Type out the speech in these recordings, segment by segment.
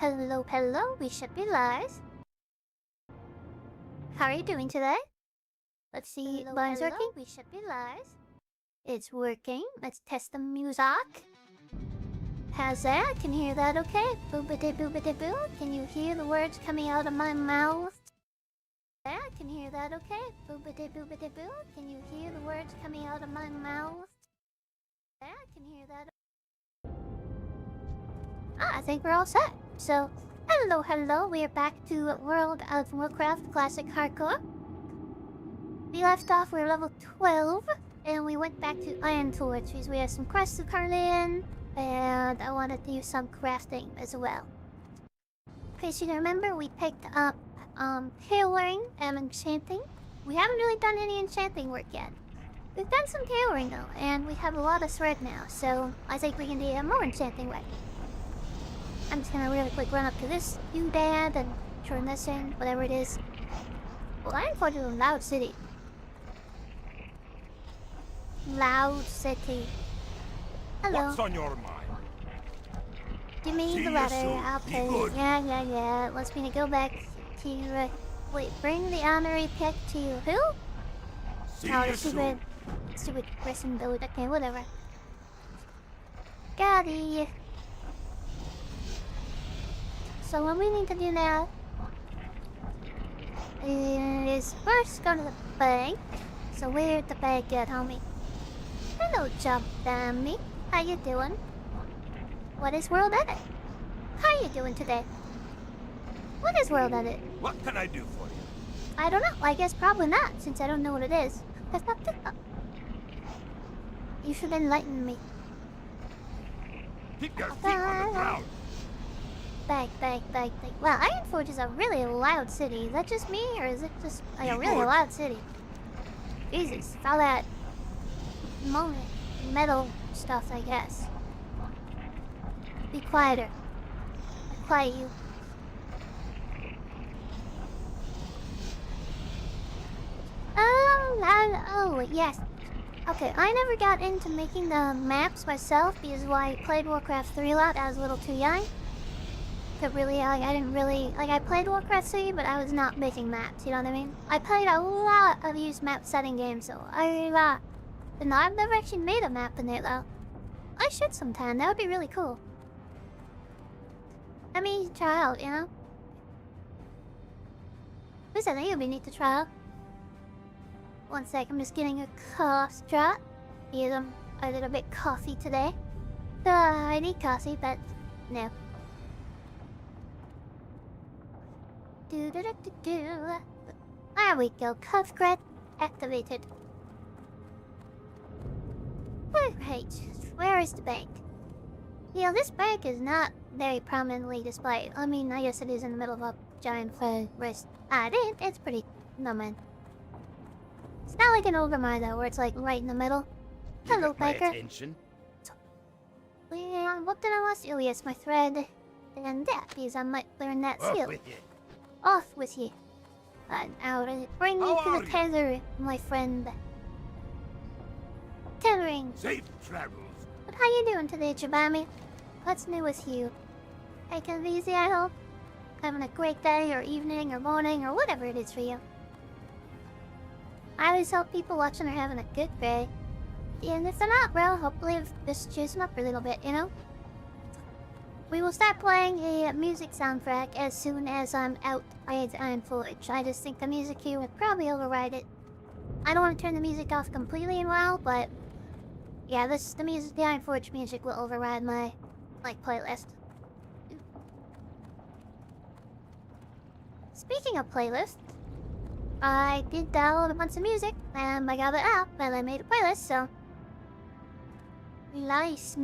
Hello, hello, we should be live. How are you doing today? Let's see, mine's working. We should be live. It's working. Let's test the music. How's that? Can you hear that okay? Boobity boobity boo. Can you hear the words coming out of my mouth? Yeah, can you hear that okay? Boobity boobity boo. Can you hear the words coming out of my mouth? Yeah, can you hear that? I think we're all set. So, hello, hello. We are back to World of Warcraft Classic Hardcore. We left off, we were level 12, and we went back to Iron Torches. We had some quests to turn in, and I wanted to do some crafting as well. In case you don't remember, we picked up tailoring and enchanting. We haven't really done any enchanting work yet. We've done some tailoring though, and we have a lot of thread now, so I think we can do more enchanting work. I'm just gonna really quick run up to this doodad and turn this in, whatever it is. Well, I'm for the Loud City. Loud City. Hello. What's on your mind? Give me the letter, I'll pay. Yeah. Let's me to go back to, wait, bring the honorary pick to who? The stupid prison build. Okay, whatever. Got it. So what we need to do now is first go to the bank. So where'd the bank at, homie? Hello, Jump Dummy. How you doing? What is World Edit? How you doing today? What is World Edit? What can I do for you? I don't know. I guess probably not, since I don't know what it is. You should enlighten me. Keep your feet on the ground. Bank. Wow, Ironforge is a really loud city. Is that just me, or is it just like a really loud city? Jesus, all that metal stuff, I guess. Be quieter. Quiet you. Oh, yes. Okay, I never got into making the maps myself because I played Warcraft 3 a lot. I was a little too young. I played Warcraft 3, but I was not making maps, you know what I mean? I played a lot of used map setting games, so I've never actually made a map in it, though. I should sometime, that would be really cool. I mean, try out, you know? Who said that? It would be neat to try out. One sec, I'm just getting a cough drop. Because I'm a little bit coffee today. I need coffee, but no. There we go, cuff grid activated. Right, where is the bank? Yeah, this bank is not very prominently displayed. I mean, I guess it is in the middle of a giant forest. It's pretty... No, man. It's not like an Overmine, though, where it's like right in the middle. Hello, Baker. Attention. Yeah, what did I want? Oh, yes, my thread. And that, because I might learn that skill. Off with you. Now, bring me to the tether, my friend. Tethering. Safe travels. But how you doing today, Jabami? What's new with you? Taking it easy, I hope? Having a great day, or evening, or morning, or whatever it is for you. I always hope people watching are having a good day. And if they're not, well, hopefully just cheers them up a little bit, you know? We will start playing a music soundtrack as soon as I'm out at Ironforge. I just think the music here would probably override it. I don't want to turn the music off completely in a while, but yeah, the Ironforge music will override my playlist. Speaking of playlists, I did download a bunch of music and I got it out and I made a playlist, so nice.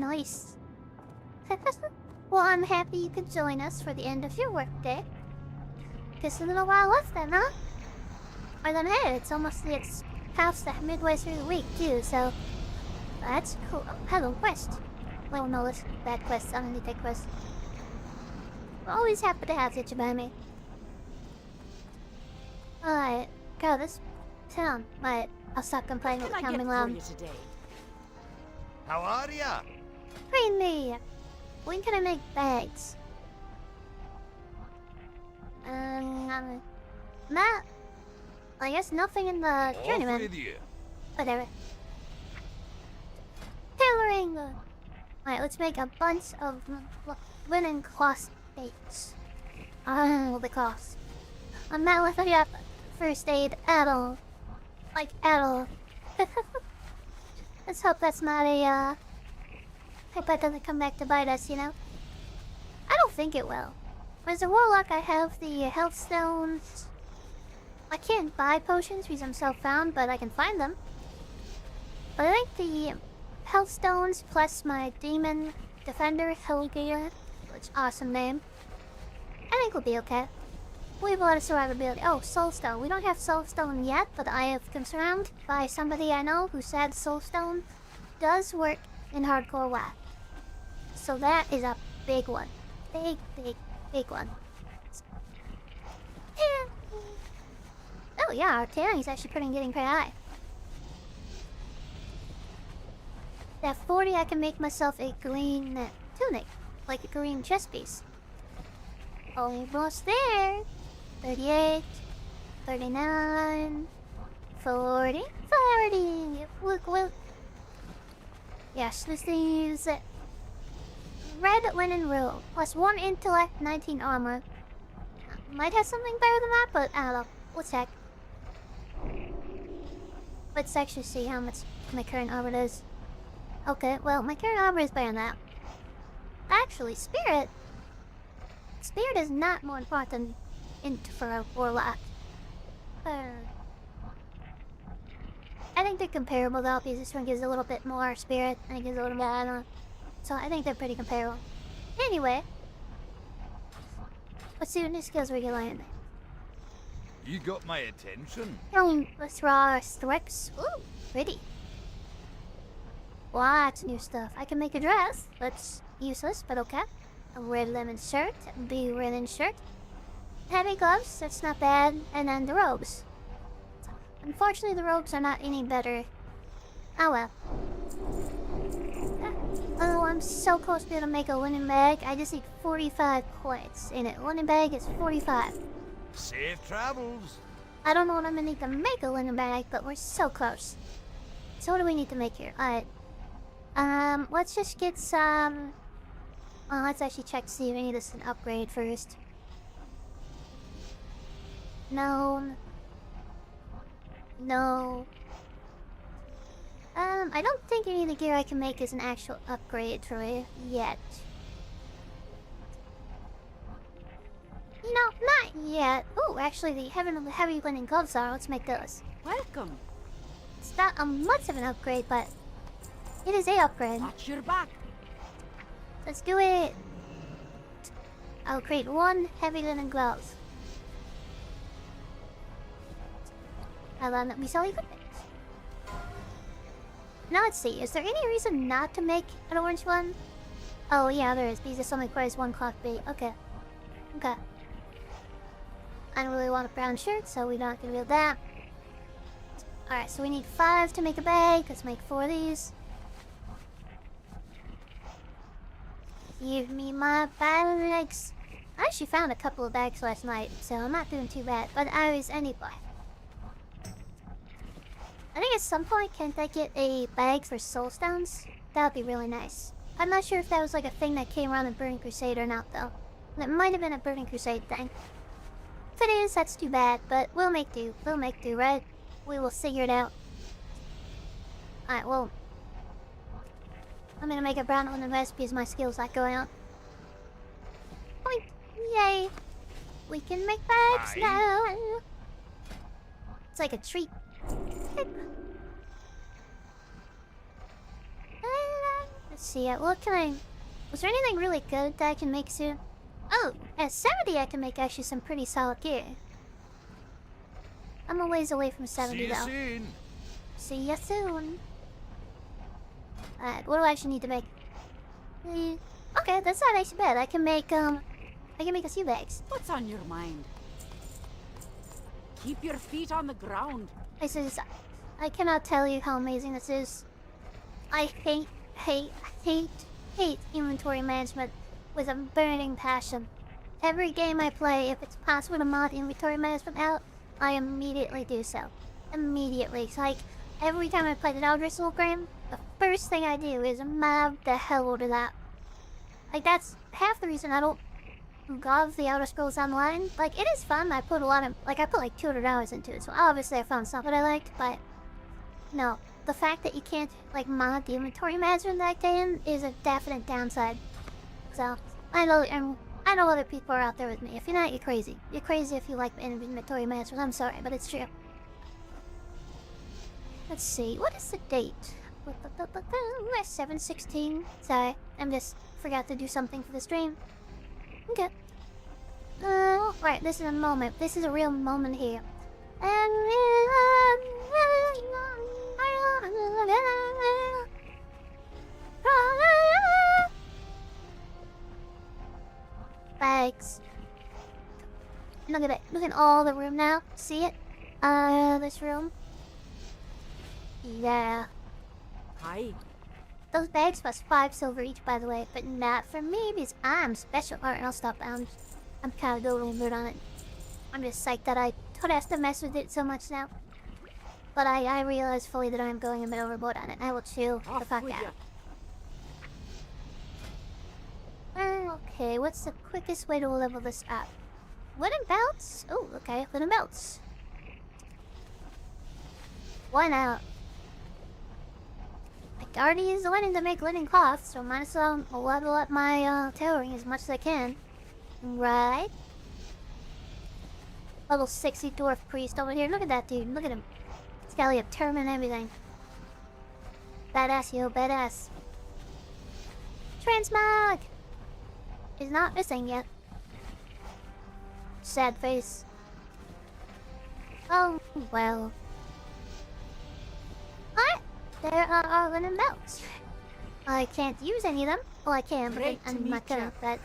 Well, I'm happy you could join us for the end of your workday. Just a little while left then, huh? Or then, hey, it's past the midway through the week, too, so that's cool. Oh, hello, quest. Well, no, that's bad quest. I don't need that quest. We're always happy to have you by me. Alright, go this town. Right, I'll stop complaining with the coming loud. How are ya? Train me! When can I make bags? Matt. I guess nothing in the Off journeyman. with you. Whatever. Tailoring. Alright, let's make a bunch of linen cloth dates. The cost. I'm not looking up first aid at all. Like, at all. Let's hope that's not a, hope that doesn't come back to bite us, you know? I don't think it will. As a warlock, I have the health stones. I can't buy potions because I'm self-found, but I can find them. But I think the health stones plus my demon defender Helgia, which awesome name, I think we'll be okay. We have a lot of survivability. Oh, soulstone. We don't have soulstone yet, but I have confirmed by somebody I know who said soulstone does work in hardcore WoW. So that is a big one. Big one. Yeah. Oh yeah, our tailing is actually getting pretty high. At 40, I can make myself a green tunic, like a green chest piece. Almost there. 38, 39, 40, 40. Look. Yes, this is red linen robe, plus 1 intellect, 19 armor. Might have something better than that, but I don't know. We'll check. Let's actually see how much my current armor is. Okay, well, my current armor is better than that. Actually, spirit. Spirit is not more important for a warlock. I think they're comparable though, because this one gives a little bit more spirit, and it gives a little bit, I don't know. So I think they're pretty comparable. Anyway, let's see what new skills we can learn. You got my attention. Let's draw our strips. Ooh, pretty. Lots of new stuff. I can make a dress. That's useless, but okay. A red lemon shirt, a blue linen shirt. Heavy gloves, that's not bad. And then the robes. Unfortunately, the robes are not any better. Oh well. Oh, I'm so close to be able to make a linen bag. I just need 45 points in it. Linen bag is 45. Safe travels. I don't know what I'm gonna need to make a linen bag, but we're so close. So what do we need to make here? Alright. Let's just get some... let's actually check to see if any of this is an upgrade first. No. I don't think any of the gear I can make is an actual upgrade for it yet. You know, not yet. Oh, actually, the heavy linen gloves are. Let's make those. Welcome. It's not much of an upgrade, but it is a upgrade. Watch your back. Let's do it. I'll create 1 heavy linen glove. I'll let me sell equipment. Now let's see. Is there any reason not to make an orange one? Oh yeah, there is. Because this only requires 1 clock bait. Okay. I don't really want a brown shirt, so we're not gonna do that. Alright, so we need 5 to make a bag. Let's make 4 of these. Give me my bags. I actually found a couple of bags last night, so I'm not doing too bad. But I was anyway. I think at some point, can't I get a bag for soul stones? That would be really nice. I'm not sure if that was like a thing that came around in Burning Crusade or not, though. It might have been a Burning Crusade thing. If it is, that's too bad, but we'll make do. We'll make do, right? We will figure it out. Alright, well... I'm gonna make a brown linen vest because my skill's not going on. Point! Yay! We can make bags now! It's like a treat. Let's see, what can I... Was there anything really good that I can make soon? Oh, at 70 I can make actually some pretty solid gear. I'm a ways away from 70 though. See you soon. See ya soon. Alright, what do I actually need to make? Okay, that's not actually bad. I can make a few bags. What's on your mind? Keep your feet on the ground. This is... I cannot tell you how amazing this is. I hate inventory management with a burning passion. Every game I play, if it's possible to mod inventory management out, I immediately do so. Immediately. It's like, every time I play the Elder Scrolls game, the first thing I do is mod the hell out of that. Like, that's half the reason I don't love the Elder Scrolls Online. Like, it is fun. I put like 200 hours into it, so obviously I found something I liked, but no. The fact that you can't, like, mod the inventory management that game is a definite downside. So, I know other people are out there with me. If you're not, you're crazy. You're crazy if you like inventory management. I'm sorry, but it's true. Let's see. What is the date? 7/16. Sorry, forgot to do something for the stream. Okay. Right. This is a moment. This is a real moment here. Bags. Look at it. Look at all the room now. See it? This room. Yeah. Hi. Those bags cost 5 silver each, by the way, but not for me because I'm special. Alright, I'll stop. I'm kind of going mood on it. I'm just psyched that I don't have to mess with it so much now. But I realize fully that I'm going a bit overboard on it. I will chill the fuck out. Okay, what's the quickest way to level this up? Wooden belts? Oh, okay, wooden belts. Why not? I already used the linen to make linen cloth, so might as well level up my tailoring as much as I can. Right? Level 60 dwarf priest over here. Look at that dude. Look at him. He's got like a turban and everything. Badass, yo, badass. Transmog is not missing yet. Sad face. Oh, well. What? There are linen belts. I can't use any of them. Well, I can, but I'm not gonna. But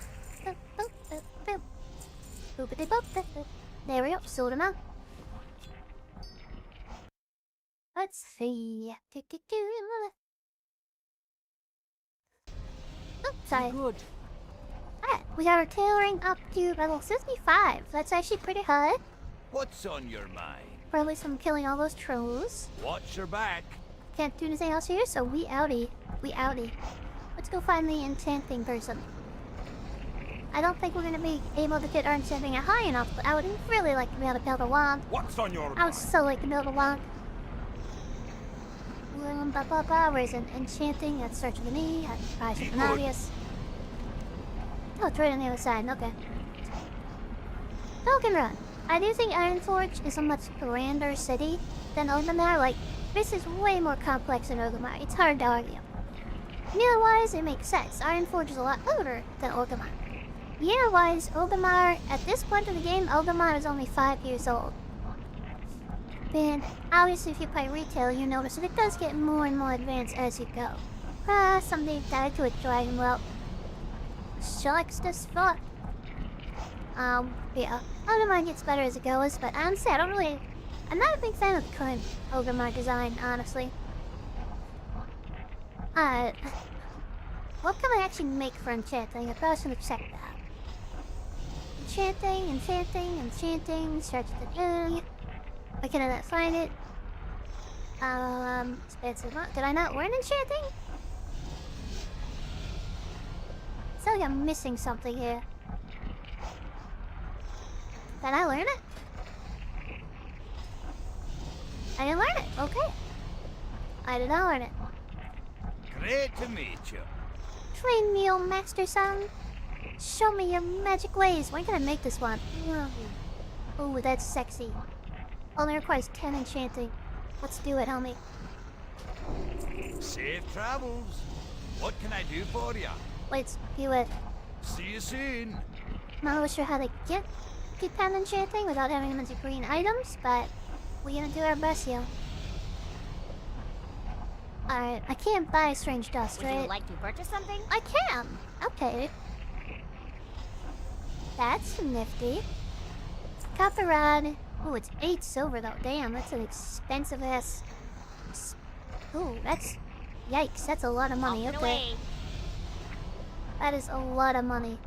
there we go. Sold them out. Let's see. Oh, sorry. Good. Alright, we got our tailoring up to level 65. That's actually pretty high. What's on your mind? Probably from killing all those trolls. Watch your back. Can't do anything else here, so we outie. We outie. Let's go find the enchanting person. I don't think we're gonna be able to get our enchanting high enough, but I would really like to be able to build a wand. What's on your I would mind? so like to build a wand. Where's an enchanting? That starts with an E. That probably should have been obvious. Oh, it's right on the other side. Okay. Token Run. I do think Ironforge is a much grander city than Orgrimmar. Like, this is way more complex than Orgrimmar. It's hard to argue. Year-wise, it makes sense. Ironforge is a lot older than Orgrimmar. Year-wise, Orgrimmar, at this point of the game, Orgrimmar is only 5 years old. And obviously, if you play retail, you notice that it does get more and more advanced as you go. Someday died to a dragon. Well, shucks this fuck. Yeah. Orgrimmar gets better as it goes, but honestly, I'm not a big fan of the current Orgrimmar design, honestly. What can I actually make for enchanting? I probably should check that. Enchanting, search the area. Why can I not find it? Expensive. Did I not learn enchanting? It's like I'm missing something here. Did I learn it? I didn't learn it. Okay. I did not learn it. Great to meet you. Train me, old master son. Show me your magic ways. When can I make this one? Oh, that's sexy. Only requires 10 enchanting. Let's do it, homie. Safe travels. What can I do for you? Let's do it. See you soon. Not really sure how to get 10 enchanting without having a bunch of green items, but we're gonna do our best, yo. Alright, I can't buy strange dust, right? Would you like to purchase something? I can! Okay. That's nifty. Copper rod. Oh, it's 8 silver though. Damn, that's an expensive ass. Oh, that's... Yikes, that's a lot of money. Off and Okay. away. That is a lot of money.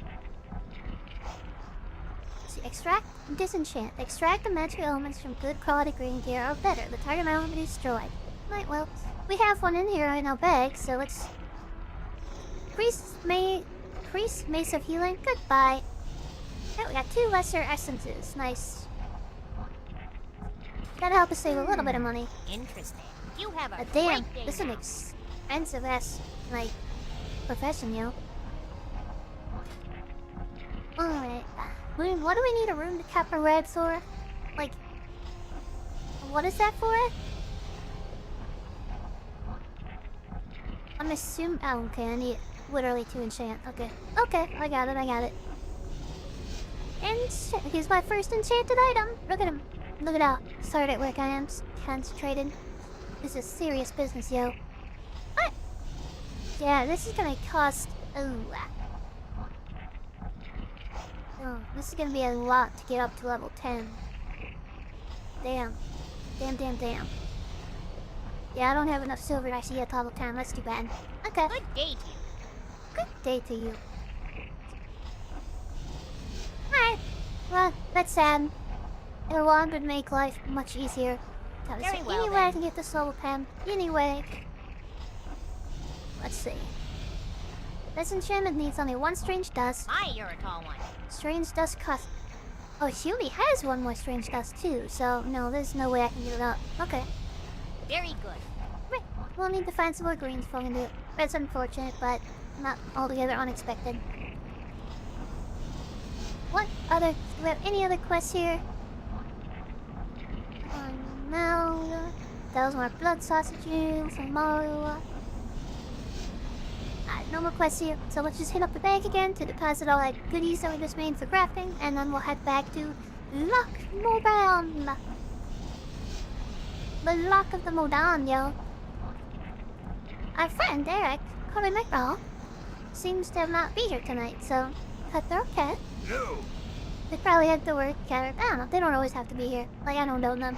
see. Extract, disenchant. Extract the magical elements from good quality green gear or better. The target element will be destroyed. Right, well, we have one in here in our bag, so let's... Priest Mace of Healing, goodbye. Yeah, we got 2 lesser essences, nice. Gotta help us save a little bit of money. Interesting. You have a Damn, great day this is an now. expensive ass, like, profession, yo. Alright. What do we need a room to cap a red for? Like, what is that for? I'm assuming. Oh, okay, I need literally to enchant. Okay. Okay, I got it. Here's my first enchanted item. Look at him. Look at how hard at work I am. Concentrated. This is serious business, yo. What? Yeah, this is gonna cost. Oh, this is gonna be a lot to get up to level 10. Damn. Damn. Yeah, I don't have enough silver to actually get to level 10. That's too bad. Okay. Good day to you. Good day to you. Alright. Well, that's sad. A wand would make life much easier. Very well, anyway, I then. can get this level 10. Anyway. Let's see. This enchantment needs only 1 strange dust. My, you're a tall one. Strange dust cost... Oh, she only has 1 more strange dust too, so no, there's no way I can get it up. Okay. Very good. Right. We'll need to find some more greens before we can do it. It's unfortunate, but not altogether unexpected. What other... Do we have any other quests here? No. Those more blood sausages from Mario. No more quests here, so let's just hit up the bank again to deposit all that goodies that we just made for crafting, and then we'll head back to Loch Modan. The Loch of the Modan, yo. Our friend Eric, Corey McGraw, seems to not be here tonight, so cut their cat. No. They probably had to work, I don't know, they don't always have to be here. Like, I don't know them.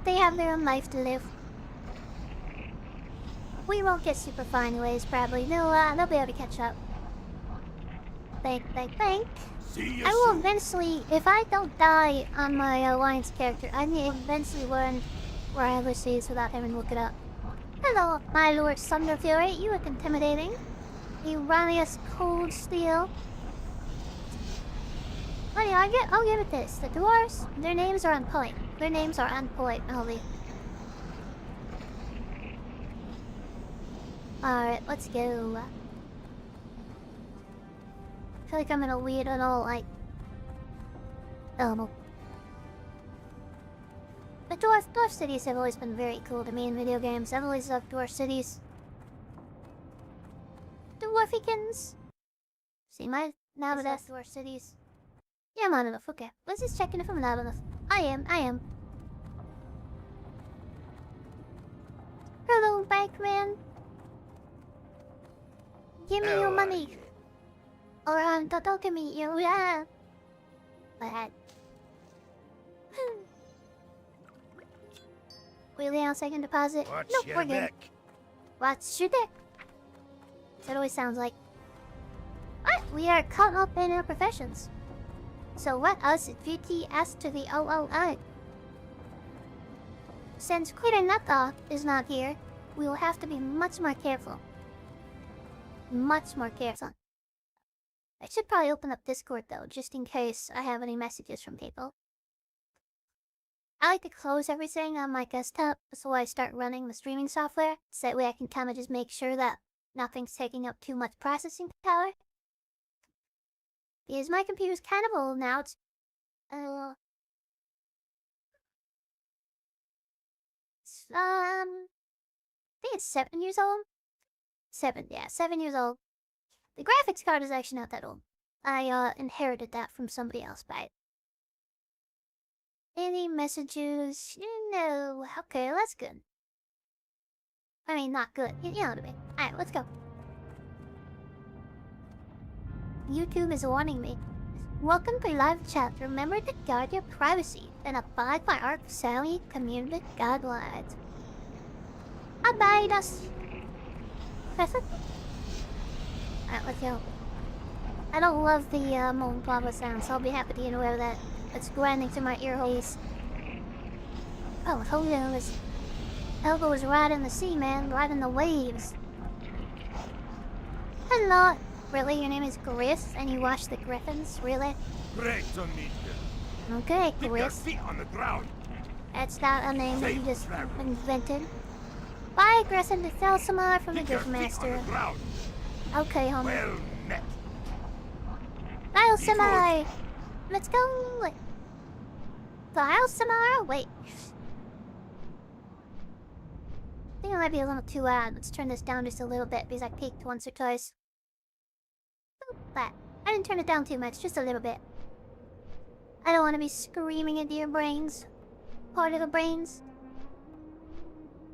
They have their own life to live. We won't get super far anyways, probably. They'll be able to catch up. Bank. See you I will soon. eventually, if I don't die on my Alliance character, I need to eventually learn where I wish is without having to look it up. Hello, my Lord Thunder Fury. You look intimidating. Uranius Cold Steel. Oh yeah, I'll give it this. The dwarves, their names are unpolite. Ollie. Alright, let's go. I feel like I'm in a weird little, like... But dwarf cities have always been very cool to me in video games. I've always loved dwarf cities. Dwarfikins! See, my Navadas dwarf cities. Yeah, I'm not enough, okay. Let's just check in if I'm not enough. I am. Hello, Bankman. Give me your money. Or, don't give me your... Bad. Wheelie on second deposit. Watch Nope, your we're good. neck. Watch your dick. That always sounds like... What? We are caught up in our professions. So let us VT S to the OOI. Since Quirinata is not here, we will have to be much more careful. I should probably open up Discord though, just in case I have any messages from people. I like to close everything on my desktop before I start running the streaming software, so that way I can kind of just make sure that nothing's taking up too much processing power. Because my computer's kind of old now, it's... I think it's 7 years old? 7 years old. The graphics card is actually not that old. I, inherited that from somebody else, but... Any messages? No. Okay, that's good. I mean, not good. You know what I mean. Alright, let's go. YouTube is warning me. Welcome to live chat. Remember to guard your privacy and abide by our Sally community guidelines. Abide us. Alright, let's go. I don't love the molten lava sound, so I'll be happy to get away with that. It's grinding through my ear holes. Oh, Helga was riding the sea, man, riding the waves. Hello. Really, your name is Gris, and you watch the griffins? Really? Great to meet you. Okay, Keep your Gris. feet on the ground. That's not a name that you Safe just travel. invented. Bye, Gris, and to Thelsamar from the Keep your feet on Griffmaster. the ground. Okay, homie. Well met. Thelsamar! Let's go! Thelsamar? Wait. I think it might be a little too loud. Let's turn this down just a little bit because I peeked once or twice. Boop, that. I didn't turn it down too much, just a little bit. I don't want to be screaming into your brains. Part of the brains.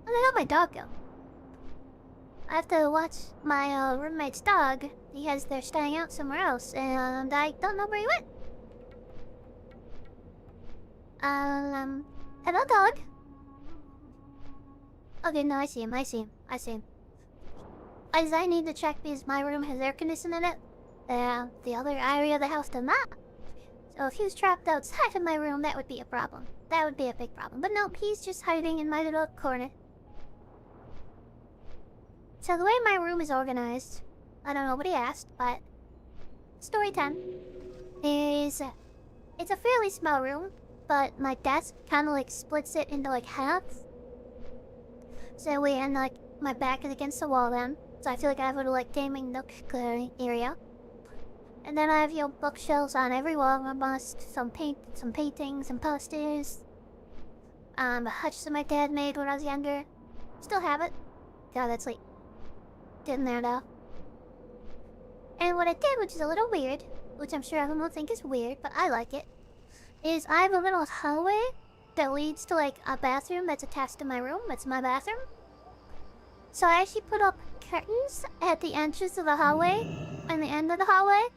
Where the hell my dog go? I have to watch my roommate's dog because they're staying out somewhere else, and I don't know where he went. Hello, dog. Okay, no, I see him. As I need to check because my room has air conditioning in it. The other area of the house does not. So if he was trapped outside of my room, that would be a problem. That would be a big problem. But nope, he's just hiding in my little corner. So the way my room is organized, I don't know, nobody asked, but story 10 is it's a fairly small room, but my desk kind of like splits it into like half. So we end like my back is against the wall then, so I feel like I have a little like gaming nook area. And then I have bookshelves on every wall, my bust, some paintings, some posters. A hutch that my dad made when I was younger. Still have it. God, that's like in there now. And what I did, which is a little weird, which I'm sure everyone will think is weird, but I like it, is I have a little hallway that leads to like a bathroom that's attached to my room. That's my bathroom. So I actually put up curtains at the entrance of the hallway and the end of the hallway,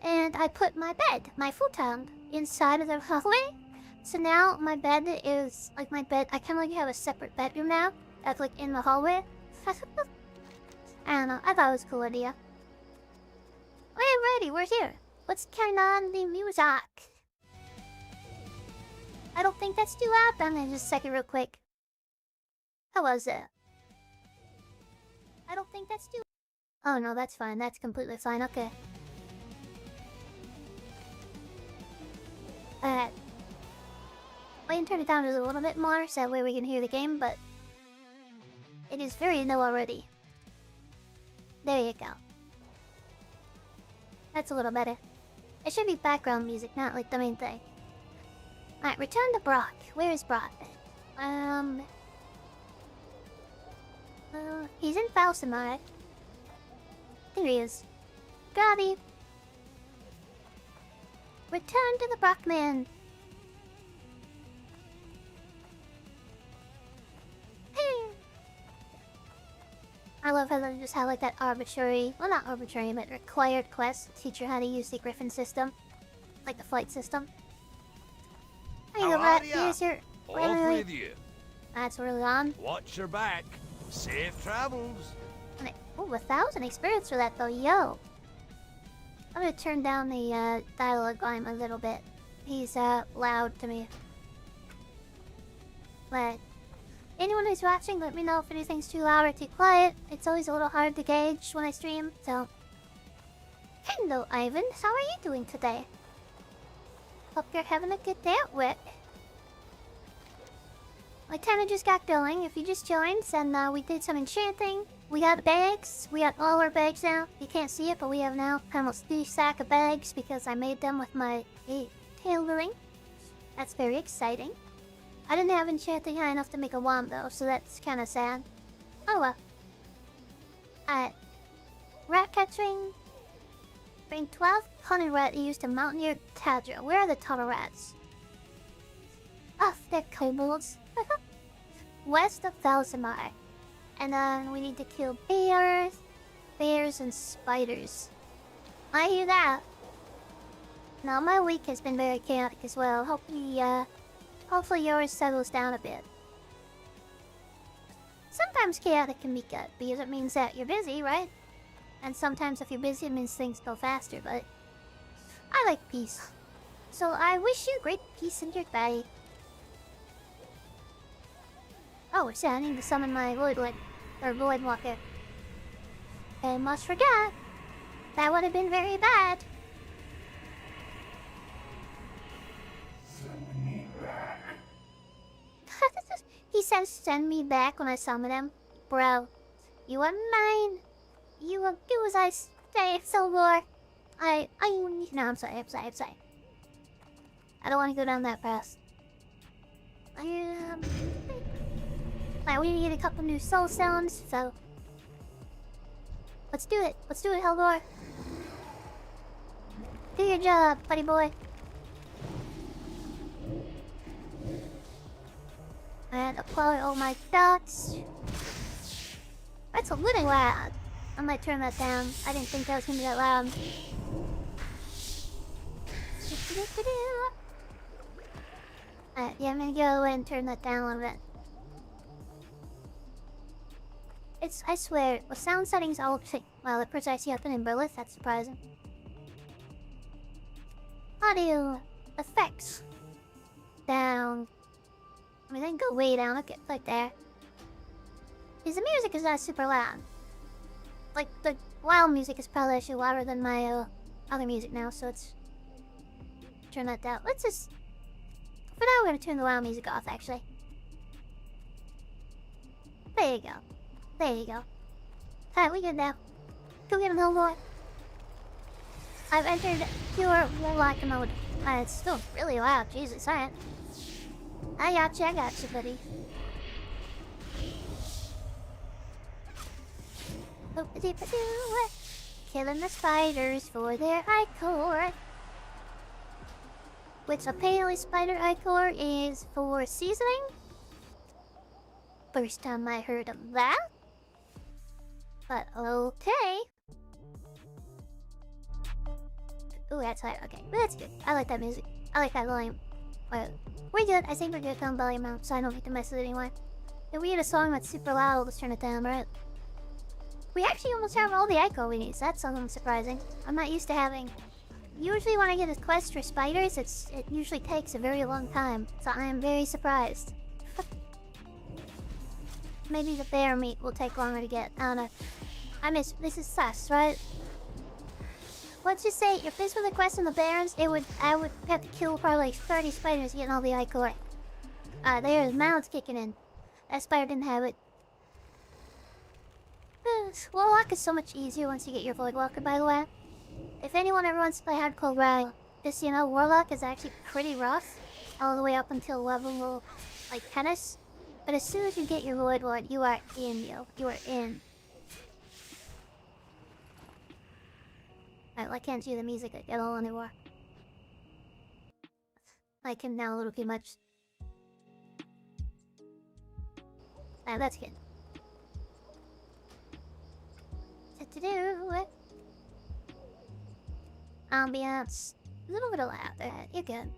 and I put my bed, my futon, inside of the hallway. So now my bed is like I kind of like have a separate bedroom now that's like in the hallway. I don't know, I thought it was a cool idea. Alrighty, we're here. Let's turn on the music. I don't think that's too loud, but I'm gonna just check it real quick. How was it? I don't think that's too... Oh no, that's fine. That's completely fine. Okay. Alright. I can turn it down just a little bit more so that way we can hear the game, but... It is very low already. There you go. That's a little better. It should be background music, not like the main thing. Alright, return to Brock. Where is Brock? He's in Falsamar. There he is. Got him. Return to the Brockman. I love how they just had like that arbitrary, well not arbitrary, but required quest to teach you how to use the Griffin system. Like the flight system. There you go, Brett. Here's your... Off with you. That's really on. Watch your back. Safe travels. Oh, 1,000 experience for that though, yo. I'm gonna turn down the dialogue volume a little bit. He's loud to me. But anyone who's watching, let me know if anything's too loud or too quiet. It's always a little hard to gauge when I stream, so... Hello, Ivan. How are you doing today? Hope you're having a good day at work. My timer just got going. If you just joined, then we did some enchanting. We got bags. We got all our bags now. You can't see it, but we have now almost 3 sacks of bags because I made them with my tailoring. That's very exciting. I didn't have enchanting high enough to make a wand though, so that's kind of sad. Oh well. Alright. Rat catching. Bring 12 honey rat used to mountaineer Tadra. Where are the tunnel rats? Oh, they're kobolds. West of Thalsamar. And then we need to kill bears, and spiders. I hear that. Now my week has been very chaotic as well. Hopefully yours settles down a bit. Sometimes chaotic can be good because it means that you're busy, right? And sometimes if you're busy, it means things go faster, but I like peace. So I wish you great peace in your day. Oh, shit, I need to summon my Void Walker. I must forget. That would have been very bad. Send me back. He says send me back when I summon him. Bro, you are mine. You will do as I say, Silver. No, I'm sorry. I don't want to go down that path. Right, we need a couple new soul stones, so let's do it. Let's do it, Helgor. Do your job, buddy boy. And apply all my dots. That's a little loud. I might turn that down. I didn't think that was gonna be that loud. Yeah, I'm gonna go away and turn that down a little bit. I swear, the sound settings all well, the precisely up in Berlitz, that's surprising. Audio effects. Down. I mean, then go way down, okay, like there. Because the music is not super loud. Like, the WoW music is probably actually louder than my other music now, so it's... Turn that down. Let's just... For now, we're gonna turn the WoW music off, actually. There you go. There you go. Alright, we good now. Go get him, Hellboy. I've entered pure Warlock mode. It's still really loud, Jesus, alright. I got you, buddy. Killing the spiders for their ichor. Which apparently spider ichor is for seasoning. First time I heard of that. But okay. Ooh, that's high. Okay, but that's good. I like that music. I like that volume. Wait, we're good. I think we're good on volume out, so I don't have to mess with it anymore. If we had a song that's super loud, let's turn it down, right? We actually almost have all the ichor we need, so that's something surprising. I'm not used to having... Usually when I get a quest for spiders, it usually takes a very long time, so I am very surprised. Maybe the bear meat will take longer to get. I don't know. This is sus, right? Let's just say, if this was a quest in the Barrens, I would have to kill probably like 30 spiders getting all the ichor. There's mouths kicking in. That spider didn't have it. Warlock is so much easier once you get your Void Walker, by the way. If anyone ever wants to play hardcore WoW, just you know, Warlock is actually pretty rough. All the way up until level, like, tennis. But as soon as you get your Void Ward, you are in, yo. You are in. I can't see the music at all anymore. I can now a little too much. That's good. To do it. Ambiance. A little bit of loud. You're good.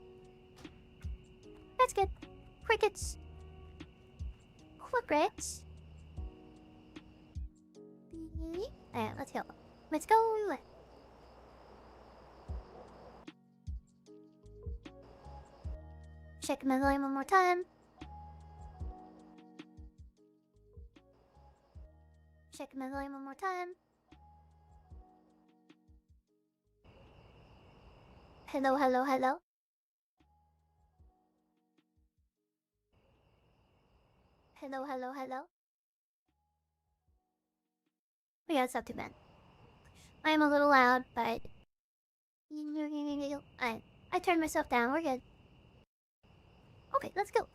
That's good. Crickets. Crickets. Alright, let's go. Let's go. Check my volume one more time. Check my volume one more time. Hello, hello, hello. Hello, hello, hello. Yeah, it's not too bad. I am a little loud, but... I turned myself down, we're good. Okay, let's go.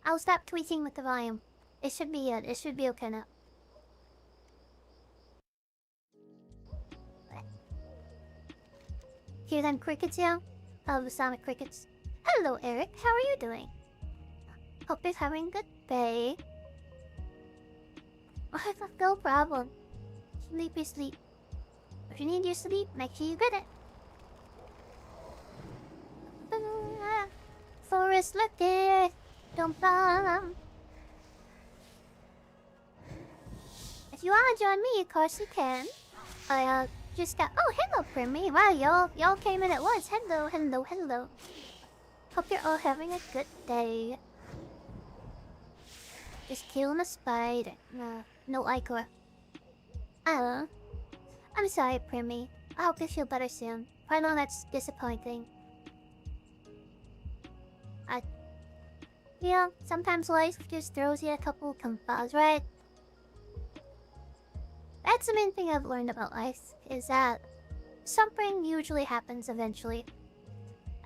I'll stop tweaking with the volume. It should be good. It should be okay now. Hear them crickets, yo? Oh, the sonic crickets. Hello, Eric. How are you doing? Hope you're having a good day. No problem. Sleep is sleep. If you need your sleep, make sure you get it. Forest look there. Don't bomb. If you want to join me, of course you can. I just got. Oh, hello, Primmy. Wow, y'all came in at once. Hello, hello, hello. Hope you're all having a good day. Just killing a spider. No ichor. Oh, I'm sorry, Primmy. I hope you feel better soon. I know that's disappointing. Yeah, sometimes life just throws you a couple curveballs, right? That's the main thing I've learned about life, is that something usually happens eventually.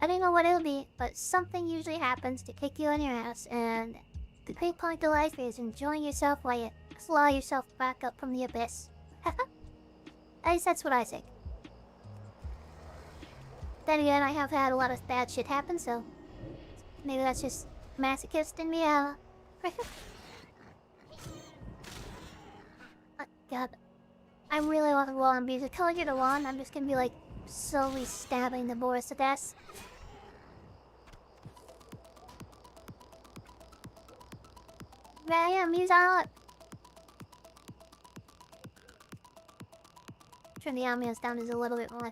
I don't know what it'll be, but something usually happens to kick you in your ass, and the great point of life is enjoying yourself while you claw yourself back up from the abyss. At least that's what I think. Then again, I have had a lot of bad shit happen, so maybe that's just masochist in me. Oh God, I really want the wand because if I get a wand, I'm just gonna be like slowly stabbing the boars to death. Yeah, music out. Turn the ambience down just a little bit more.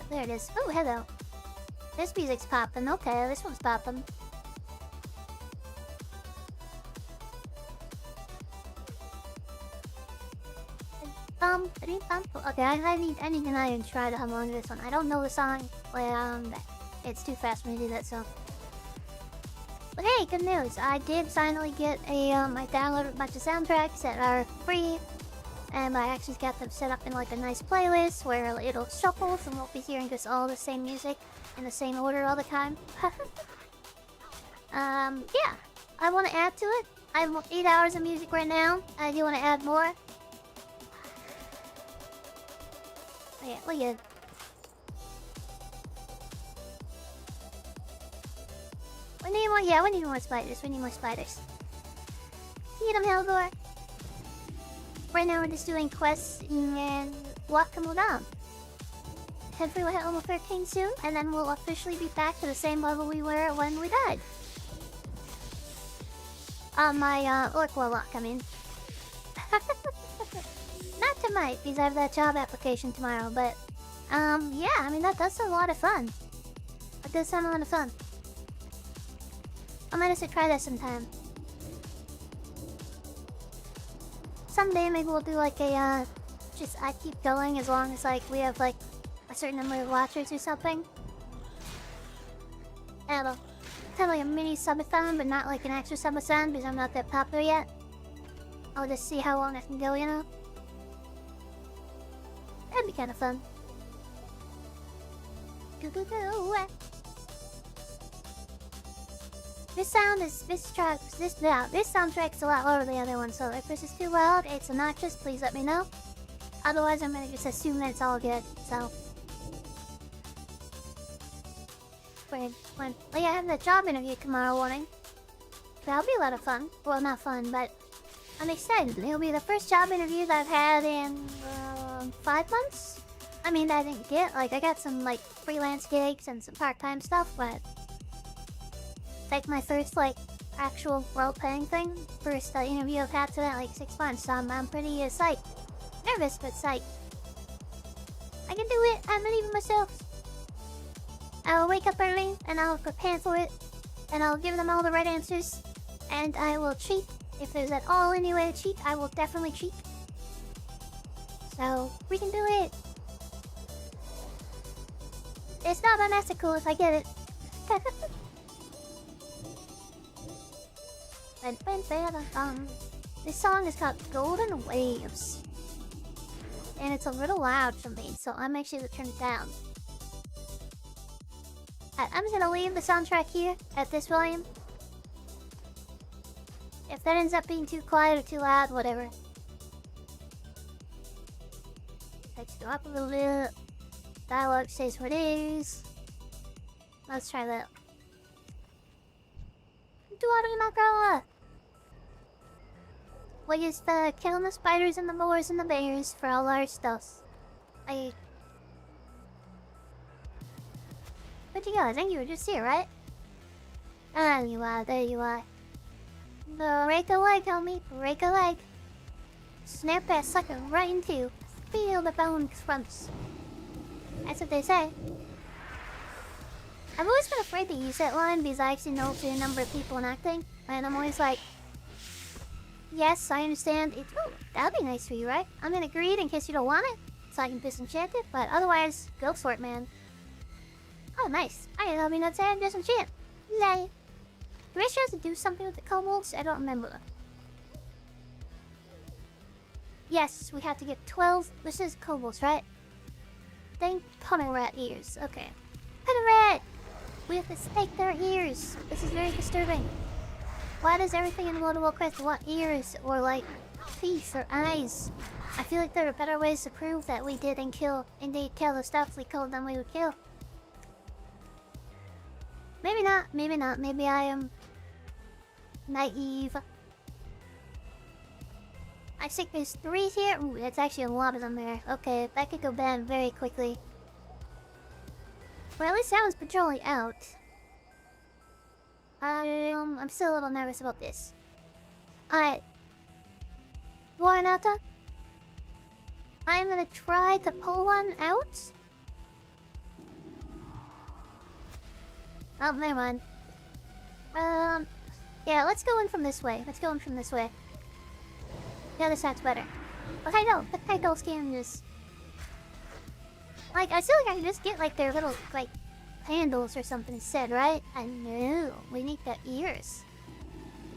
There it is. Oh, hello. This music's popping. Okay, this one's popping. Okay, I need to not even try to hum along to this one. I don't know the song. It's too fast for me to do that song. But hey, good news! I did finally get I downloaded a bunch of soundtracks that are free, and I actually got them set up in like a nice playlist where it'll shuffle, so we won't be hearing just all the same music in the same order all the time. Yeah, I want to add to it. I have 8 hours of music right now. I do want to add more. Oh, yeah, look at. We need more. Yeah, we need more spiders. We need more spiders. Eat them, Helgor. Right now we're just doing quests and walking around. Hopefully we'll hit level 13 soon, and then we'll officially be back to the same level we were when we died. My orc warlock, I mean. Not tonight, because I have that job application tomorrow, but yeah, I mean that does sound a lot of fun. That does sound a lot of fun. I might have to try that sometime. Someday maybe we'll do like a just I keep going as long as like we have like a certain number of watchers or something. And it'll kind of like a mini subathon, but not like an extra subathon because I'm not that popular yet. I'll just see how long I can go, you know? That'd be kind of fun. This soundtrack's a lot lower than the other one, so if this is too loud, it's obnoxious, please let me know. Otherwise, I'm gonna just assume that it's all good, so. I have the job interview tomorrow morning. That'll be a lot of fun. Well, not fun, but I'm excited. It'll be the first job interview that I've had in 5 months. I mean, I didn't get, like, I got some, like, freelance gigs and some part-time stuff, but it's like my first, like, actual role-playing thing. First interview I've had to that, like, 6 months, so I'm pretty psyched. Nervous, but psyched. I can do it. I believe in myself. I will wake up early, and I'll prepare for it, and I'll give them all the right answers, and I will cheat. If there's at all any way to cheat, I will definitely cheat. So, we can do it. It's not unethical if I get it. This song is called Golden Waves. And it's a little loud for me, so I'm actually going to turn it down. I'm gonna leave the soundtrack here at this volume. If that ends up being too quiet or too loud, whatever. Let's go up a little bit. Dialogue stays what it is. Let's try that. We used to kill the spiders and the boars and the bears for all our stuff. Where'd you go? I think you were just here, right? Ah, you are. There you are. Break a leg, homie. Break a leg. Snap that sucker right in two. Feel the bone crunch. That's what they say. I've always been afraid to use that line because I actually know a number of people in acting. And I'm always like, yes, I understand. That'd be nice for you, right? I'm gonna agreed in case you don't want it. So I can disenchant it, but otherwise, go for it, man. Oh, nice. I didn't know me not saying disenchant. Lay. Do we actually have to do something with the kobolds? I don't remember. Yes, we have to get 12. This is kobolds, right? Dang pummel rat ears. Okay. Pummel rat! We have to stake their ears. This is very disturbing. Why does everything in World of Warcraft want ears or like teeth or eyes? I feel like there are better ways to prove that we did indeed kill the stuff we told them we would kill. Maybe not, maybe not. Maybe I am naive. I think there's 3 here. Ooh, that's actually a lot of them there. Okay, that could go bad very quickly. Well, at least that one's patrolling out. I'm still a little nervous about this. Alright. Warnata. I'm gonna try to pull one out. Oh, never mind. Yeah, let's go in from this way. Let's go in from this way. The other side's better. Potato skin just... Like, I feel like I can just get, like, their little, like, handles or something instead, right? I know. We need their ears.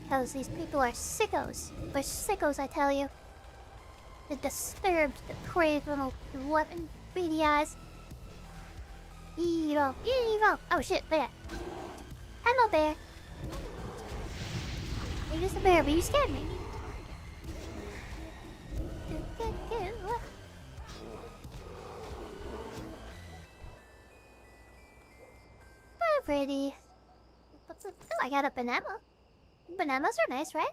Because these people are sickos. They're sickos, I tell you. The disturbed, depraved little weapon. Beady eyes. Evil. Evil. Oh, shit. Bear. Hello, bear. You're just a bear, but you scared me. Pretty. Oh, I got a banana. Bananas are nice, right?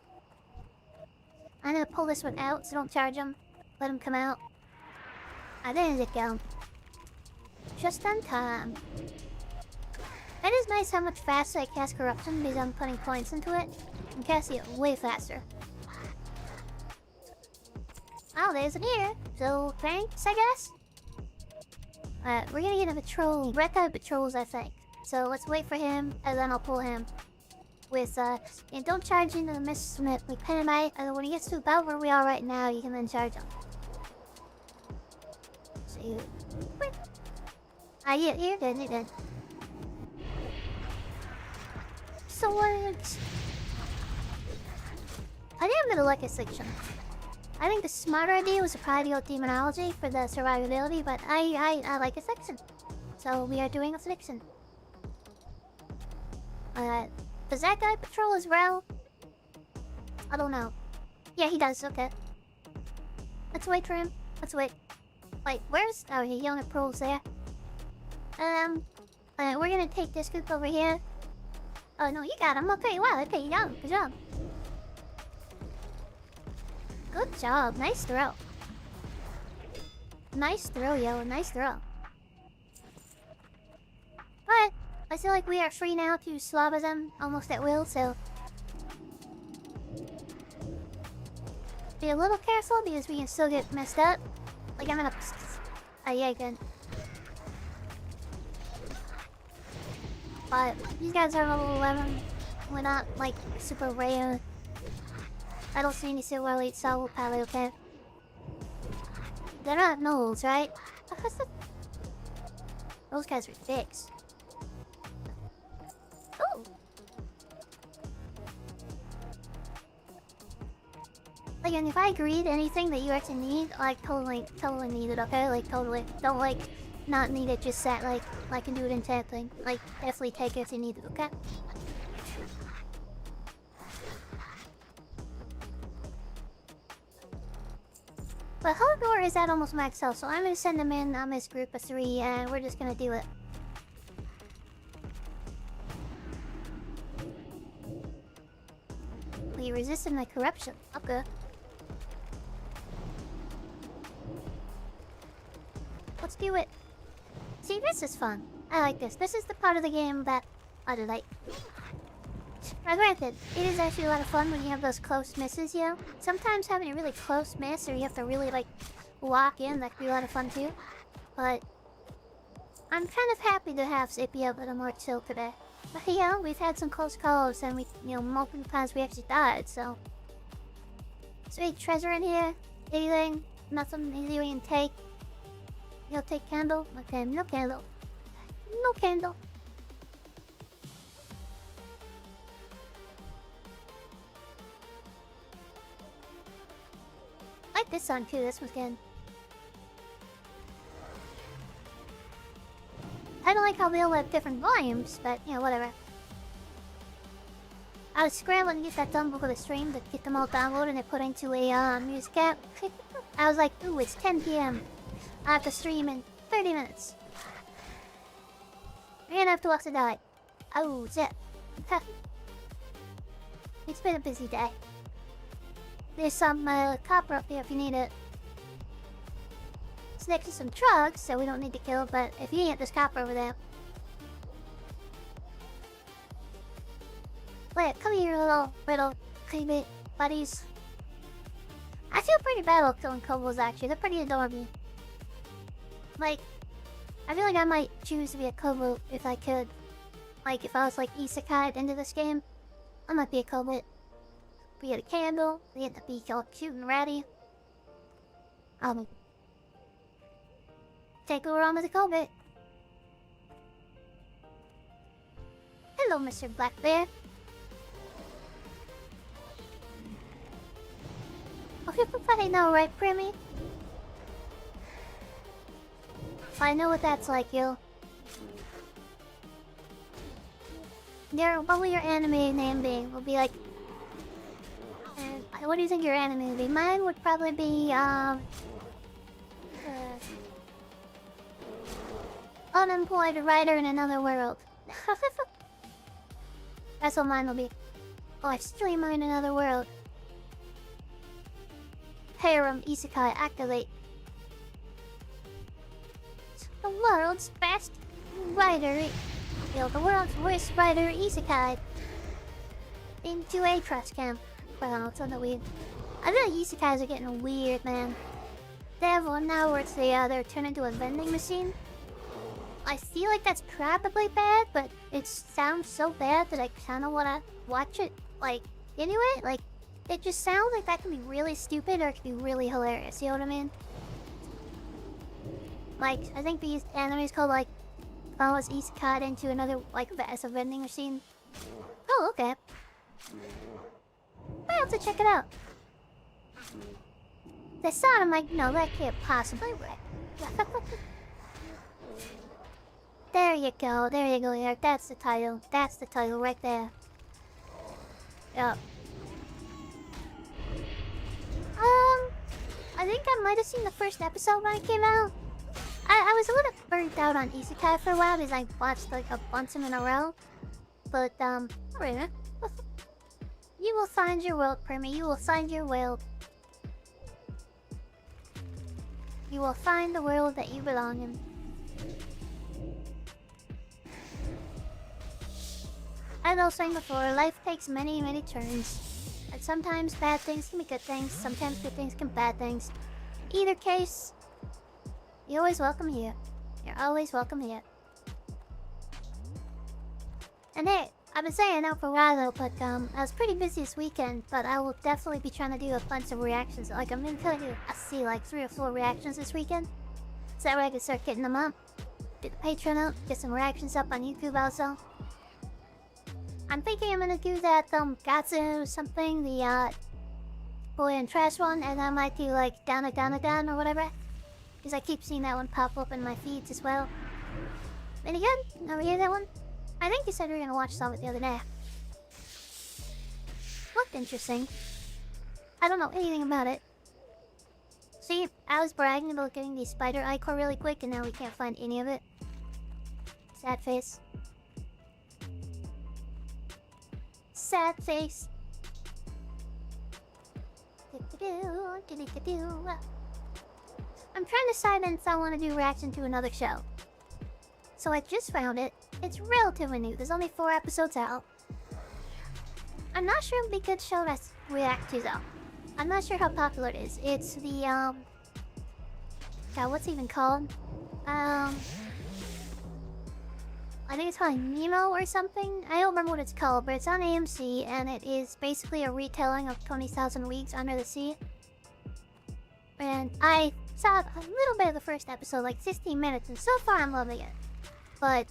I'm gonna pull this one out so don't charge them. Let them come out. There they go. Just on time. It is nice how much faster I cast corruption because I'm putting points into it. I'm casting it way faster. Oh, there's an ear. So thanks, I guess. We're gonna get a patrol. Red guy patrols, I think. So let's wait for him, and then I'll pull him. With, and don't charge into the Mr. Smith. We pin him out, and when he gets to about where we are right now, you can then charge him. So you... yeah, you're good, you're good. Swords! I think I'm gonna like a section. I think the smarter idea was to probably go demonology for the survivability, but I like a section. So we are doing a section. Does that guy patrol as well? I don't know. Yeah, he does, okay. Let's wait for him. Let's wait. Wait, where's... Oh, he only patrols there. We're gonna take this group over here. Oh, no, you got him. Okay, wow, okay, you got him. Good job. Good job. Nice throw. Nice throw, yo. Nice throw. But I feel like we are free now to slaughter them almost at will, so... Be a little careful because we can still get messed up. Like, I'm gonna... Oh, yeah, good. But these guys are level 11. We're not, like, super rare. I don't see any silver elite salvo pally, okay? They're not gnolls, right? Those guys are dicks. Oh! Like, and if I agree to anything that you actually need, like, totally need it, okay? Like, totally. Don't, like, not need it just set, like, I can do it in sampling. Like, definitely take it if you need it, okay? But Hodor is at almost max health, so I'm gonna send him in on this group of 3, and we're just gonna do it. We resisted my corruption. Okay. Let's do it. See, this is fun. I like this. This is the part of the game that I like. Now, granted, it is actually a lot of fun when you have those close misses, you know? Sometimes having a really close miss or you have to really, like, lock in, that could be a lot of fun too. But I'm kind of happy to have Zippy a little more chill today. But yeah, we've had some close calls and multiple times we actually died, so. Sweet treasure in here? Anything? Nothing easy we can take? You'll take candle? Okay, no candle. No candle. I like this song too, this one's good. I don't like how they all have different volumes, but whatever. I was scrambling to get that done before the stream to get them all downloaded and put into a music app. I was like, ooh, it's 10 p.m. I have to stream in 30 minutes. And I have to watch it die. Oh, zip. It's been a busy day. There's some copper up here if you need it. It's next to some trucks, so we don't need to kill, but if you need, there's copper over there. Wait, come here, little creepy buddies. I feel pretty bad about killing kobolds, actually. They're pretty adorable. Like, I feel like I might choose to be a kobold if I could. Like, if I was, like, isekai'd into this game, I might be a kobold. We get a candle, we get to be all cute and ratty. Take over on with the kobold. Hello, Mr. Black Bear. I know, right, Primmy? I know what that's like, yo. What will your anime name be? Will be like... what do you think your anime would be? Mine would probably be, unemployed writer in another world. That's what mine will be. Oh, I streamer in another world. Harem Isekai activate. The world's best writer. The world's worst writer Isekai. Into a trash can. Well, it's on the weird. I feel like Isekais are getting weird, man. They have one now where it's they're turned into a vending machine. I feel like that's probably bad, but it sounds so bad that I kind of want to watch it. Like, anyway, like, it just sounds like that can be really stupid or it can be really hilarious, you know what I mean? Like, I think the anime is called, like, follows Isekai into another, like, as a vending machine. Oh, okay. I'll have to check it out. They saw it, I'm like, no, that can't possibly work. There you go, Eric. That's the title. That's the title right there. Yep. I think I might have seen the first episode when it came out. I was a little burnt out on Isekai for a while because I watched like a bunch of them in a row. But, alright. You will find your world, Permy. You will find your world. You will find the world that you belong in. As I was saying before, life takes many, many turns. And sometimes bad things can be good things, sometimes good things can be bad things. Either case, you're always welcome here. You're always welcome here. And hey, I've been saying that for a while though, but I was pretty busy this weekend, but I will definitely be trying to do a bunch of reactions. Like I'm gonna try to do, like 3 or 4 reactions this weekend. So that way I can start getting them up. Get the Patreon out, get some reactions up on YouTube also. I'm thinking I'm gonna do that Gatsu or something, the boy and trash one, and I might do like down or whatever. Because I keep seeing that one pop up in my feeds as well. Any good? Never hear that one? I think you said we were gonna watch some of it the other day. Looked interesting. I don't know anything about it. See, I was bragging about getting the spider eye core really quick and now we can't find any of it. Sad face. Sad face. I'm trying to decide if I want to do reaction to another show. So I just found it. It's relatively new. There's only 4 episodes out. I'm not sure we could show us react to though. I'm not sure how popular it is. It's the God, what's it even called? I think it's called Nemo or something. I don't remember what it's called, but it's on AMC, and it is basically a retelling of 20,000 Leagues Under the Sea. And I saw a little bit of the first episode, like 15 minutes, and so far I'm loving it. But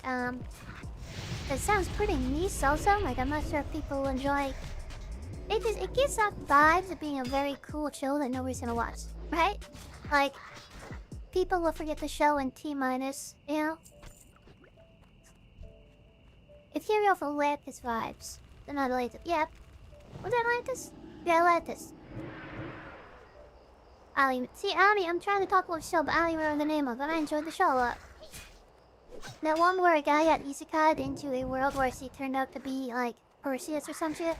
it sounds pretty niche also. Like I'm not sure if people will enjoy. It gives off vibes of being a very cool show that nobody's gonna watch, right? Like people will forget the show in T-minus, you know. It's giving off Atlantis vibes. They're not Atlantis. Yeah. Was that Atlantis? Yeah, Atlantis. I don't even see. I'm trying to talk about the show, but I don't even remember the name of it. I enjoyed the show a lot. That one where a guy got isekai'd into a world where he turned out to be like Perseus or some shit.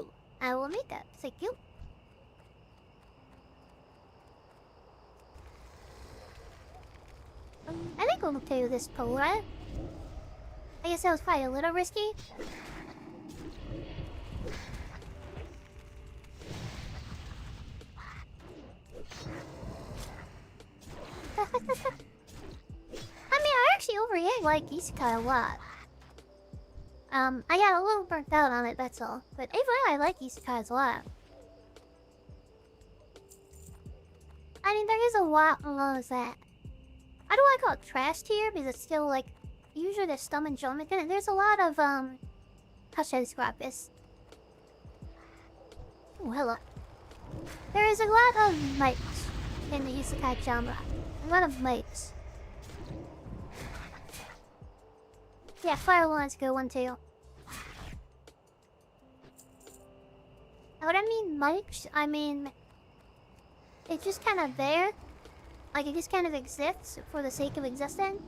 Ooh, I will make that. Thank you. I think we'll do this pull, right? I guess that was probably a little risky. I mean, I actually overall like isekai a lot. I got a little burnt out on it, that's all. But overall, I like isekais a lot. I mean, there is a lot of that. I don't want to call it trash tier because it's still like usually there's some enjoyment in it. There's a lot of how should I describe this? Oh, hello. There is a lot of mates in the isekai genre. A lot of mates. Yeah, Fire One's a good one too. And what I mean mates, I mean it's just kind of there. Like it just kind of exists for the sake of existing.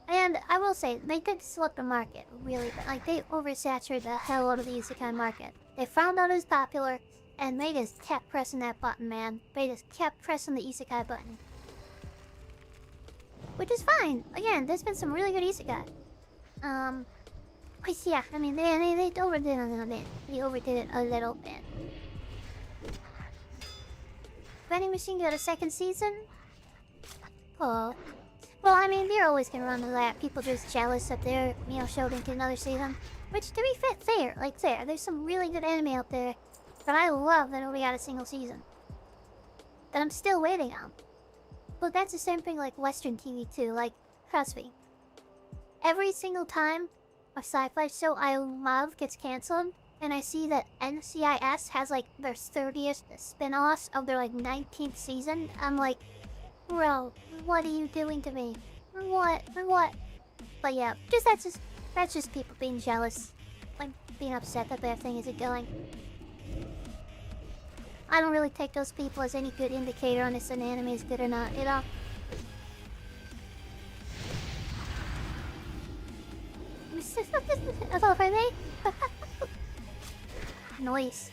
And I will say, they did slip the market really bad. Like they oversaturated the hell out of the isekai market. They found out it was popular, and they just kept pressing that button, man. They just kept pressing the isekai button. Which is fine. Again, there's been some really good isekai. But yeah, I mean, they overdid it a little bit. They overdid it a little bit. Vending machine got a second season? Oh. Well, I mean, they're always gonna run to that. People just jealous that they're, you know, showed into another season. Which, to be fair, like, fair. There's some really good anime out there. But I love that we got a single season. That I'm still waiting on. But that's the same thing like Western TV too. Like, trust me. Every single time a sci-fi show I love gets cancelled, and I see that NCIS has like their 30th spin-offs of their like 19th season, I'm like, bro, what are you doing to me? What? But yeah, that's just people being jealous. Like, being upset that their thing isn't going. I don't really take those people as any good indicator on if an anime is good or not, you know? That's all for me? Noise.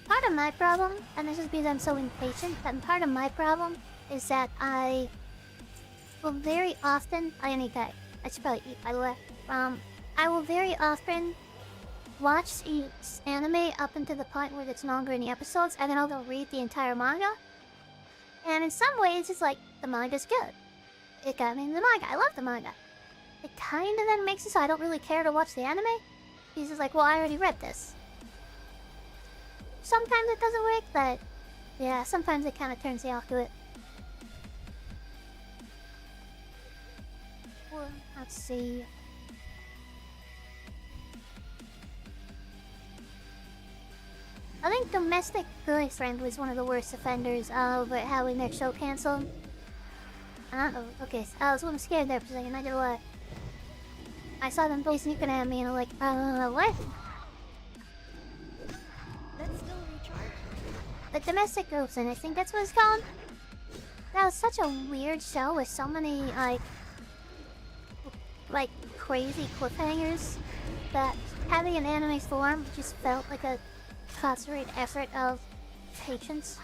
Part of my problem, and this is because I'm so impatient, but part of my problem is that I will very often... I should probably eat, by the way. I will very often watch anime up until the point where it's longer in the episodes, and then I'll go read the entire manga. And in some ways, it's like, the manga's good. It got me in the manga. I love the manga. It kind of then makes it so I don't really care to watch the anime. Because it's like, well, I already read this. Sometimes it doesn't work, but yeah, sometimes it kind of turns me off to it. Well, let's see. I think Domestic Girlfriend was one of the worst offenders of having their show canceled. I don't know. Okay, I was a little scared there for a second, not gonna lie. I saw them both sneaking at me and I'm like, what? Let's still recharge. The Domestic Girlfriend, I think that's what it's called. That was such a weird show with so many, like crazy cliffhangers that having an anime form just felt like a concentrated effort of patience.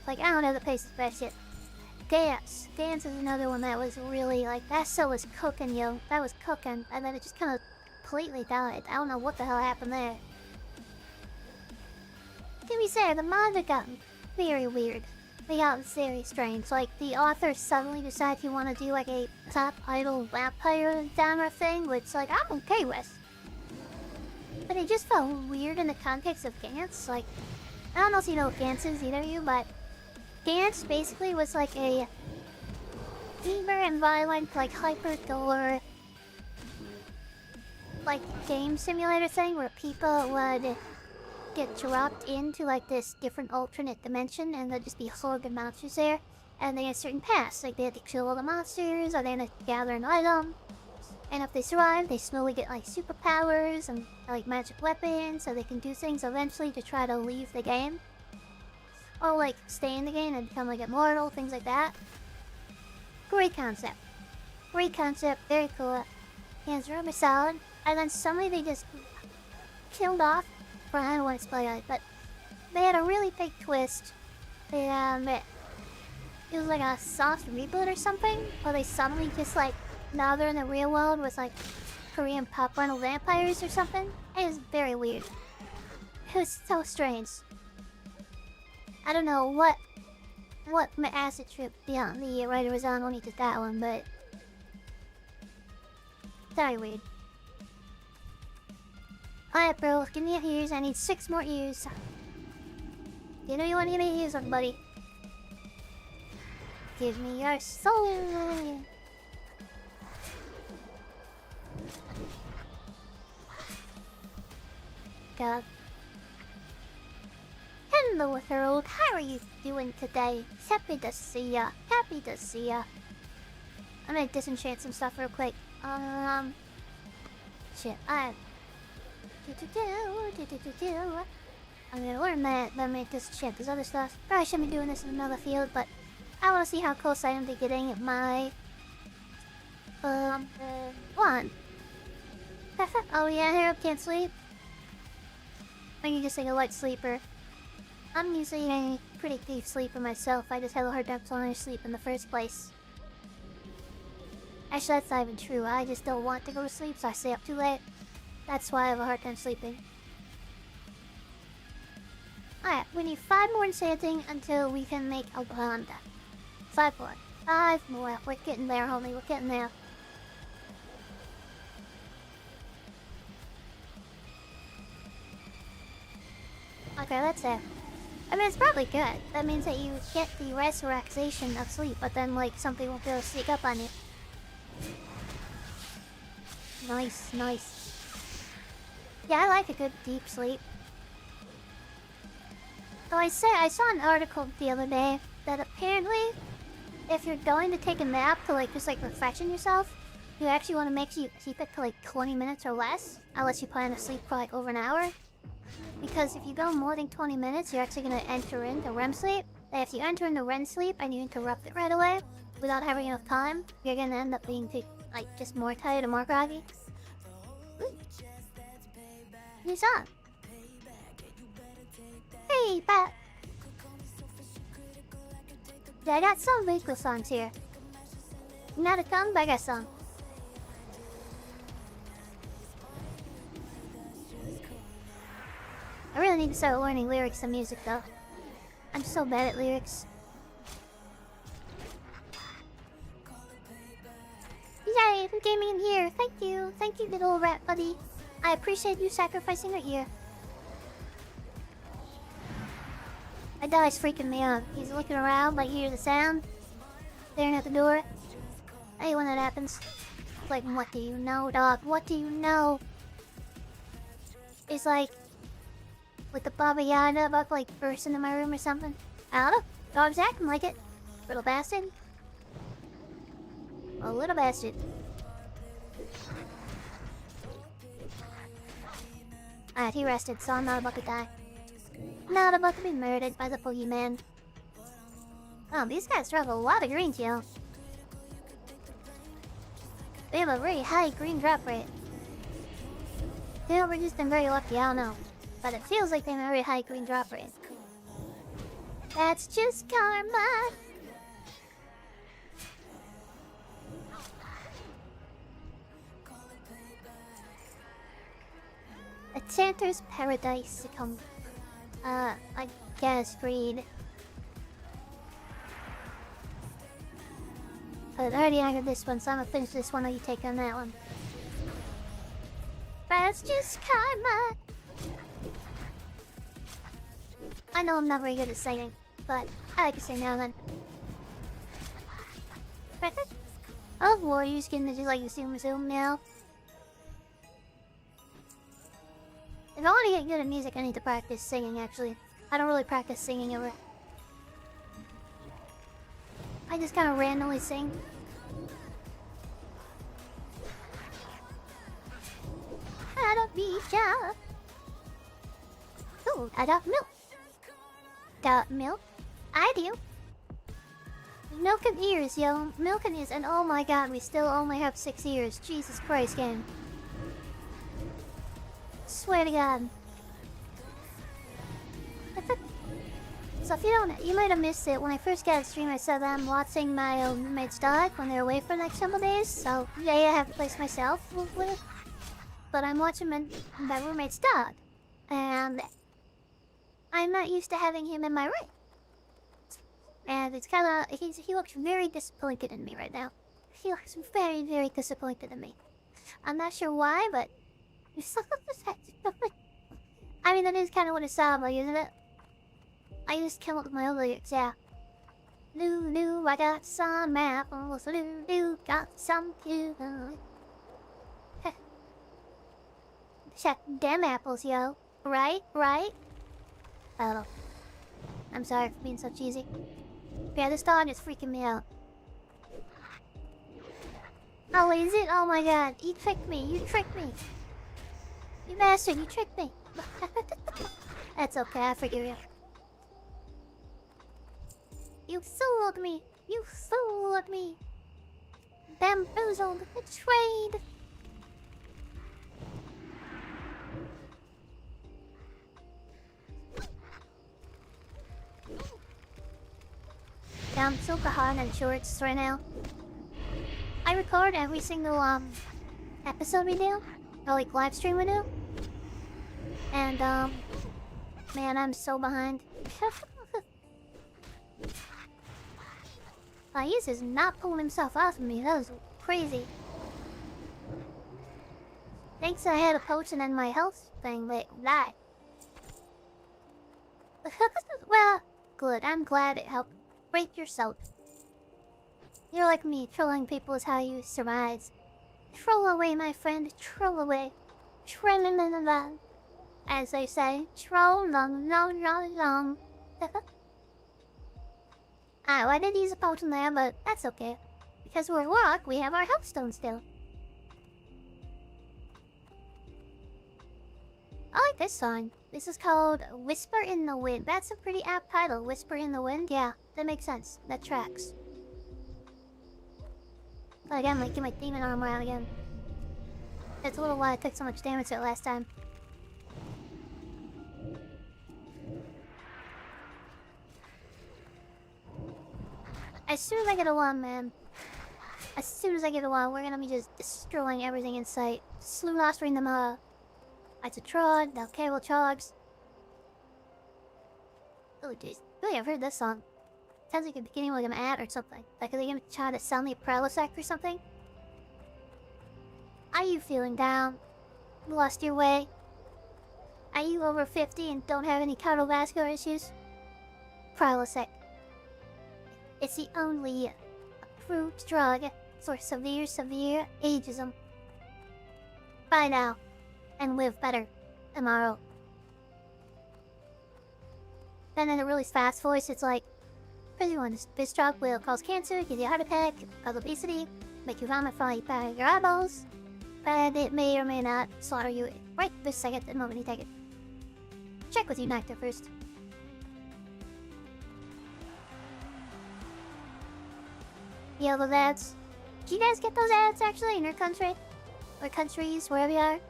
Like, I don't know the places best yet. Dance. Dance is another one that was really, like, that still was cooking, yo. That was cooking. And then it just kind of completely died. I don't know what the hell happened there. To be fair, the manga got very weird. They got very strange. Like, the author suddenly decided he wanted to do, like, a top idol vampire genre thing, which, like, I'm okay with. But it just felt weird in the context of Gantz. Like, I don't know if you know what Gantz is, either of you, but Gantz basically was like a hyper and violent, like hyper-door, like game simulator thing where people would get dropped into like this different alternate dimension and there'd just be a horde of monsters there. And they had certain paths, like they had to kill all the monsters or they had to gather an item. And if they survive, they slowly get like superpowers and like magic weapons so they can do things eventually to try to leave the game. Or like stay in the game and become like immortal, things like that. Great concept. Great concept, very cool. Hands really solid. And then suddenly they just killed off, or I don't want to spoil it, but they had a really big twist. It was like a soft reboot or something, where they suddenly just like, now they're in the real world with like Korean pop rental vampires or something. It was very weird. It was so strange. I don't know what my acid trip beyond the writer was on when he did that one, but very weird. Alright, bro, give me ears. I need 6 more ears. You know you want to give me ears, buddy. Give me your soul. God. Hello, Harold. How are you doing today? Happy to see ya. Happy to see ya. I'm gonna disenchant some stuff real quick. Shit. I'm gonna learn that. Let me disenchant this other stuff. Probably shouldn't be doing this in another field, but I want to see how close I am to getting my wand. Oh yeah, Harold can't sleep. I can just like a light sleeper. I'm usually a pretty deep sleeper myself. I just had a hard time falling asleep in the first place. Actually, that's not even true. I just don't want to go to sleep, so I stay up too late. That's why I have a hard time sleeping. Alright, we need 5 more enchanting until we can make a wand. 5 more. 5 more. We're getting there, homie. We're getting there. Okay, that's it. I mean, it's probably good. That means that you get the resurrection of sleep, but then, like, something will be able to sneak up on you. Nice, nice. Yeah, I like a good deep sleep. So I saw an article the other day that apparently, if you're going to take a nap to, like, just, like, refreshen yourself, you actually want to make sure you keep it to, like, 20 minutes or less, unless you plan to sleep for, like, over an hour. Because if you go more than 20 minutes, you're actually going to enter into REM sleep. And if you enter into REM sleep and you interrupt it right away, without having enough time, you're going to end up being, like, just more tired and more groggy. Who's on? Hey, Pat! Yeah, I got some very cool songs here. Not a ton, but I got some. I really need to start learning lyrics and music though. I'm so bad at lyrics. Yay, for gaming in here. Thank you. Thank you, little rat buddy. I appreciate you sacrificing your ear. My dog's freaking me out. He's looking around, like hear the sound. Staring at the door. I hate when that happens. Like, what do you know, dog? What do you know? It's like with the Baba Yaga about to, like, burst into my room or something. I don't know. Dog's acting like it. Little bastard. A little bastard. Alright, he rested, so I'm not about to die. Not about to be murdered by the boogeyman. Oh, these guys drop a lot of greens, yo. They have a very high green drop rate. They were just been very lucky, I don't know. But it feels like they have a very high green drop rate. That's just karma. A Chanter's Paradise to come. I guess read. But I already anchored this one, so I'm gonna finish this one while you take on that one. That's just karma. I know I'm not very good at singing, but I like to sing now and then. Oh, warriors getting to do like the zoom now. If I want to get good at music, I need to practice singing, actually. I don't really practice singing ever. I just kind of randomly sing. Had a beach out. Ooh, I got milk. Got milk? I do. Milk and ears, yo. Milk and ears, and oh my god, we still only have 6 ears. Jesus Christ, game. Swear to God. So if you don't, you might have missed it. When I first got a stream, I said that I'm watching my roommate's dog when they're away for the next couple days. So today I have to place myself with, but I'm watching my roommate's dog, and I'm not used to having him in my room. And it's kind of he looks very disappointed in me right now. He looks very, very disappointed in me. I'm not sure why, but I mean, that is kind of what it sounds like, isn't it? I just came up with my own lyrics, yeah. Lulu, I got some apples. Lulu, got some cute. Shut damn apples, yo. Right? Oh. I'm sorry for being so cheesy. Yeah, this dog is freaking me out. Oh, is it? Oh my god. You tricked me. You bastard, you tricked me. That's okay, I forgive you. You fooled me. Bamboozled, betrayed. Yeah, I'm so behind on shorts right now. I record every single episode we do, or like live stream we do. And man, I'm so behind. Thais is not pulling himself off of me. That was crazy. Thanks, I had a potion in my health thing, but that. Well, good. I'm glad it helped. Break yourself. You're like me. Trolling people is how you survive. Troll away, my friend. Troll away. As they say, troll long. I did use a potion there, but that's okay. Because we're Warlock, we have our health stone still. I like this song. This is called Whisper in the Wind. That's a pretty apt title. Whisper in the Wind? Yeah, that makes sense. That tracks. But again, like, get my demon armor out again. It's a little why I took so much damage that last time. As soon as I get a one, man. As soon as I get a one, we're gonna be just destroying everything in sight. Slew last ring them It's a Trod, now cable Chogs. Oh jeez. Really, I've heard this song. Sounds like a beginning like an ad or something. Like are they gonna try to sound like Paralysac or something? Are you feeling down? Lost your way? Are you over 50 and don't have any cardiovascular issues? Paralysac. It's the only approved drug for severe ageism. Buy now and live better tomorrow. Then in a really fast voice, it's like, this drug will cause cancer, give you a heart attack, cause obesity, make you vomit from your eyeballs, but it may or may not slaughter you right this second, the moment you take it. Check with your doctor first. Yeah, those ads. Do you guys get those ads actually in your country? Or countries, wherever you are?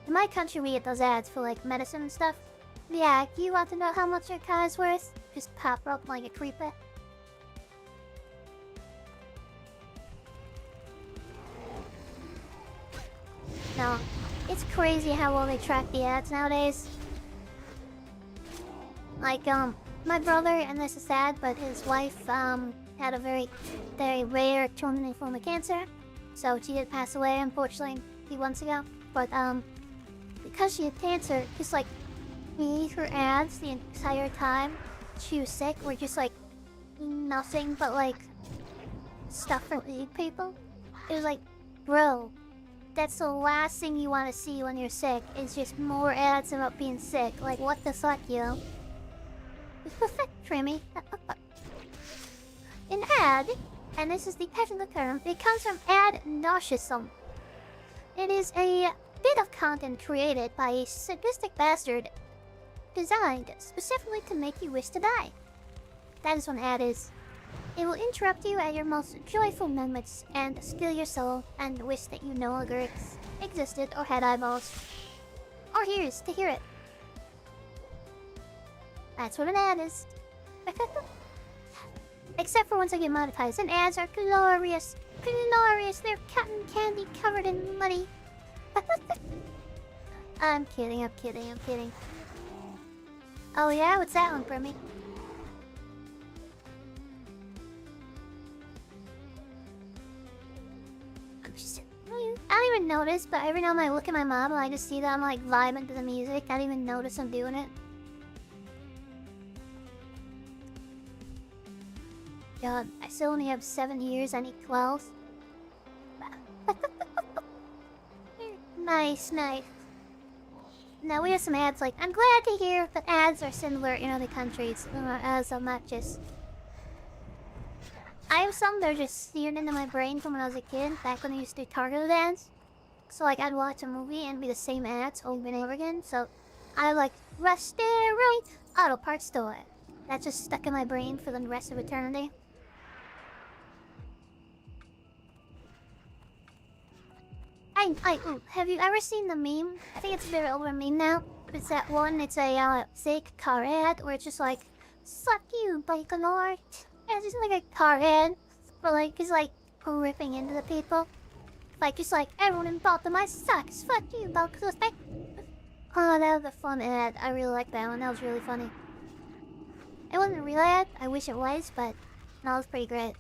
In my country, we get those ads for like medicine and stuff. Yeah, you want to know how much your car is worth? Just pop up like a creeper. No, it's crazy how well they track the ads nowadays. Like, my brother, and this is sad, but his wife, had a very, very rare terminal form of cancer. So she did pass away, unfortunately, a few months ago. But, because she had cancer, just like, her ads the entire time she was sick were just like, nothing but like, stuff for weak people. It was like, bro, that's the last thing you want to see when you're sick. It's just more ads about being sick. Like, what the fuck, yo? It's perfect, Trimmy. An ad, and this is the technical term, it comes from ad nauseum. It is a bit of content created by a sadistic bastard designed specifically to make you wish to die. That is what an ad is. It will interrupt you at your most joyful moments and steal your soul and wish that you no longer existed or had eyeballs. Or ears to hear it. That's what an ad is. Except for once I get monetized, and ads are glorious. Glorious, they're cotton candy covered in money. I'm kidding, I'm kidding, I'm kidding. Oh yeah, what's that one for me? I don't even notice, but every now and then I look at my mom and I just see that I'm like vibing to the music. I don't even notice I'm doing it. God, I still only have 7 years, I need 12. Nice, nice. Now we have some ads like, I'm glad to hear that ads are similar in other countries as matches. I have some that are just seared into my brain from when I was a kid, back when I used to do targeted ads. So like I'd watch a movie and be the same ads over and over again. So I like Restaurant Auto Parts Store. That's just stuck in my brain for the rest of eternity. Ooh, have you ever seen the meme? I think it's a bit older meme now. It's that one, it's a fake car ad where it's just like, suck you, Baikonur. Yeah, it's just like a car ad. But like, it's like ripping into the people. Like, just like, everyone in Baltimore sucks. Fuck you, Baikonur. Oh, that was a fun ad. I really liked that one. That was really funny. It wasn't a real ad. I wish it was, but no, it was pretty great.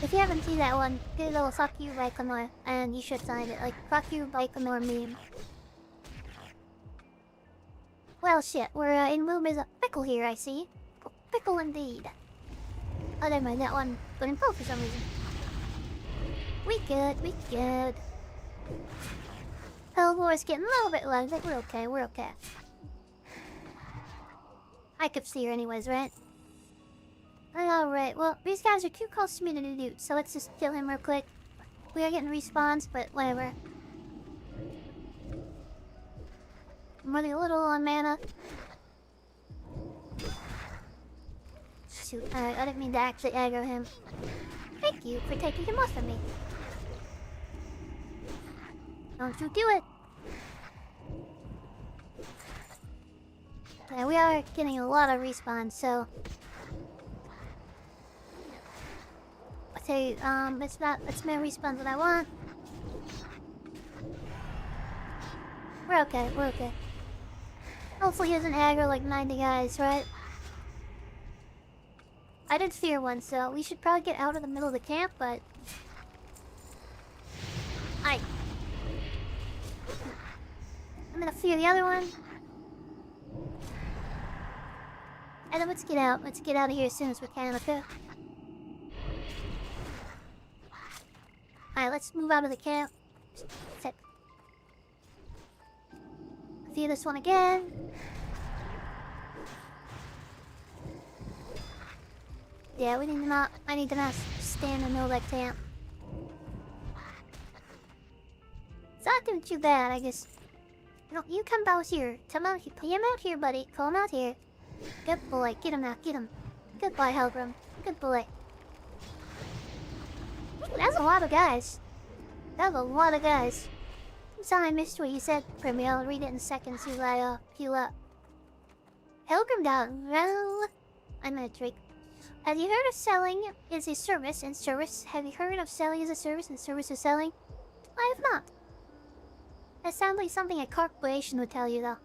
If you haven't seen that one, do a little fuck you Baikonur, and you should find it. Like, fuck you Baikonur meme. Well, shit, we're in mood as a pickle here, I see. Pickle indeed. Oh, never mind, that one couldn't pull for some reason. We good, we good. Hellbore's getting a little bit low, but we're okay, we're okay. I could see her anyways, right? Alright, well, these guys are too close to me to do, so let's just kill him real quick. We are getting respawns, but whatever. I'm running a little on mana. Shoot, alright, I didn't mean to actually aggro him. Thank you for taking him off of me. Don't you do it! Yeah, we are getting a lot of respawns, so... Okay, it's my respawns that I want. We're okay, we're okay. Hopefully he doesn't aggro like 90 guys, right? I did fear one, so we should probably get out of the middle of the camp, but... I'm gonna fear the other one. And then let's get out. Let's get out of here as soon as we can, okay? Alright, let's move out of the camp. Set. Fear this one again. Yeah, we need to not. I need to not stay in the middle of that camp. It's not doing too bad, I guess. You come out here. Come out here. Put him out here, buddy. Call him out here. Good boy. Get him out. Get him. Good boy, Helgrim. Good boy. That's a lot of guys. That's a lot of guys. Sorry, I missed what you said, Primmy. I'll read it in seconds till I heal up. Pilgrim Down. Well, I'm gonna drink. Have you heard of selling is a service and service? Have you heard of selling is a service and service is selling? I have not. That sounds like something a corporation would tell you, though.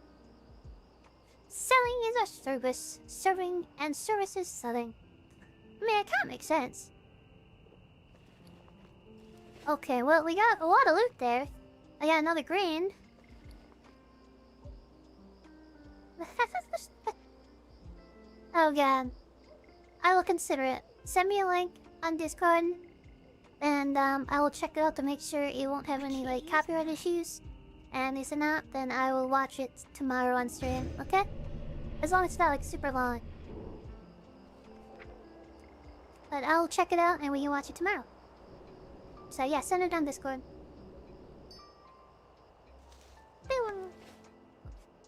Selling is a service. Serving and service is selling. I mean, it kind of makes sense. Okay, well, we got a lot of loot there. I got another green. Oh god. I will consider it. Send me a link on Discord. And I will check it out to make sure it won't have any like copyright issues. And if it's not, then I will watch it tomorrow on stream, okay? As long as it's not like super long. But I'll check it out and we can watch it tomorrow. So yeah, send it on Discord.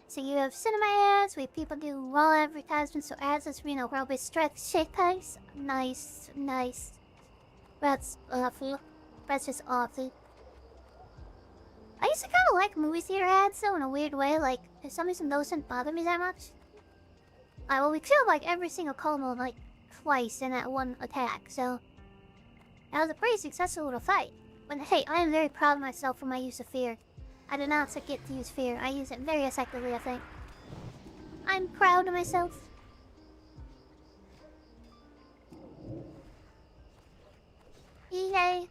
So you have cinema ads, where people do wall advertisements, so ads is, you know, probably stretch shake pace. Nice, nice. That's awful. That's just awful. I used to kind of like movie theater ads, though, in a weird way. Like, for some reason, those didn't bother me that much. Well, we killed, like, every single Como, like, twice in that one attack, so... That was a pretty successful little fight. But hey, I am very proud of myself for my use of fear. I did not forget to use fear. I use it very effectively, I think. I'm proud of myself. Yay.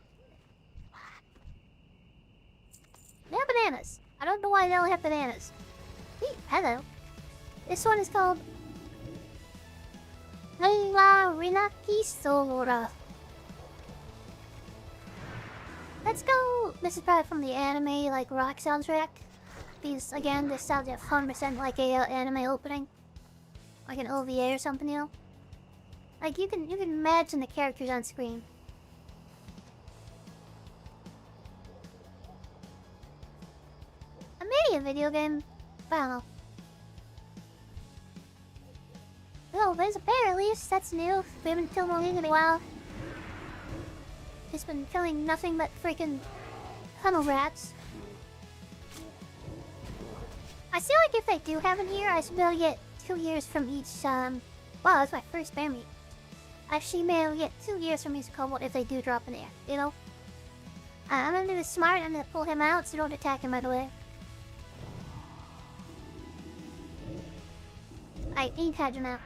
They have bananas. I don't know why they don't have bananas. Hey, hello. This one is called... La Rinaki Sora. Let's go! This is probably from the anime, like, rock soundtrack. These, again, this sounds 100% like a anime opening. Like an OVA or something, you know? Like, you can imagine the characters on screen. Maybe a video game. I don't know. Oh, there's a bear at least. That's new. We haven't killed one in a while. He's been killing nothing but freaking tunnel rats. I feel like if they do have it here, I should be able to get 2 years from each, Wow, that's my first bear meat. I should be able to get 2 years from each kobold if they do drop in there, you know? I'm gonna do this smart, I'm gonna pull him out so don't attack him right away. I ain't had him out.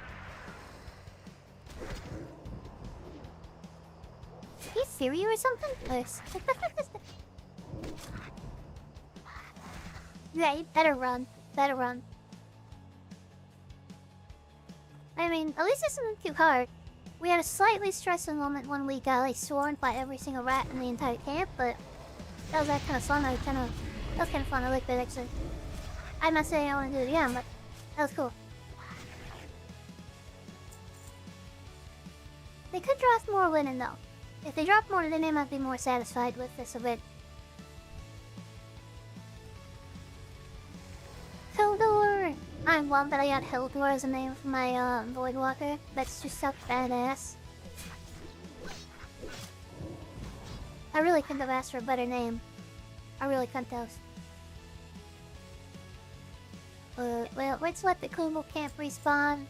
He's Siri or something? Yeah, you better run. Better run. I mean, at least this isn't too hard. We had a slightly stressful moment when we got like swarmed by every single rat in the entire camp, but that was kind of fun. That was kind of fun. I liked it actually. I'm not saying I want to do it again, but that was cool. They could drop more linen though. If they drop more linen, I might be more satisfied with this a bit. Hildor! I love that I got Hildor as a name for my Voidwalker. That's just so badass. I really couldn't have asked for a better name. I really couldn't have. Well, let's let the Kumo camp respawn.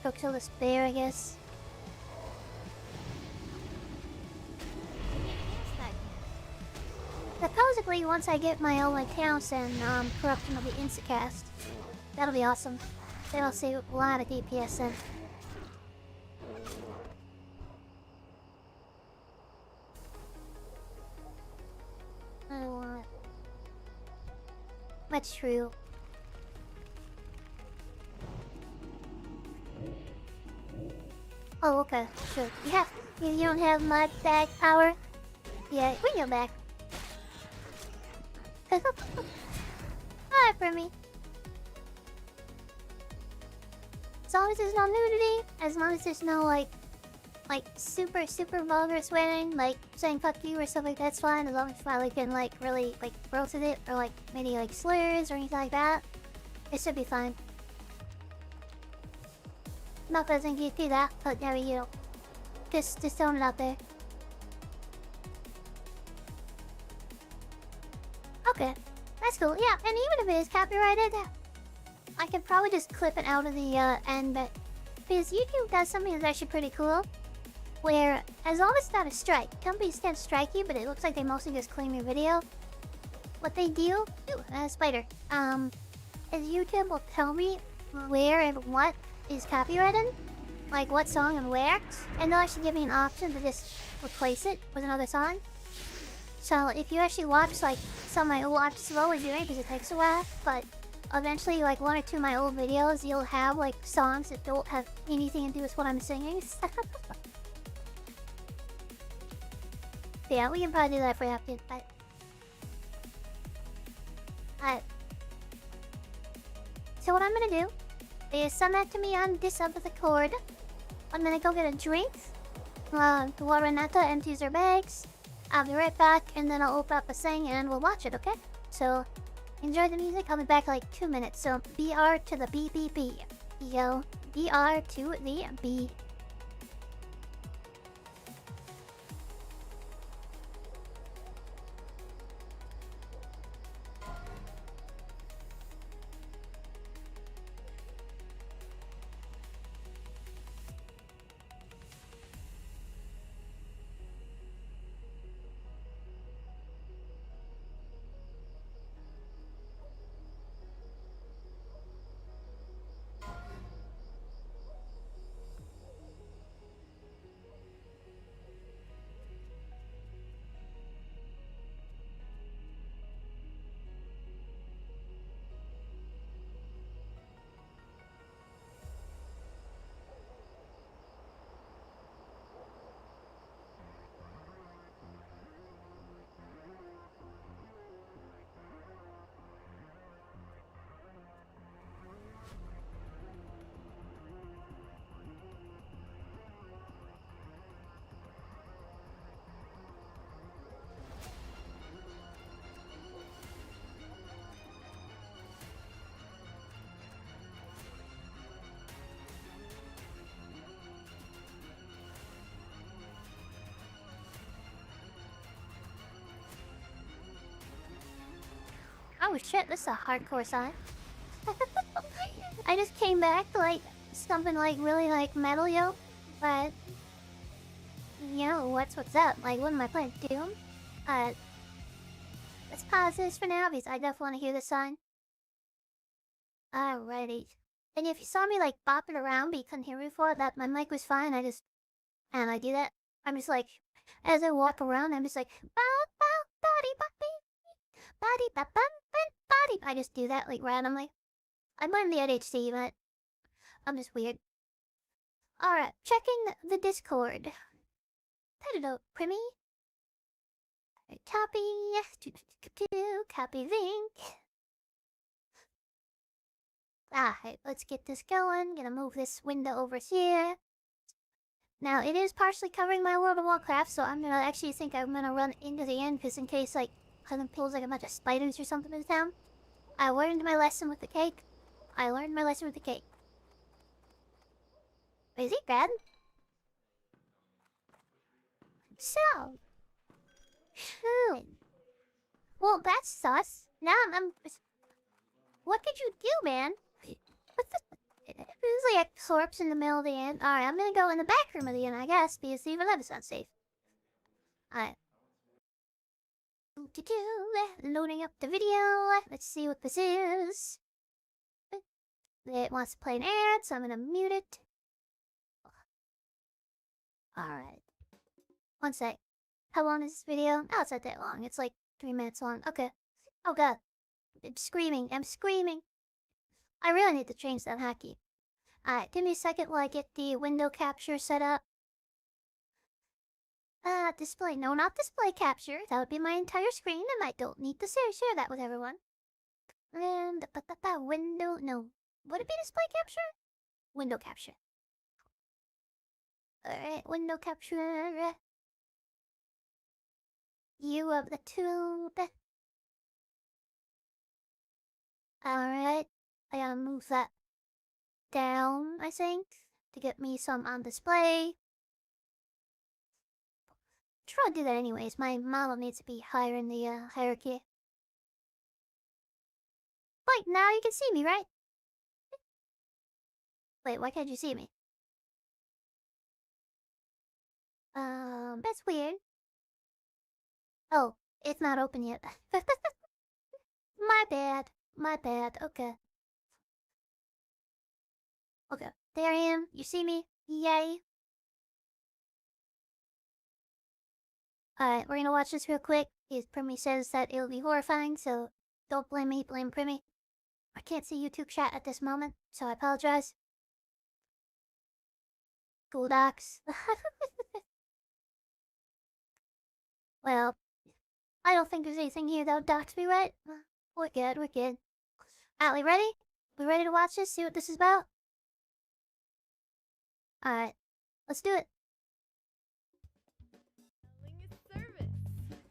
Go kill this bear, I guess. Supposedly, once I get my own accounts and corruption will be instacast. That'll be awesome. That'll save a lot of DPS then. That's true. Oh, okay, sure. You don't have mud bag power? Yeah, bring your back. Hi, Primmy. As long as there's no nudity, as long as there's no like super vulgar swearing, like saying fuck you or stuff like that's fine. As long as I can like really like roast it or like maybe like slurs or anything like that, it should be fine. Not that I think you do that, but yeah, you know, just throwing it out there. Okay, that's cool. Yeah, and even if it is copyrighted, I could probably just clip it out of the end, but because YouTube does something that's actually pretty cool, where as long as it's not a strike, companies can't strike you, but it looks like they mostly just claim your video. What they do, spider, is YouTube will tell me where and what is copyrighted, like what song and where, and they'll actually give me an option to just replace it with another song. So if you actually watch like some of my old, I'm slowly doing it because it takes a while, but eventually like 1 or 2 of my old videos, you'll have like songs that don't have anything to do with what I'm singing. Yeah, we can probably do that if we have to, but so what I'm gonna do is send that to me on this end of the cord. I'm gonna go get a drink. The water and Netta empties their bags. I'll be right back, and then I'll open up a thing and we'll watch it, okay? So, enjoy the music. I'll be back in like 2 minutes. So, BR to the B, B, B. Yo, BR to the B. Oh shit, this is a hardcore song. I just came back to like something like really like metal, yo. But yo, what's up? Like, what am I playing? Doom? Let's pause this for now because I definitely want to hear this song. Alrighty. And if you saw me like bopping around but you couldn't hear me before, that my mic was fine. I do that. I'm just like, as I walk around, I'm just like, bow, bow, body, body, body, body. I just do that like randomly. I blame the ADHD, but I'm just weird. Alright, checking the Discord. Hello, Primmy. Copy. Copy link. Alright, let's get this going. Gonna move this window over here. Now, it is partially covering my World of Warcraft, so I'm gonna actually think I'm gonna run into the end, because in case, like, something pulls like a bunch of spiders or something in town. I learned my lesson with the cake. Is he dead? So. Well, that's sus. Now what could you do, man? What the... There's like corpse in the middle of the inn. Alright, I'm gonna go in the back room of the inn, I guess, because even that is unsafe. Alright. Loading up the video. Let's see what this is. It wants to play an ad, so I'm gonna mute it. Alright. 1 sec. How long is this video? Oh, it's not that long. It's like 3 minutes long. Okay. Oh god. I'm screaming. I really need to change that hotkey. Alright, give me a second while I get the window capture set up. Display. No, not display capture. That would be my entire screen, and I don't need to share that with everyone. And window. No. Would it be display capture? Window capture. Alright, window capture. You of the tube. Alright. I gotta move that down, I think, to get me some on display. Try to do that anyways. My model needs to be higher in the hierarchy. Wait, now you can see me, right? Wait, why can't you see me? That's weird. Oh, it's not open yet. My bad. My bad. Okay. Okay. There I am. You see me? Yay. Alright, we're gonna watch this real quick. Because Primmy says that it'll be horrifying, so don't blame me, blame Primmy. I can't see YouTube chat at this moment, so I apologize. Cool docs. Well, I don't think there's anything here that'll dox me, right? We're good, we're good. Alright, ready? We ready to watch this? See what this is about? Alright, let's do it. Selling is service.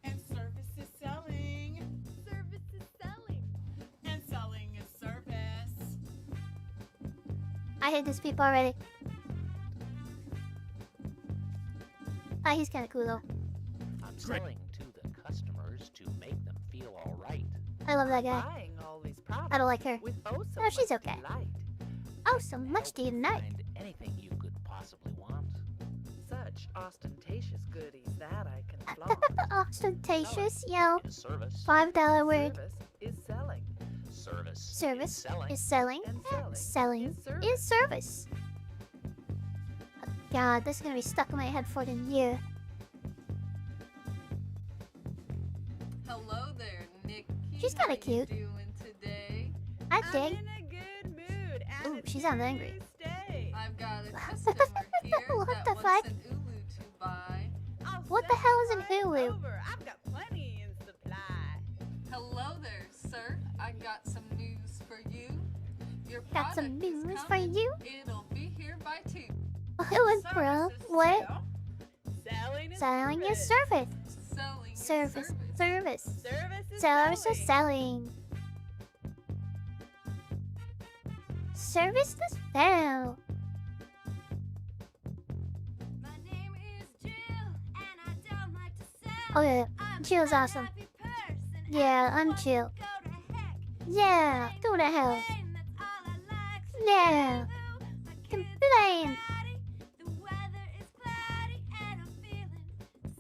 And service is selling. Service is selling. And selling is service. I hate this peep already. Ah, he's kinda cool though. I'm selling to the customers to make them feel all right. I love that guy. Buying all these products I don't like her. with oh so No, she's much okay. delight. Oh, so much do you know? Find anything you could possibly want. Such ostentatious goodies that I can flaunt. Ostentatious, yo. Is service. $5 word. Service is selling. Service. Service Is selling. is selling. And Selling is service. Oh, God, this is gonna be stuck in my head for the year. Hello there, Nikki. She's kinda How cute. You doing today? I I'm dig. in a good mood. And Ooh, it's she sounds angry. Tuesday. I've got a customer here What that the wants fuck? an Ulu to buy. I'll What the send hell is an right Hulu? over. I've got plenty in supply. Hello there, sir. I got some news for you. Your Got some product is news for coming. you? It'll be here by 2. What, bro? What? Selling is Selling is service. service. Selling is Service. Service. Service is Service is selling. selling. Service to sell. My name is Jill, and I don't like to sell. Oh yeah, I'm Jill's a awesome. happy person, Yeah, and I I'm want to Jill. go to heck. Yeah, go to hell. Complain, that's all I like to Yeah. do. My kids Complain. are naughty, the weather is cloudy, and I'm feeling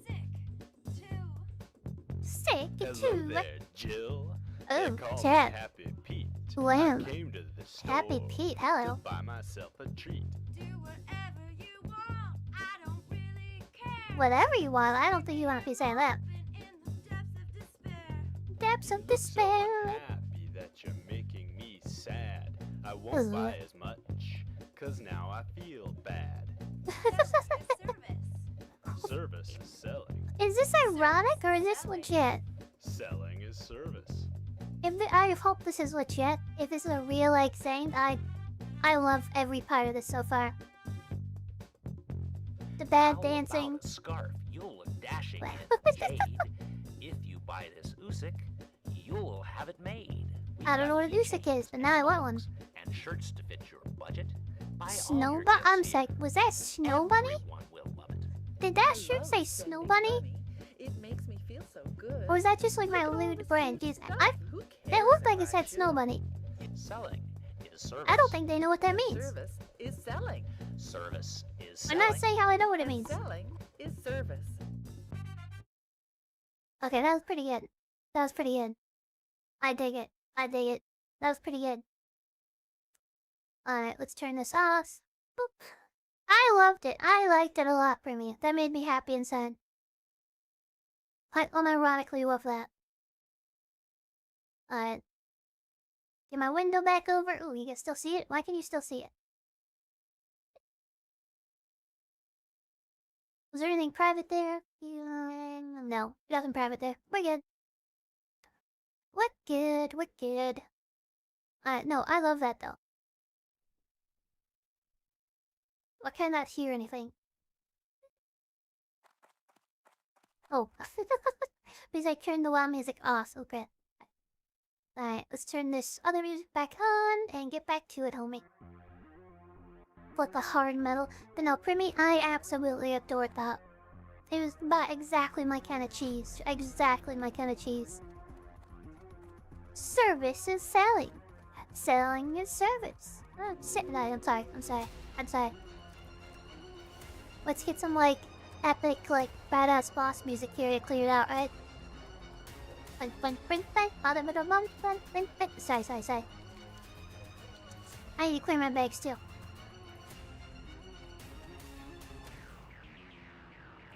sick too. Sick too. Jill. Oh, They call me Chad. Happy Pete. Wow. I came to the store Happy Pete, hello. to buy myself a treat. Do whatever you want, I don't really care. Whatever you want, I don't think you want to be saying that. Been in the depths of despair. Depths of So despair. unhappy that you're making me sad. I won't Ugh. buy as much, cause now I feel bad. Service is selling. Is this ironic or is this legit? Selling is service. I hope this is legit. If this is a real like saying, I love every part of this so far. The bad How dancing. about a scarf? You'll look dashing in it. Jade. If you buy this Usik, you'll have it made. We've I don't know got what an Usik keychains is, but now I want one. and shirts to fit your budget. Buy all Snow your bunny? gifts I'm here. sorry, was that Snow Bunny? Everyone will love it. Did that I shirt love say spending Snow Bunny? money. It makes me feel so good. Or was that just like my Look at all lewd this brand? cute Jeez, stuff. Who that cares looked like if it said I Snow should? Bunny. Selling is service. I don't think they know what that means. Service is selling. Service is I'm selling. not saying how I know what it And means. selling is service. Okay, that was pretty good. That was pretty good. I dig it. I dig it. That was pretty good. Alright, let's turn this off. Boop. I loved it. I liked it a lot, Primmy. That made me happy inside. I unironically love that. Alright. Get my window back over. Ooh, you can still see it? Why can you still see it? Was there anything private there? No, nothing private there. We're good. We're good. We're good. No, I love that though. I cannot hear anything. Oh. Because I turned the wild music off. Okay. Alright, let's turn this other music back on and get back to it, homie. Like the hard metal. But no, Primmy, I absolutely adored that. It was about exactly my kind of cheese. Exactly my kind of cheese. Service is selling. selling a service. Oh, no, I'm sorry. Let's get some, like, epic, like, badass boss music here to clear it out, right? Sorry. I need to clear my bags, too.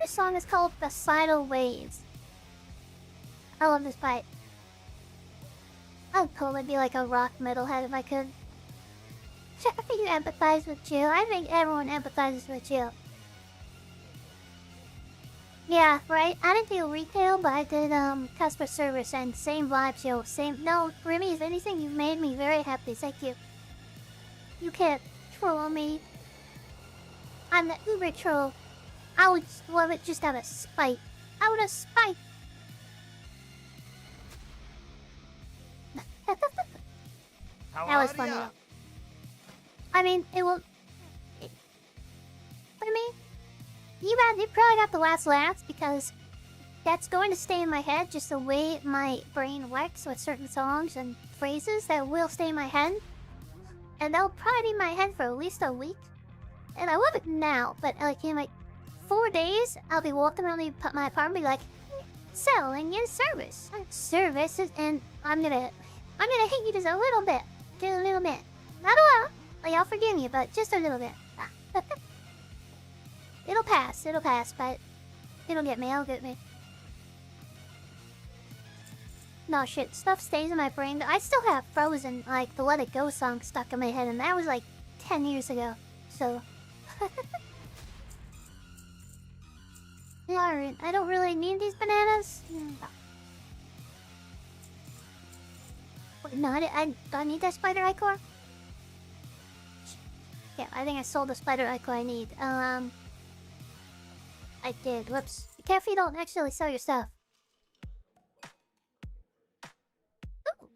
This song is called The Sidle Waves. I love this fight. I'd totally be like a rock metalhead if I could. I think you empathize with Jill. I think everyone empathizes with Jill. Yeah, right? I didn't do retail, but I did customer service and same vibes, yo. Same. No, Remy, if anything, you've made me very happy. Thank you. You can't troll me. I'm the uber troll. I would love it just out of spite. Out of spite. How That was are fun ya? though. I mean, it will... For me, you probably got the last laugh because that's going to stay in my head just the way my brain works with certain songs and phrases that will stay in my head. And they'll probably be in my head for at least a week. And I love it now, but like in like 4 days, I'll be walking around my apartment and be like, selling your service. Services, and I'm gonna hate you just a little bit. Just a little bit. Not a lot. Like, I'll forgive you, but just a little bit. It'll pass, but it'll get me. No shit, stuff stays in my brain. I still have Frozen, like the Let It Go song stuck in my head, and that was like 10 years ago. So alright, I don't really need these bananas. Wait, no, I don't need that spider eye core. Yeah, I think I sold the spider eye core I need. I did. Whoops. Be careful you don't actually sell your stuff. Ooh.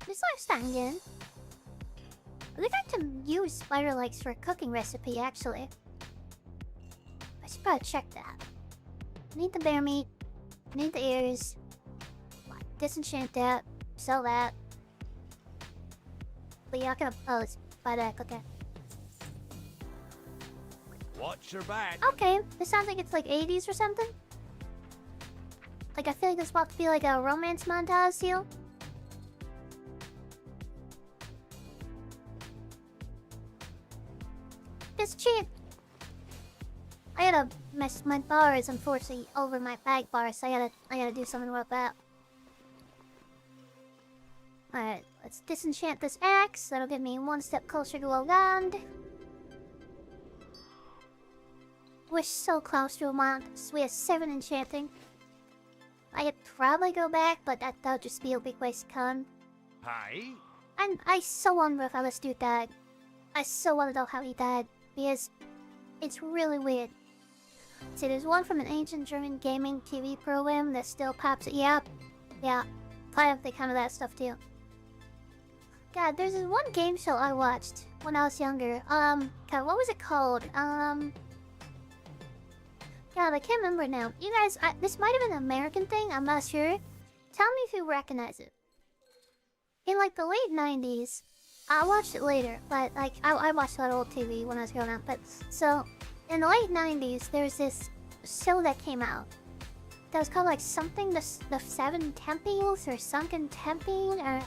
This life's again. I think I can use spider legs for a cooking recipe, actually. I should probably check that. I need the bear meat. I need the ears. Disenchant that. Sell that. But yeah, I can... Oh, it's spider egg. Okay. Watch your back. Okay, this sounds like it's like 80s or something. Like, I feel like this is about to be like a romance montage deal. It's cheap. I gotta mess my bars, unfortunately, over my bag bars. So I gotta do something about that. Alright, let's disenchant this axe. That'll get me one step closer to a land. We're so close to a month, so we have 7 enchanting. I could probably go back, but that'll just be a big waste of time. Hi. And I so wonder how this dude died. I so want to know how he died, because it's really weird. See, there's one from an ancient German gaming TV program that still pops. Yeah, probably have to kind of that stuff too. God, there's this one game show I watched when I was younger. God, what was it called? God, I can't remember now. You guys, this might have been an American thing, I'm not sure. Tell me if you recognize it. In like the late 90s, I watched it later, but like, I watched a lot of old TV when I was growing up. But so, in the late 90s, there's this show that came out. That was called like something, the Seven Temples or Sunken Temple, or...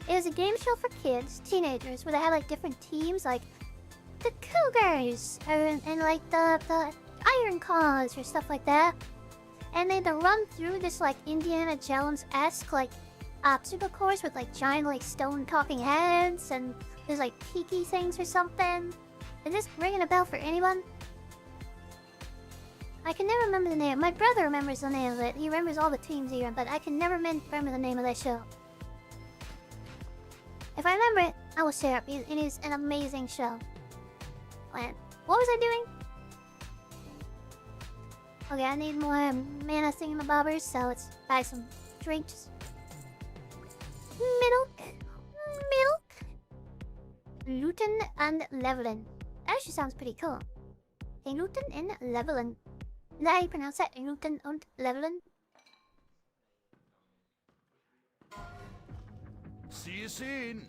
It was a game show for kids, teenagers, where they had like different teams, like the Cougars, and like the Iron Claws or stuff like that. And they had to run through this like Indiana Jones-esque like obstacle course with like giant like stone talking heads, and there's like tiki things or something. Is this ringing a bell for anyone? I can never remember the name. My brother remembers the name of it. He remembers all the teams here, but I can never remember the name of that show. If I remember it, I will share it. It is an amazing show. And what was I doing? Okay, I need more mana thingamabobbers, so let's buy some drinks. Milk. Looten and leveling. That actually sounds pretty cool. Hey, looten and leveling. Is that how you pronounce that? Looten and leveling? See you soon.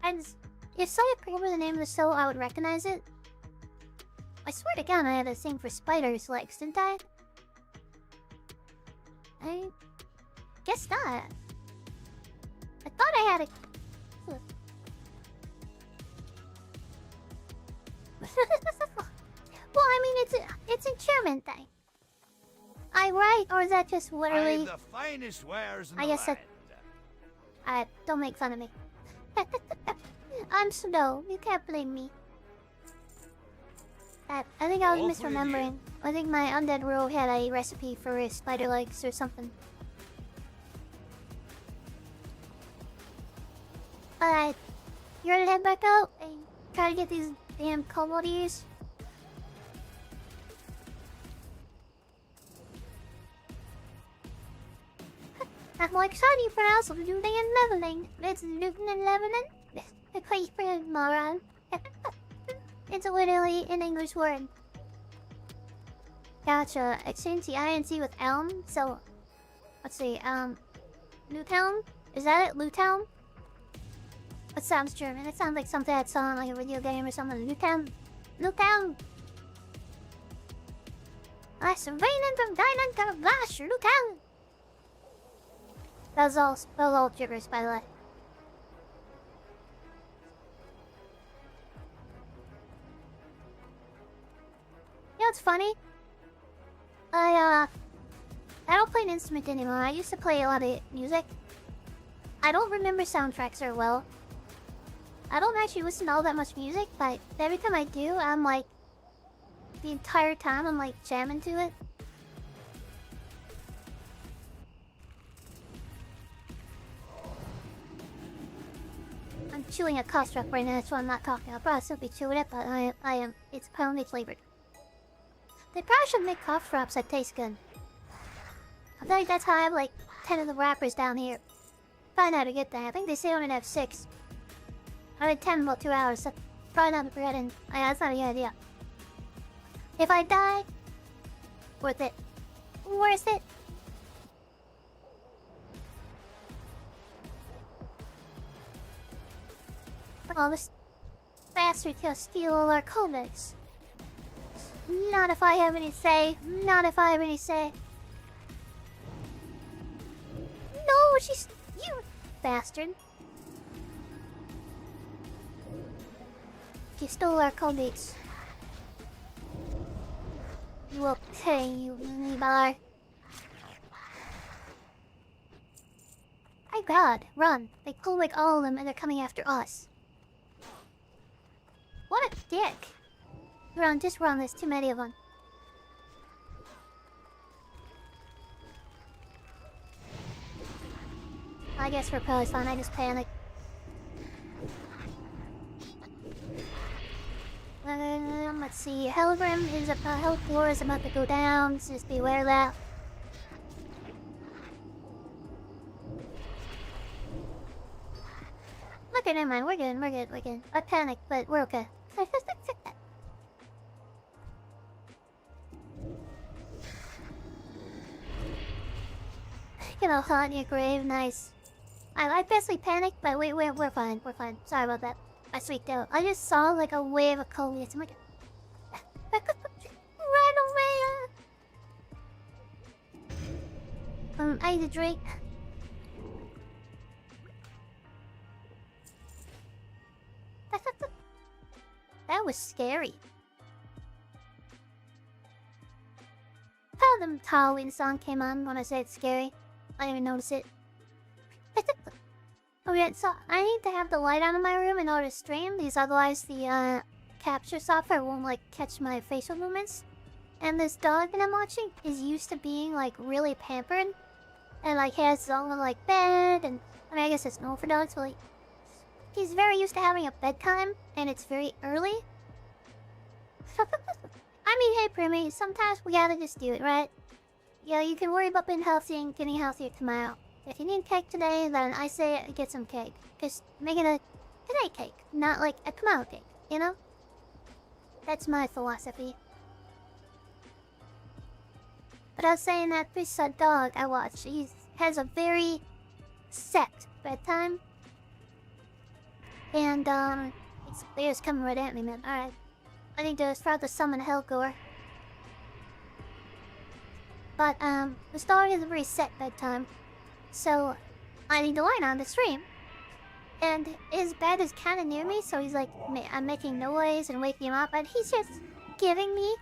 And if someone remember the name of the show, I would recognize it. I swear to God, I had a thing for spiders' legs, didn't I? I guess not. I thought I had a. Well, I mean, it's enchantment thing. I right, or is that just literally? I've the finest wares in I the guess land. don't make fun of me. I'm slow. You can't blame me. I think I was All for you. misremembering. I think my undead row had a recipe for his spider legs or something. But you're gonna head back out and try to get these damn commodities. I'm like, how do you pronounce Luton and Leveling? It's Luton and Leveling? The place for a moron. It's literally an English word. Gotcha. Exchange the INC with Elm. So, let's see. Newtown? Is that it? Newtown? It sounds German. It sounds like something I'd saw in like a video game or something. Newtown. Newtown. That's raining from Diamond to Flash. Newtown. That was all gibberish, by the way. You know what's funny? I don't play an instrument anymore. I used to play a lot of music. I don't remember soundtracks very well. I don't actually listen to all that much music, but every time I do, I'm like, the entire time I'm like jamming to it. I'm chewing a cough drop right now, that's why I'm not talking. I'll probably still be chewing it, but I am. It's apparently flavored. They probably should make cough drops that taste good. I feel like that's how I have like 10 of the wrappers down here. Find out to get that. I think they say I only have 6. I had 10 in about 2 hours. That's probably not the bread, and that's not a good idea. If I die, worth it. Worth it. Oh, this bastard he'll steal all our codex. Not if I have any say. Not if I have any say. No, she's... You bastard. He stole our codex. You will pay, you bar. My god, run. They pulled like all of them and they're coming after us. What a dick. Run, just run, there's too many of them. I guess we're probably fine, I just panicked. Let's see, Hellgrim is about, Hellfloor is about to go down, so just beware of that. Okay, never mind, we're good. I panicked, but we're okay. Get all hot in your grave, nice. I basically panicked, but we're fine, Sorry about that. I freaked out. I just saw like a wave of coleus. I'm like, right away. I need a drink. That was scary. How the Halloween song came on when I said it's scary. I didn't even notice it. Okay, so I need to have the light on in my room in order to stream, because otherwise the capture software won't like catch my facial movements. And this dog that I'm watching is used to being like really pampered, and like has his own like bed, and I mean I guess it's normal for dogs, but like he's very used to having a bedtime, and it's very early. I mean, hey Primmy, sometimes we gotta just do it, right? Yeah, you can worry about being healthy and getting healthier tomorrow. If you need cake today, then I say get some cake. Just make it a today cake, not like a tomorrow cake, you know? That's my philosophy. But I was saying that this dog I watch, he has a very set bedtime. And, they're just coming right at me, man. Alright. I need to start to summon Hellgore. But, the dog has a very set bedtime. So, I need to line on the stream. And his bed is kind of near me, so he's like, I'm making noise and waking him up. And he's just giving me,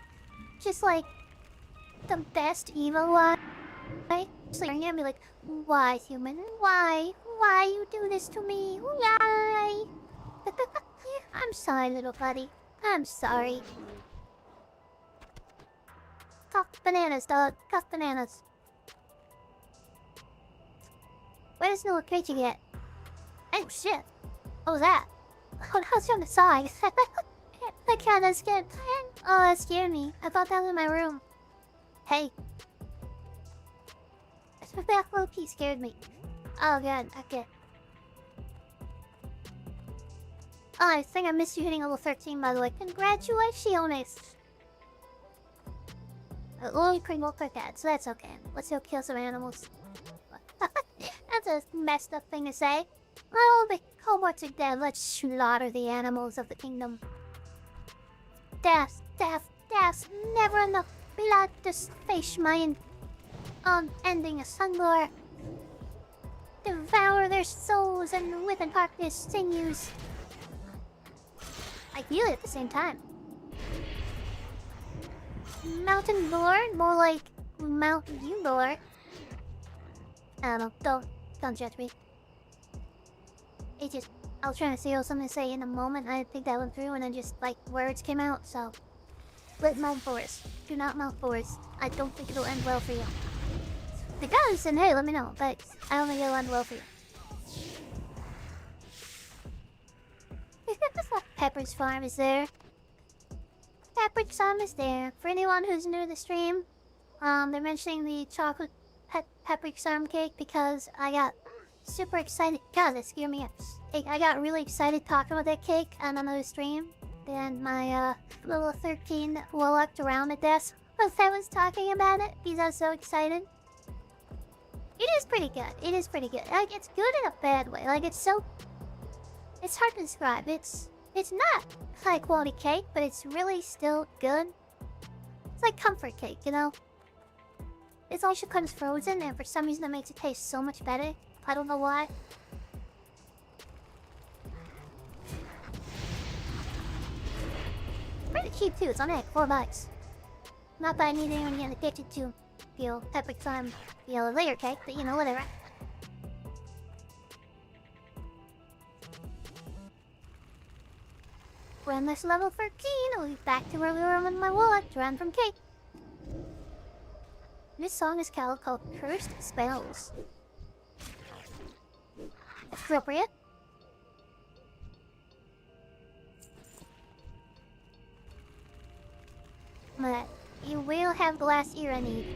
just like, the best evil lie. Just like, me like, why, human? Why? Why you do this to me? Why? I'm sorry, little buddy. I'm sorry. Cough bananas, dog. Cough bananas. Where does no creature get? Oh shit! What was that? Oh, that was on the side. I kinda scared. Oh, that scared me. I thought that was in my room. Hey. That little piece scared me. Oh god, okay. Oh, I think I missed you hitting level 13, by the way. Congratulations! Only criminal quick ad, so that's okay. Let's go kill some animals. That's a messed up thing to say. Oh, the cohorts are dead. Let's slaughter the animals of the kingdom. Death, death, death. Never enough blood to face my ending a sunlore. Devour their souls and whip apart their sinews. I heal it at the same time. Mountain lord? More like Mountain View lord. I don't know. Don't judge me. It just... I was trying to say something to say in a moment. I didn't think that went through and then just, like, words came out, so... Let mount force. Do not mount force. I don't think it'll end well for you. If it does, then hey, let me know. But I don't think it'll end well for you. Pepper's farm is there. Pepper's farm is there. For anyone who's new to the stream, they're mentioning the chocolate Pepper's farm cake because I got super excited. God, that scared me up. I got really excited talking about that cake on another stream. Then my little 13 walked around at desk while I was talking about it because I was so excited. It is pretty good. It is pretty good. Like, it's good in a bad way. Like, it's so... It's hard to describe. It's not high quality cake, but it's really still good. It's like comfort cake, you know? It's also comes frozen, and for some reason it makes it taste so much better. I don't know why. Pretty cheap too. It's only like $4. Not that I need anyone to get addicted to, Pepper Time, layer cake, but you know, whatever. When this level 13, we'll be back to where we were with my wallet to run from cake. This song is called Cursed Spells. Appropriate. But you will have the last ear I need.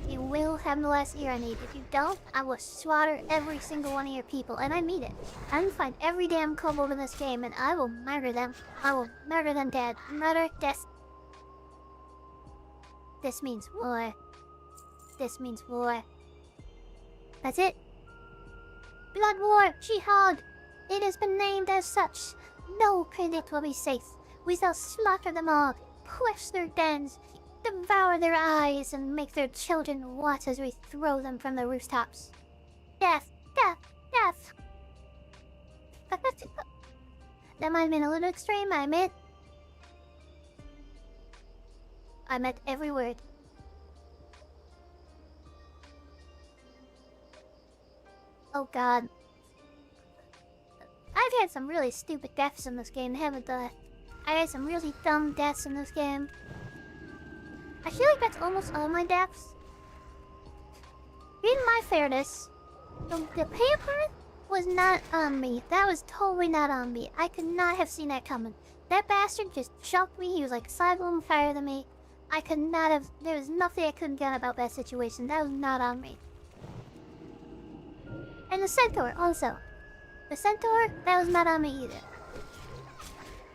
You will have the last ear I need. If you don't, I will slaughter every single one of your people. And I mean it. I will find every damn kobold in this game and I will murder them. I will murder them dead. Murder, death. This means war. This means war. That's it. Blood War, Jihad. It has been named as such. No planet will be safe. We shall slaughter them all, crush their dens, devour their eyes, and make their children watch as we throw them from the rooftops. Death, death, death. That might have been a little extreme, I admit. I meant every word. Oh god. I've had some really stupid deaths in this game, haven't I? I had some really dumb deaths in this game. I feel like that's almost all my deaths. In my fairness, the paper was not on me. That was totally not on me. I could not have seen that coming. That bastard just chucked me. He was like 5 levels higher than me. I could not have... There was nothing I couldn't get about that situation. That was not on me. And the centaur, also. The centaur, that was not on me either.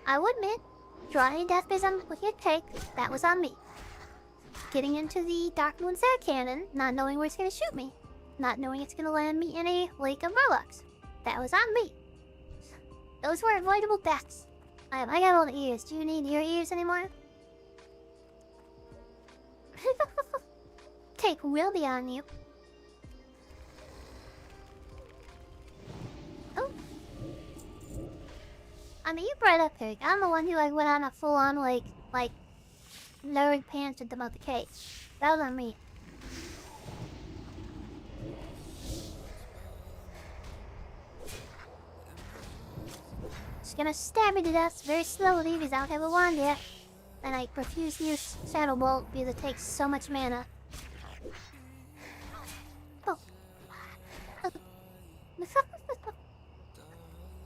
I will admit, drawing death prism with your cake, that was on me. getting into the Dark Moon's air cannon, not knowing where it's gonna shoot me. Not knowing it's gonna land me in a lake of Murlocs. That was on me. Those were avoidable deaths. I got all the ears. Do you need your ears anymore? Take will be on you. Oh. I mean, you brought up Pig. I'm the one who like went on a full-on like lowering pants about the cake. That was on me. Just gonna stab me to death very slowly because I don't have a wand yet. And I refuse to use Shadow Bolt because it takes so much mana. Oh.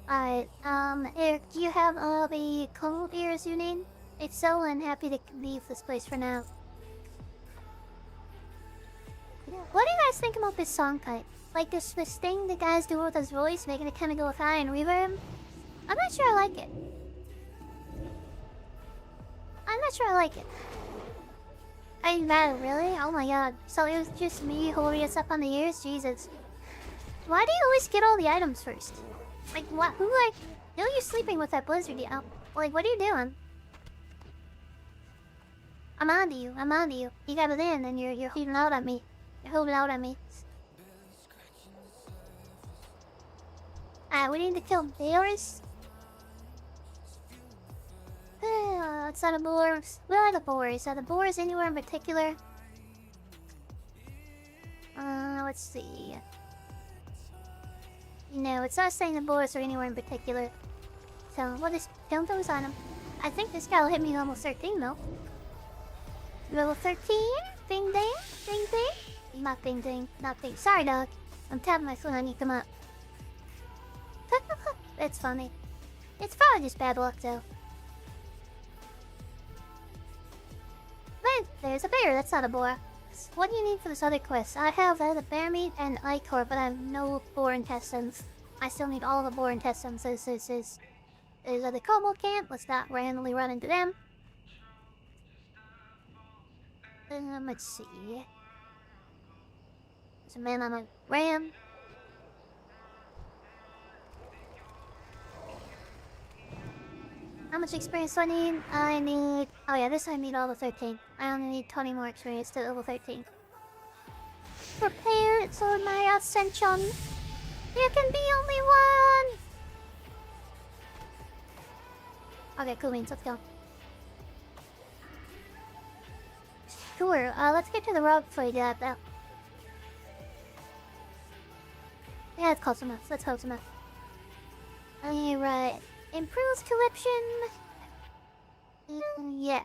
Alright, Eric, do you have the cold ears you need? If so, I'm happy to leave this place for now. What do you guys think about this song type? Like this thing the guys do with his voice, making it kind of go with high and reverb? I'm not sure I like it. I'm not sure I like it. I that really? Oh my god. So it was just me holding us up on the ears? Jesus. Why do you always get all the items first? Like what? Who like? Who are you sleeping with that blizzard? Like what are you doing? I'm onto you. I'm onto you. You got it in, and you're holding out at me. You're holding out at me. We need to kill bears. It's not a boar. Where are the boars? Are the boars anywhere in particular? Let's see. No, it's not saying the boars are anywhere in particular. So we'll just kill those on them. I think this guy will hit me level 13 though. Level 13? Ding ding? Ding ding? Not ding ding. Not ding. Sorry, dog. I'm tapping my foot on you. Come up. It's funny. It's probably just bad luck though. Wait, there's a bear. That's not a boar. What do you need for this other quest? I have the bear meat and ichor, but I have no boar intestines. I still need all the boar intestines. There's the kobold camp. Let's not randomly run into them. Let's see. There's a man on a ram. How much experience do I need? I need... Oh yeah, this I need all the 13. I only need 20 more experience to level 13. Prepare for my ascension. There can be only one! Okay, cool beans, let's go. Sure, let's get to the road before you do that though. Yeah, it's close enough. That's close enough. Alright. Improves collection. Yes.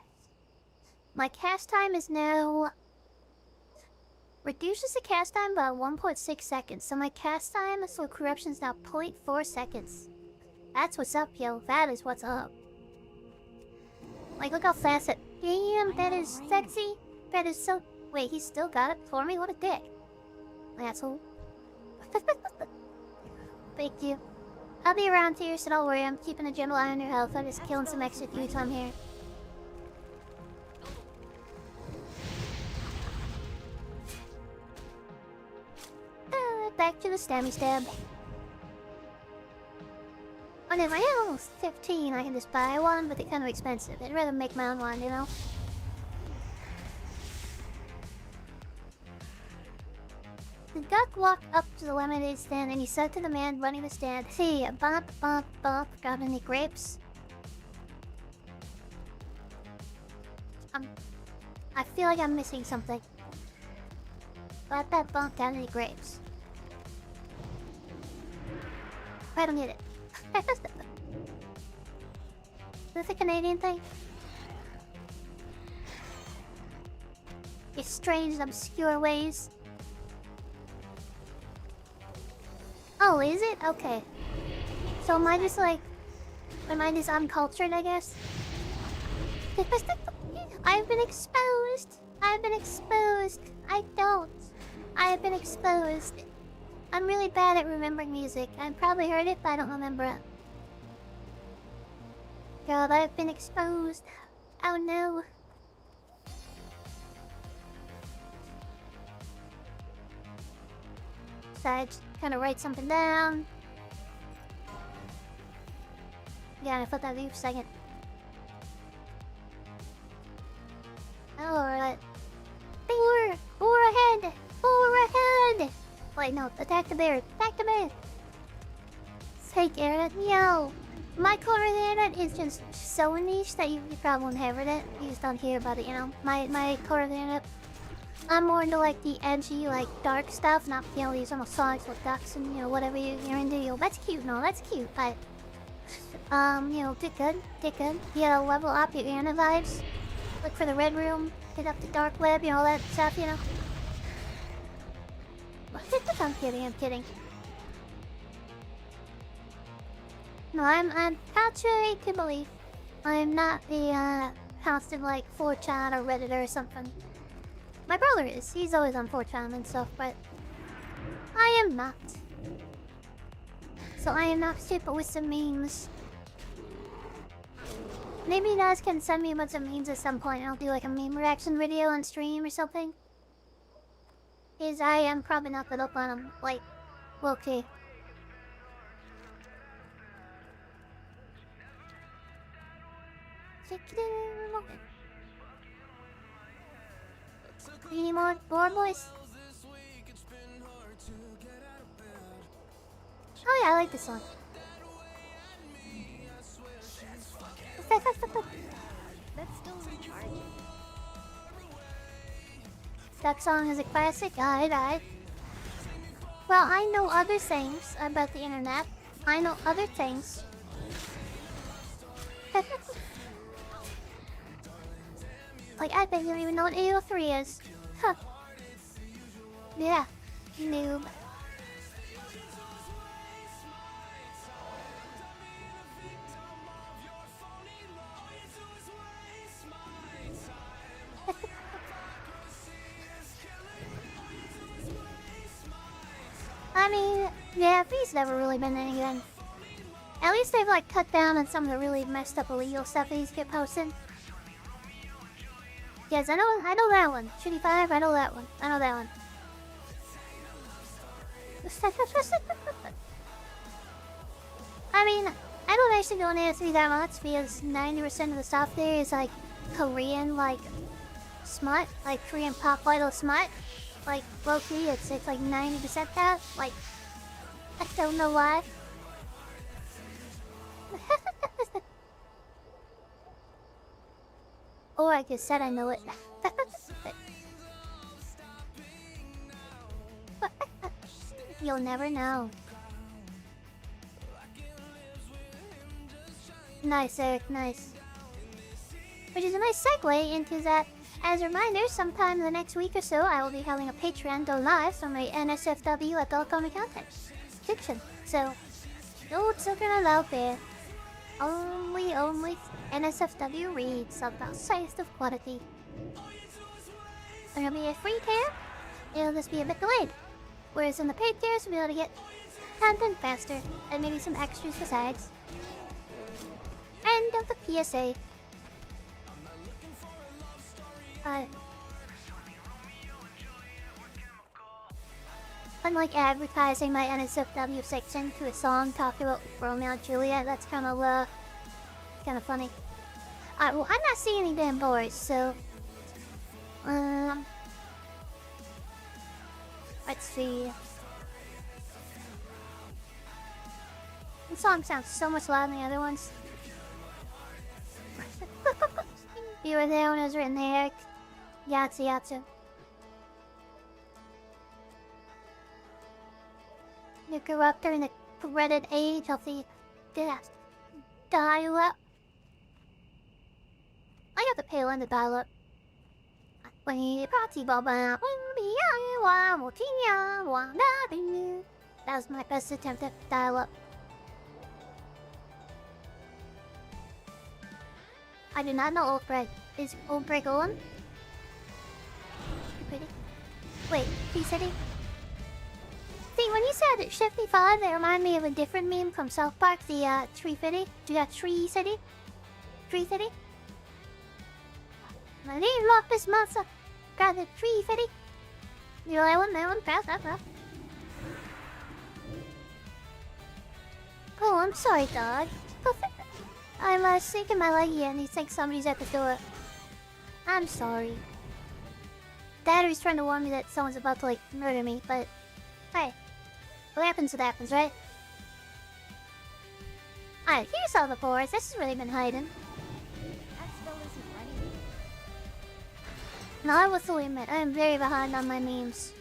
My cast time is now... Reduces the cast time by 1.6 seconds. So my cast time for corruption is now 0.4 seconds. That's what's up, yo. That is what's up. Like, look how fast it... Damn, that is sexy. That is so... Wait, he still got it for me? What a dick. Asshole. Thank you. I'll be around here, so don't worry. I'm keeping a gentle eye on your health. I'm just killing some extra dudes on here. Back to the stabby stab. Oh no, if I have almost 15, I can just buy one, but they're kind of expensive. I'd rather make my own one, you know? The duck walked up to the lemonade stand and he said to the man running the stand, "Hey, bump, bump, bump, got any grapes?" I feel like I'm missing something. Bump, that bump, got any grapes? I don't get it. Is this a Canadian thing? It's strange and obscure ways. Oh, is it? Okay. So am I just like... Am I just uncultured, I guess? I've been exposed. I've been exposed. I don't. I have been exposed. I'm really bad at remembering music. I probably heard it, but I don't remember it. God, I've been exposed. Oh no. So I just kind of write something down. Yeah, I flip that view for a second. Alright. Four ahead! Four ahead! Wait, no, attack the bear! Attack the bear! Take internet. Yo! My core of the internet is just so niche that you probably won't have it. You just don't hear about it, you know? My core of the internet. I'm more into like the edgy, like dark stuff, not you know these almost songs with ducks and you know whatever you're into. You know, that's cute, no, that's cute, but you know, did good. You know, level up your internet vibes. Look for the red room, hit up the dark web, you know, all that stuff, you know. I'm kidding. No, I'm contrary to belief. I'm not the constant like 4chan or Reddit or something. My brother is. He's always on 4chan and stuff, but I am not. So I am not stupid with some memes. Maybe you guys can send me a bunch of memes at some point and I'll do like a meme reaction video on stream or something. Because I am probably not good up on them. Like, okay. Any more boys? Oh yeah, I like this one. That's still recharging. That song is a classic. Alright. Well, I know other things about the internet. I know other things. Like, I bet you don't even know what AO3 is. Huh. Yeah. Noob. I mean, yeah, V's never really been any good. At least they've like cut down on some of the really messed up illegal stuff these get posted. Yes, I know that one. Shitty 5, I know that one. I mean, I don't actually go on AO3 that much because 90% of the stuff there is like Korean, like smut, like Korean pop idol smut. Like, low-key, it's like 90% that. Like, I don't know why. Or I just said I know it. You'll never know. Nice, Eric, nice. Which is a nice segue into that. As a reminder, sometime in the next week or so, I will be having a Patreon go live for my NSFW adult comic content fiction. So, no children out there. Only NSFW reads about size of quality. There'll be a free tier. It'll just be a bit delayed. Whereas in the paid tiers, we'll be able to get content faster and maybe some extras besides. End of the PSA. Unlike advertising my NSFW section to a song talking about Romeo and Juliet, that's kind of funny. Alright, well, I'm not seeing any damn boys, so let's see. This song sounds so much louder than the other ones. You were there when it was written there. Yatsu. You grew up during the dreaded age of the dial-up. I got the pale end of dial-up. That was my best attempt at dial-up. I do not know Old Bread. Is Old Bread on? Pretty. Wait, P-City? See, when you said Shifty 5, that reminded me of a different meme from South Park, the Tree City. Do you got Tree City? Tree City? My name locked this monster. Got the Tree City. You know that one? Pass. I'm sorry, dog. I'm sinking my leggy and he thinks somebody's at the door. I'm sorry. Daddy's trying to warn me that someone's about to, like, murder me, but... Hey. What happens, it happens, right? Alright, here's all the boards. This has really been hiding. That spell isn't ready. No, I will fully admit, I am very behind on my memes.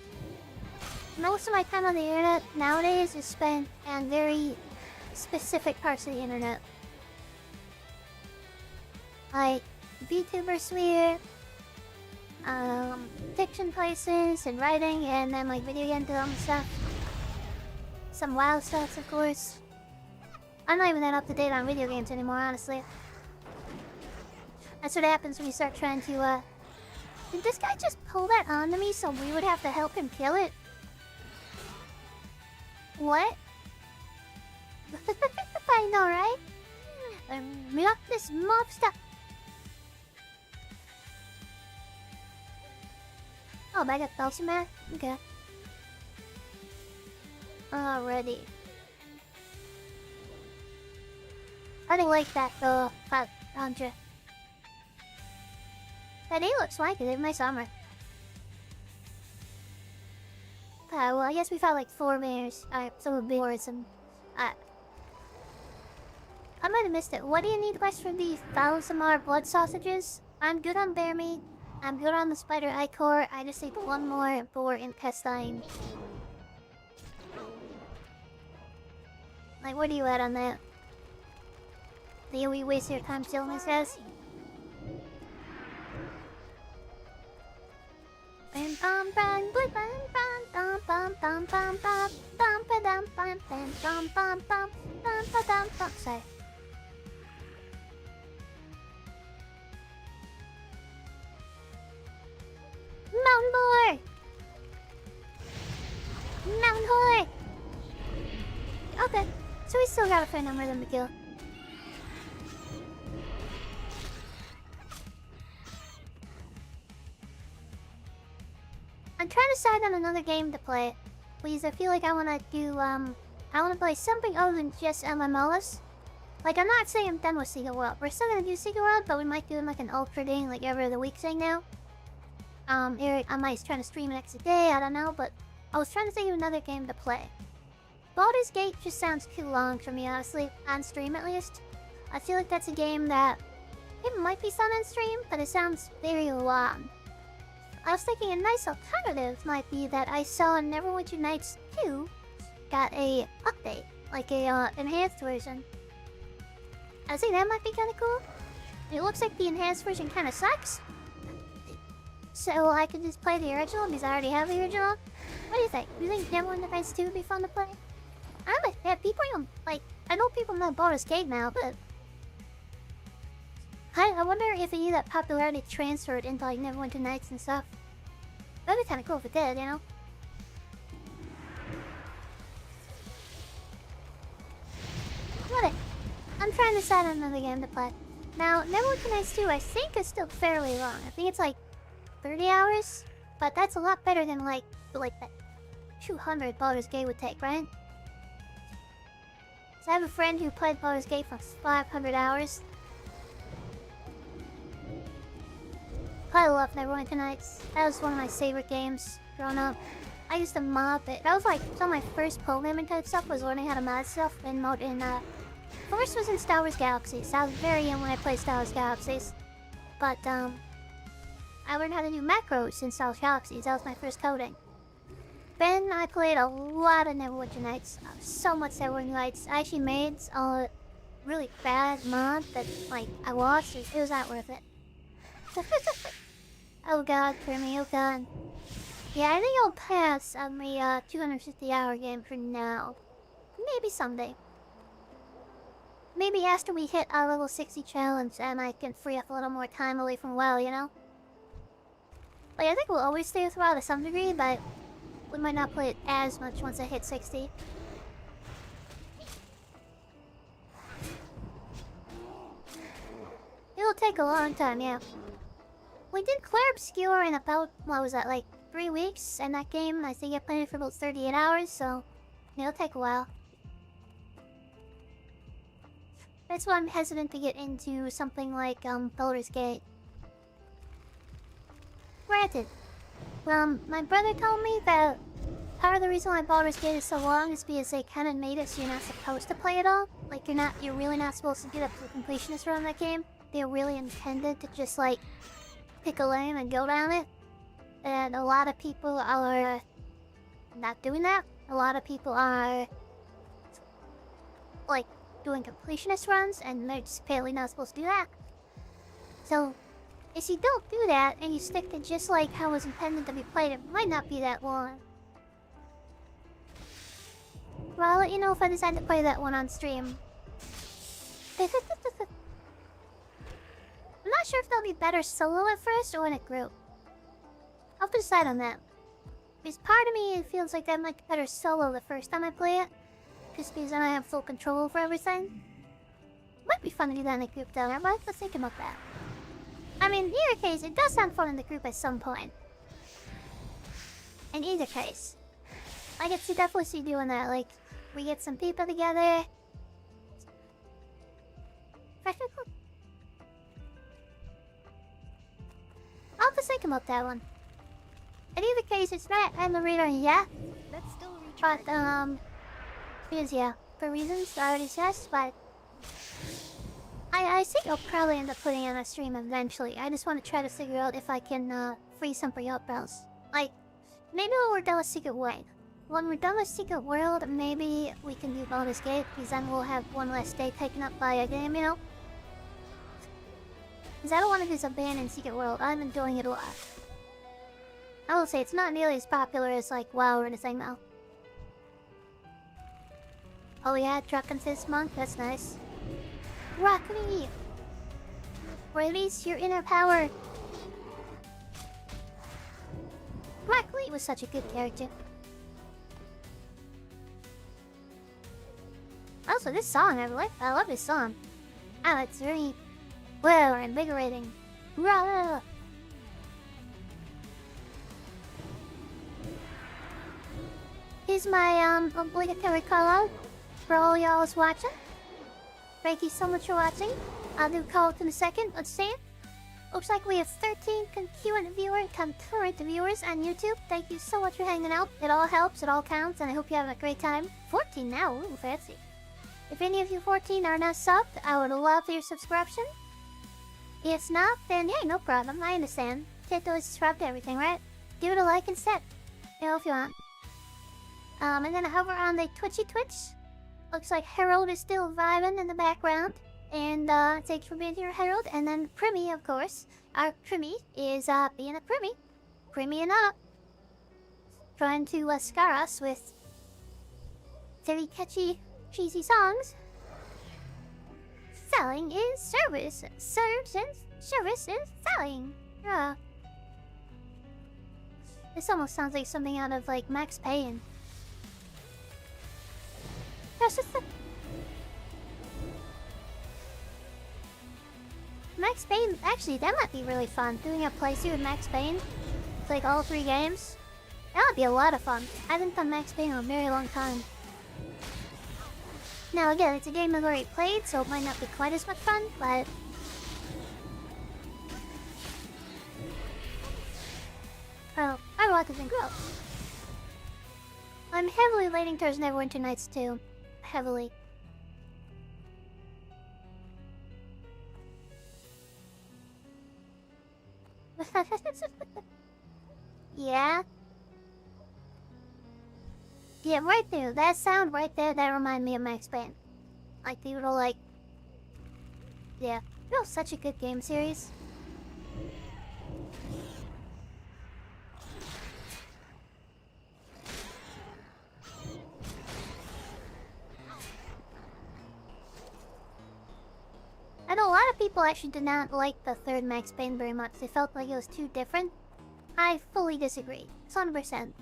Most of my time on the internet nowadays is spent on very specific parts of the internet. Like, Vtuber sphere, fiction places, and writing, and then like video game development stuff. Some WoW stuff, of course. I'm not even that up to date on video games anymore, honestly. That's what happens when you start trying to, Did this guy just pull that onto me so we would have to help him kill it? What? I know, right? Not this mob stuff. Oh, but I got Belcher Man? Okay. Alrighty. I didn't like that though, Andre. That day looks like it in my summer. Well, I guess we found like 4 bears. Some boars and... I might have missed it. What do you need quest for the 1,000 more blood sausages? I'm good on bear meat. I'm good on the spider ichor. I just need 1 more boar intestine. Like, where do you at on that? Do we waste your time stealing this, guys? Sorry. Mountain boy! Mountain boy! Okay, so we still got a fair number of them to kill. I'm trying to decide on another game to play. Please, I feel like I wanna do, I wanna play something other than just MMOs. Like, I'm not saying I'm done with Secret World. We're still gonna do Secret World, but we might do like an ultra thing, like every other week thing now. Eric, I might try to stream an extra day, I don't know, but I was trying to think of another game to play. Baldur's Gate just sounds too long for me, honestly, on stream at least. I feel like that's a game that, it might be fun on stream, but it sounds very long. I was thinking a nice alternative might be that I saw Neverwinter Nights 2 got a update, like a enhanced version. I think that might be kind of cool. It looks like the enhanced version kind of sucks. So I could just play the original because I already have the original. What do you think? Do you think Neverwinter Nights 2 would be fun to play? Yeah, people don't, like, I know people know Baldur's Gate now, but... I wonder if any of that popularity transferred into, like, Neverwinter Nights and stuff. That'd be kind of cool if it did, you know? What? I'm trying to decide on another game to play. Now, Neverwinter Nights 2, I think is still fairly long. I think it's, like, 30 hours? But that's a lot better than, like that 200 Baldur's Gate would take, right? So I have a friend who played Baldur's Gate for 500 hours. I love Neverwinter Nights. That was one of my favorite games growing up. I used to mod it. That was like some of my first programming type stuff was learning how to mod stuff and mod in first was in Star Wars Galaxies. I was very young when I played Star Wars Galaxies. But I learned how to do macros in Star Wars Galaxies. That was my first coding. Then I played a lot of Neverwinter Nights. So much Neverwinter Nights. I actually made a really bad mod that like I lost. It was not worth it. Oh god, Kermie, oh god. Yeah, I think I'll pass on the 250 hour game for now. Maybe someday. Maybe after we hit our level 60 challenge and I can free up a little more time away from WoW, you know? Like, I think we'll always stay with WoW to some degree, but we might not play it as much once I hit 60. It'll take a long time, yeah. We did clear Obscure in about, what was that, like 3 weeks? And that game, I think I played it for about 38 hours, so it'll take a while. That's why I'm hesitant to get into something like Baldur's Gate. Granted, my brother told me that part of the reason why Baldur's Gate is so long is because they kind of made it so you're not supposed to play it all. Like you're really not supposed to get up to the completionist around that game. They're really intended to just like pick a lane and go down it. And a lot of people are not doing that. A lot of people are like doing completionist runs, and they're just apparently not supposed to do that. So, if you don't do that and you stick to just like how it was intended to be played, it might not be that long. Well, I'll let you know if I decide to play that one on stream. I'm not sure if they'll be better solo at first or in a group. I'll have to decide on that. Because part of me feels like I might be better solo the first time I play it. Just because then I have full control over everything. Might be fun to do that in a group though, I might have to think about that. I mean, in either case, it does sound fun in the group at some point. In either case. I could definitely see doing that, like, we get some people together. I'll have to think about that one. In either case, it's not on the radar yet. That's still recharged. But, because, yeah, for reasons I already said, but I think I'll probably end up putting it on a stream eventually. I just want to try to figure out if I can, free somebody up else. Like, maybe when we're done with Secret World. When we're done with Secret World, maybe we can do Baldur's Gate, because then we'll have one less day taken up by a game, you know? Because I don't want to just abandon Secret World. I'm enjoying it a lot. I will say, it's not nearly as popular as, like, WoW or anything, though. Oh yeah, Drunken Fist Monk, that's nice. Rock me! Release your inner power! Black Lee was such a good character. Also, this song, I love this song. Oh, it's very well invigorating. Rah! Here's my obligatory call out for all y'all's watching. Thank you so much for watching. I'll do call out in a second. Let's see it. Looks like we have 13 concurrent viewers on YouTube. Thank you so much for hanging out. It all helps, it all counts, and I hope you have a great time. 14 now, ooh, fancy. If any of you 14 are not subbed, I would love your subscription. If not, then hey, no problem. I understand. Can't always subscribe to everything, right? Give it a like instead. You know, if you want. And then hover on the Twitch. Looks like Harold is still vibing in the background. And thanks for being here, Harold. And then Primmy, of course. Our Primmy is being a Primmy. Primmy and up. Trying to scar us with very catchy, cheesy songs. Selling is service. Service is selling. Yeah. This almost sounds like something out of like Max Payne. That's just the Max Payne. Actually, that might be really fun. Doing a playthrough with Max Payne. It's like all 3 games. That would be a lot of fun. I haven't done Max Payne in a very long time. Now again, it's a game I've already played, so it might not be quite as much fun, but well, I want to think grow. I'm heavily leaning towards Neverwinter Nights too. Heavily. Yeah? Yeah, right there. That sound right there, that reminded me of Max Payne. Like the little, like... Yeah. It was such a good game series. I know a lot of people actually did not like the third Max Payne very much. They felt like it was too different. I fully disagree. 100%.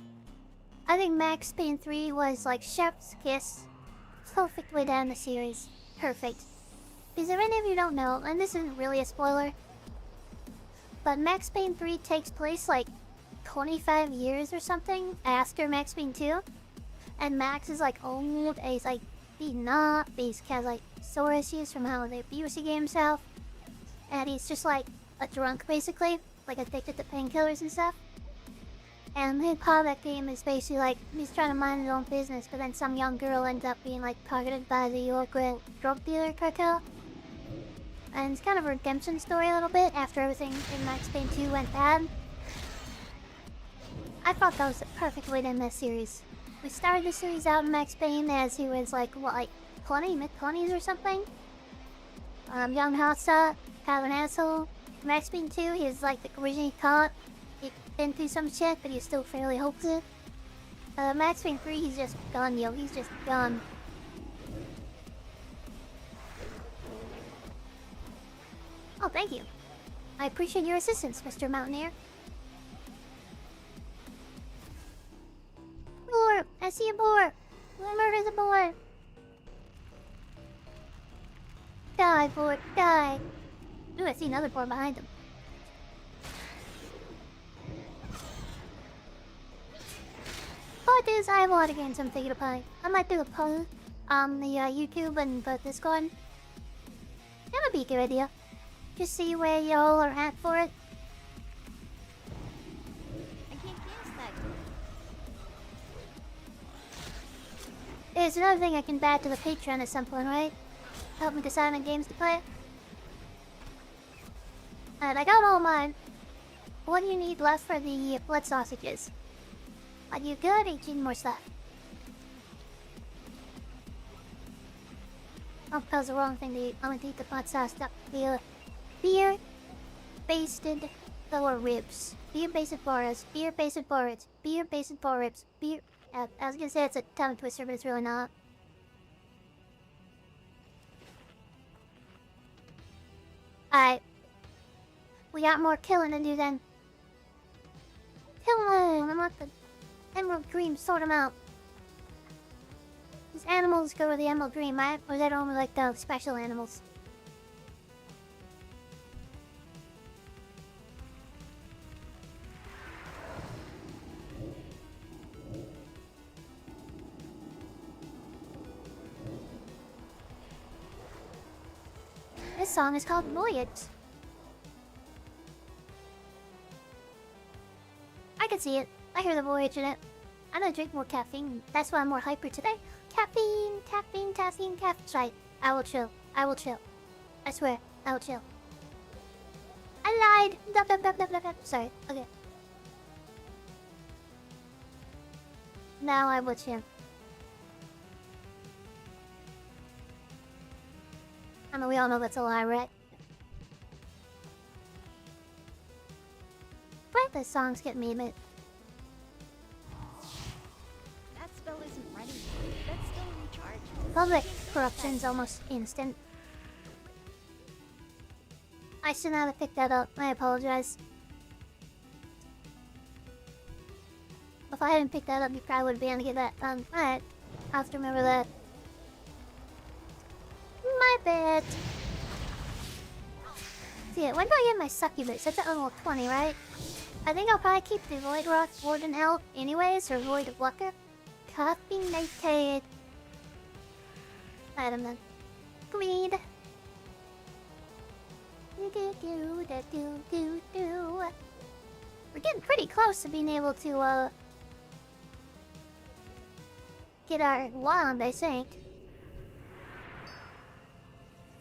I think Max Payne 3 was like chef's kiss. Perfect way down the series. Perfect. Because if any of you don't know, and this isn't really a spoiler, but Max Payne 3 takes place like 25 years or something after Max Payne 2. And Max is like old, and he's like beaten up. He's has like sore issues from how the abuse he gave himself. And he's just like a drunk basically, like addicted to painkillers and stuff. And the part of that game is basically like he's trying to mind his own business, but then some young girl ends up being like targeted by the local drug dealer cartel. And it's kind of a redemption story a little bit after everything in Max Payne 2 went bad. I thought that was the perfect way to end this series. We started the series out in Max Payne as he was like, what, like 20, mid-20s or something? Young hotshot, kind of an asshole. Max Payne 2, he's like originally caught. He'd been through some shit, but he's still fairly hopeless. Max Payne 3, he's just gone, yo. He's just gone. Oh, thank you. I appreciate your assistance, Mr. Mountaineer. Boar! I see a boar! Who murdered the boar? Die, boar, die! Ooh, I see another boar behind him. Part is, I have a lot of games I'm thinking of playing. I might do a poll on the YouTube and Discord. That would be a good idea. Just see where y'all are at for it. I can't guess that. There's another thing I can add to the Patreon at some point, right? Help me decide on games to play. And I got all mine. What do you need left for the blood sausages? Are you good? Or you need more stuff? Oh, that was the wrong thing to eat. I'm gonna eat the blood sauce stuff. The beer-basted lower ribs. Beer-basted boras. Beer-basted borits. Beer-basted boar ribs. Beer... I was gonna say it's a tongue twister, but it's really not. Alright. We got more killing to do then. Killing! I want the emerald dream, sort them out. These animals go with the emerald dream, right? Or is that only like the special animals? This song is called Voyage. I can see it. I hear the voyage in it. I don't drink more caffeine. That's why I'm more hyper today. Caffeine, caffeine, caffeine, caffeine. Right. I will chill. I will chill. I swear. I will chill. I lied. Blah, blah, blah, blah, blah, blah. Sorry. Okay. Now I will chill. I mean, we all know that's a lie, right? But the songs get me, but... That spell isn't ready. That's still recharged. Public corruption's almost instant. I should not have picked that up. I apologize. If I hadn't picked that up, you probably would have been able to get that done. Alright. I'll have to remember that. My bad. See, when do I get my succubus? That's at level 20, right? I think I'll probably keep the Void Rock Warden Elf anyways, or Void Walker. Caffeinated. Item then. Greed. We're getting pretty close to being able to, get our wand, I think.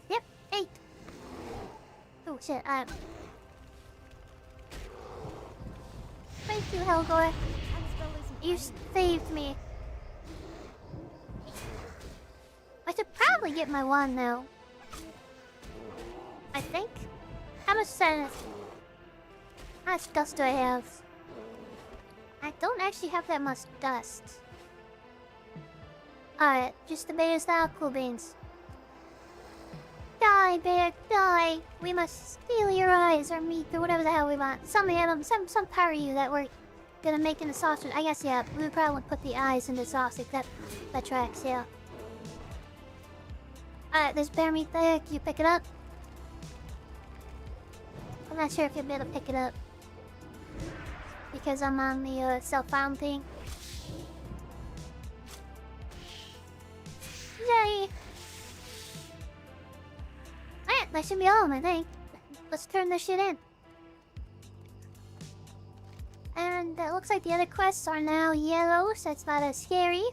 Yep, 8. Oh shit, Thank you, Helgor. You saved me. I should probably get my wand now. I think. How much dust do I have? I don't actually have that much dust. Alright, just the beta style cool beans. Die, bear, die! We must steal your eyes or meat or whatever the hell we want. Some animal, some part of you that we're gonna make into sausage. I guess, yeah, we probably would put the eyes into sausage. That tracks, yeah. Alright, there's bear meat there. Can you pick it up? I'm not sure if you'll be able to pick it up. Because I'm on the self-found thing. That should be all of them, I think. Let's turn this shit in. And it looks like the other quests are now yellow, so it's not as scary.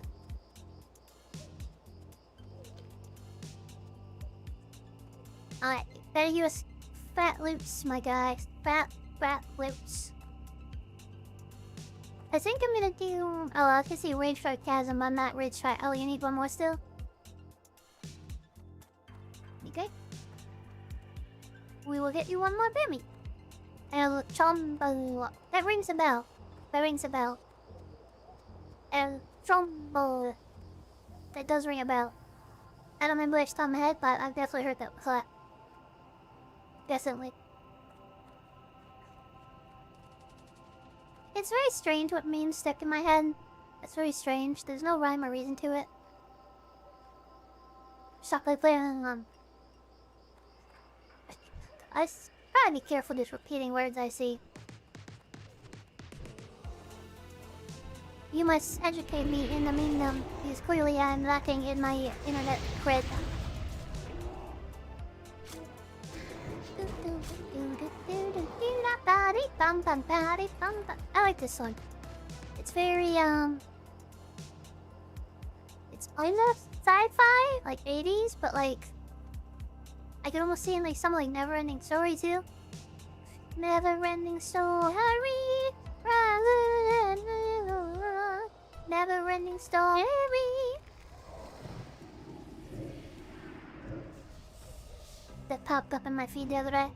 Alright, better use fat loops, my guys. Fat loops. I think I'm gonna do... Oh, I can see Rage Strike Chasm on that Rage Strike. Oh, you need one more still? Okay. We will get you one more Bammy. El Chombo. That rings a bell. That rings a bell. El Chombo. That does ring a bell. I don't remember which time ahead, but I've definitely heard that before. Definitely. It's very strange what memes stuck in my head. It's very strange. There's no rhyme or reason to it. Stop like playing I try to be careful just repeating words I see. You must educate me in the memedom, because clearly I'm lacking in my internet cred. I like this song. It's very it's kind of sci-fi, like 80s, but like I could almost see in like some like never-ending story too. Never-ending story, never-ending story. That popped up in my feed the other day.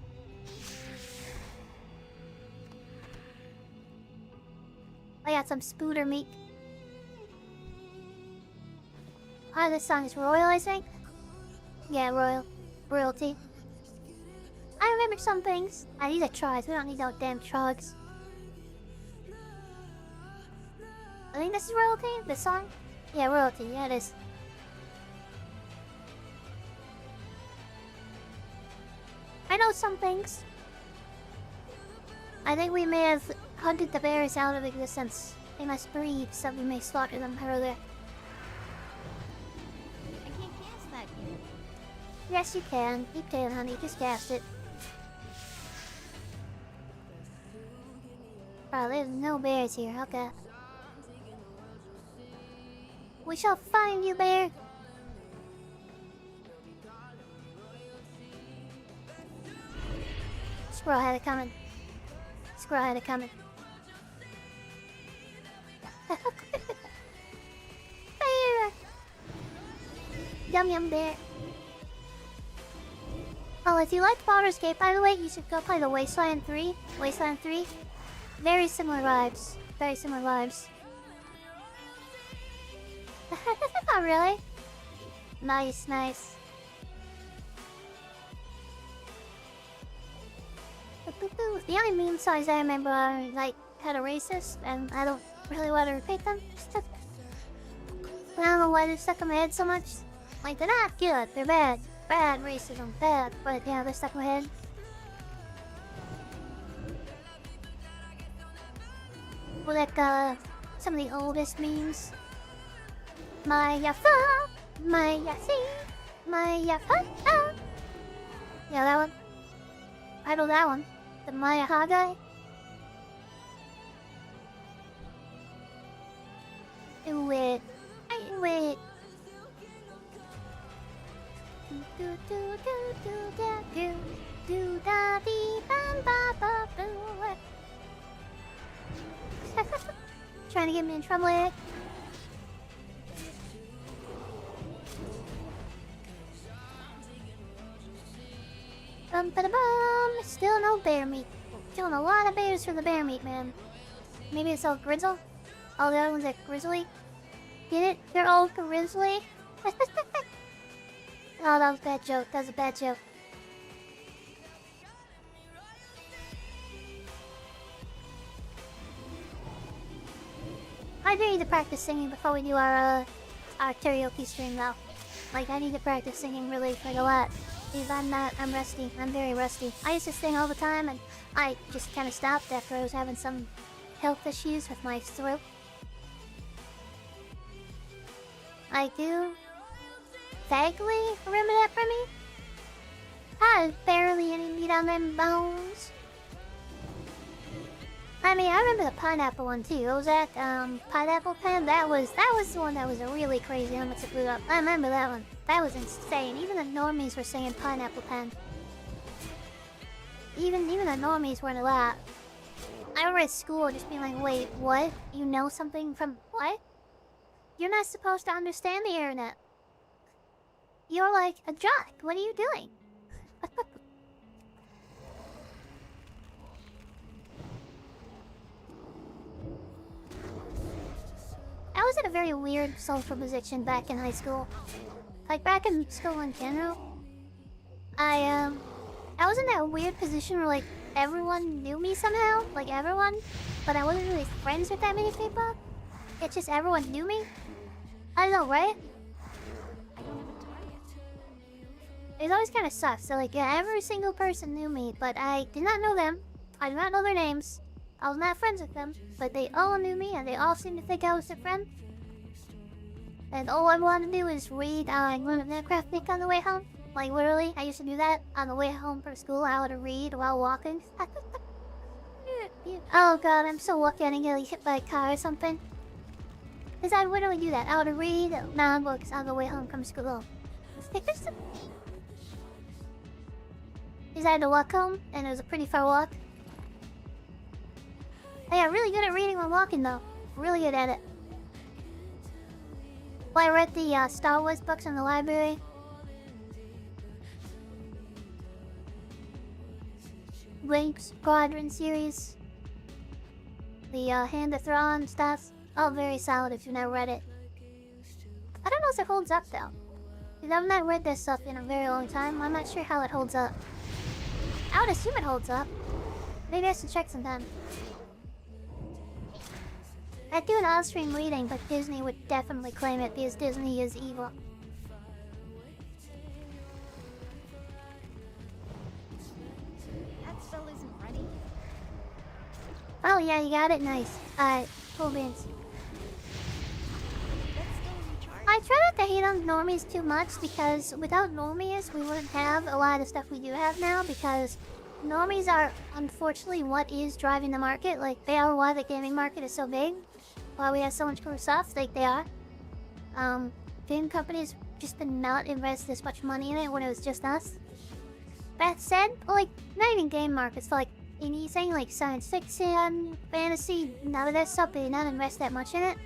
I got some spooter meat. Oh, this song is Royal, I think? Yeah, Royal. Royalty. I remember some things. These are trogs. We don't need no damn trogs. I think this is Royalty, this song? Yeah, Royalty. Yeah, it is. I know some things. I think we may have hunted the bears out of existence. They must breathe, so we may slaughter them earlier. I can't cast that yet. Yes, you can. You can, honey. Just cast it. Oh, there's no bears here. Okay. We shall find you, bear. Squirrel had it coming. Squirrel had it coming. Bear! Yum yum bear. Oh, if you liked Baldur's Gate, by the way, you should go play the Wasteland 3. Wasteland 3. Very similar vibes. Very similar vibes. Not really. Nice, nice. The only meme songs I remember are like kind of racist, and I don't really want to repeat them. I don't know why they're stuck in my head so much. Like, they're not good, they're bad. Bad racism, bad, but yeah, they're stuck in my head. Well, like, some of the oldest memes. My fa, my si, my fa. Yeah, that one. I know that one. The Maya Ha guy. Do it. Do it. Do do do do da do do da dee bam ba ba boo. Trying to get me in trouble here. Bum ba da bum. Still no bear meat. Killing a lot of bears for the bear meat, man. Maybe it's all grizzle. All the other ones are grizzly. Get it? They're all grizzly. Oh, that was a bad joke. That was a bad joke. I do need to practice singing before we do our karaoke stream, though. Like, I need to practice singing really like a lot. Because I'm rusty. I'm very rusty. I used to sing all the time, and I just kind of stopped after I was having some health issues with my throat. I do vaguely remember that from me. had barely any meat on them bones. I mean, I remember the pineapple one too. What was that? Pineapple pen? That was the one that was really crazy how much it blew up. I remember that one. That was insane. Even the normies were saying pineapple pen. Even the normies weren't allowed. I remember at school just being like, wait, what? You know something from what? You're not supposed to understand the internet. You're like a jock. What are you doing? I was in a very weird social position back in high school. Like back in school in general. I was in that weird position where like everyone knew me somehow, like everyone, but I wasn't really friends with that many people. It's just everyone knew me. I don't know, right? It always kind of sucks. So like, yeah, every single person knew me, but I did not know them. I did not know their names. I was not friends with them, but they all knew me, and they all seemed to think I was their friend. And all I wanted to do is read Warcraft Nick on the way home. Like literally, I used to do that on the way home from school. I would read while walking. Oh god, I'm so lucky I didn't get hit by a car or something. Cause I'd literally do that. I would read non-books on the way home from school. Stickers. Cause I had to walk home, and it was a pretty far walk. Hey, I'm really good at reading while walking though. Really good at it. Well, I read the Star Wars books in the library. Link Squadron series. The Hand of Thrawn stuff. All very solid if you've never read it. I don't know if it holds up though. Because I've not read this stuff in a very long time. I'm not sure how it holds up. I would assume it holds up. Maybe I should check sometime. I'd do an on-stream reading, but Disney would definitely claim it because Disney is evil. That spell isn't ready. Oh yeah, you got it. Nice. Cool beans. Let's still recharge. I try not to hate on normies too much because without normies, we wouldn't have a lot of stuff we do have now because normies are unfortunately what is driving the market. Like, they are why the gaming market is so big. Why we have so much cool stuff, like they are. Game companies just did not invest this much money in it when it was just us. That said, like, not even game markets, like anything like science fiction, fantasy, none of that stuff, they did not invest that much in it.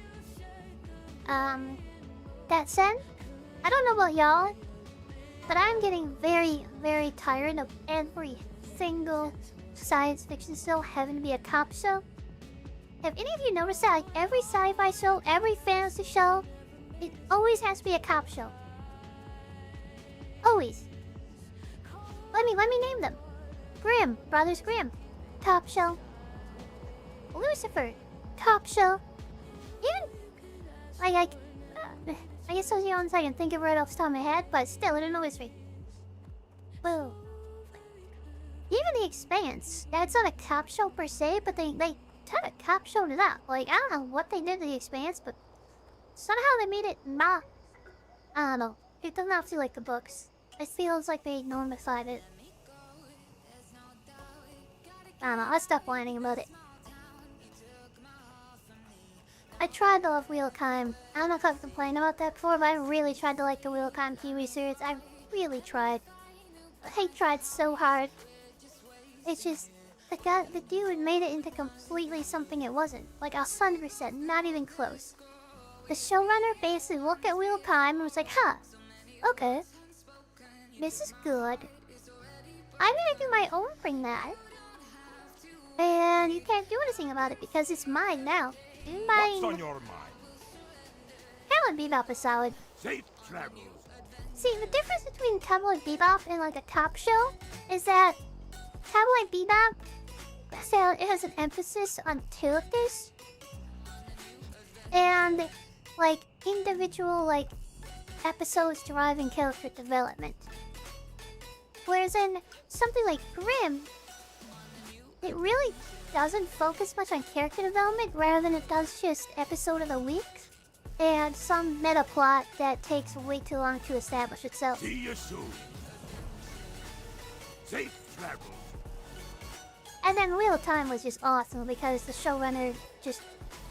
That said, I don't know about y'all, but I'm getting very, very tired of every single science fiction show having to be a cop show. Have any of you noticed that like every sci-fi show, every fantasy show, it always has to be a cop show? Always. Let me name them. Grimm, Brothers Grimm, cop show. Lucifer, cop show. Even I guess those are the ones I can think of right off the top of my head, but still, I don't know history. Whoa. Even The Expanse, that's not a cop show per se, but they had a cop show to that. Like, I don't know what they did to The Expanse, but somehow they made it I don't know. It does not feel like the books. It feels like they normified it. I don't know, I'll stop whining about it. I tried to love Wheel of Time. I don't know if I've complained about that before, but I really tried to like the Wheel of Time TV series. I really tried. I tried so hard. It's just, the dude made it into completely something it wasn't. Like 100%, not even close. The showrunner basically looked at Wheel of Time and was like, huh, okay, this is good. I'm gonna do my own thing now. And you can't do anything about it because it's mine now. What's on your mind? Cowboy Bebop is solid. Safe travels. See, the difference between Cowboy Bebop and like a cop show is that Cowboy Bebop, it has an emphasis on characters and like individual like episodes driving character development. Whereas in something like Grimm, it really doesn't focus much on character development, rather than it does just episode of the week and some meta plot that takes way too long to establish itself. See you soon. Safe travels. And then Wheel of Time was just awesome because the showrunner just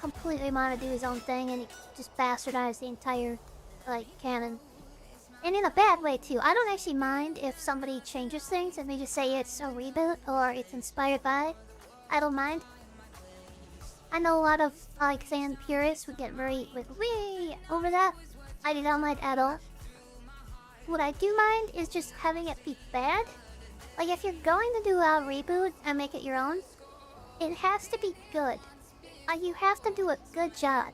completely wanted to do his own thing and he just bastardized the entire, like, canon. And in a bad way, too. I don't actually mind if somebody changes things and they just say it's a reboot or it's inspired by. I don't mind. I know a lot of, like, fan purists would get very, like, wee over that. I do not mind at all. What I do mind is just having it be bad. Like, if you're going to do a reboot and make it your own, it has to be good. You have to do a good job.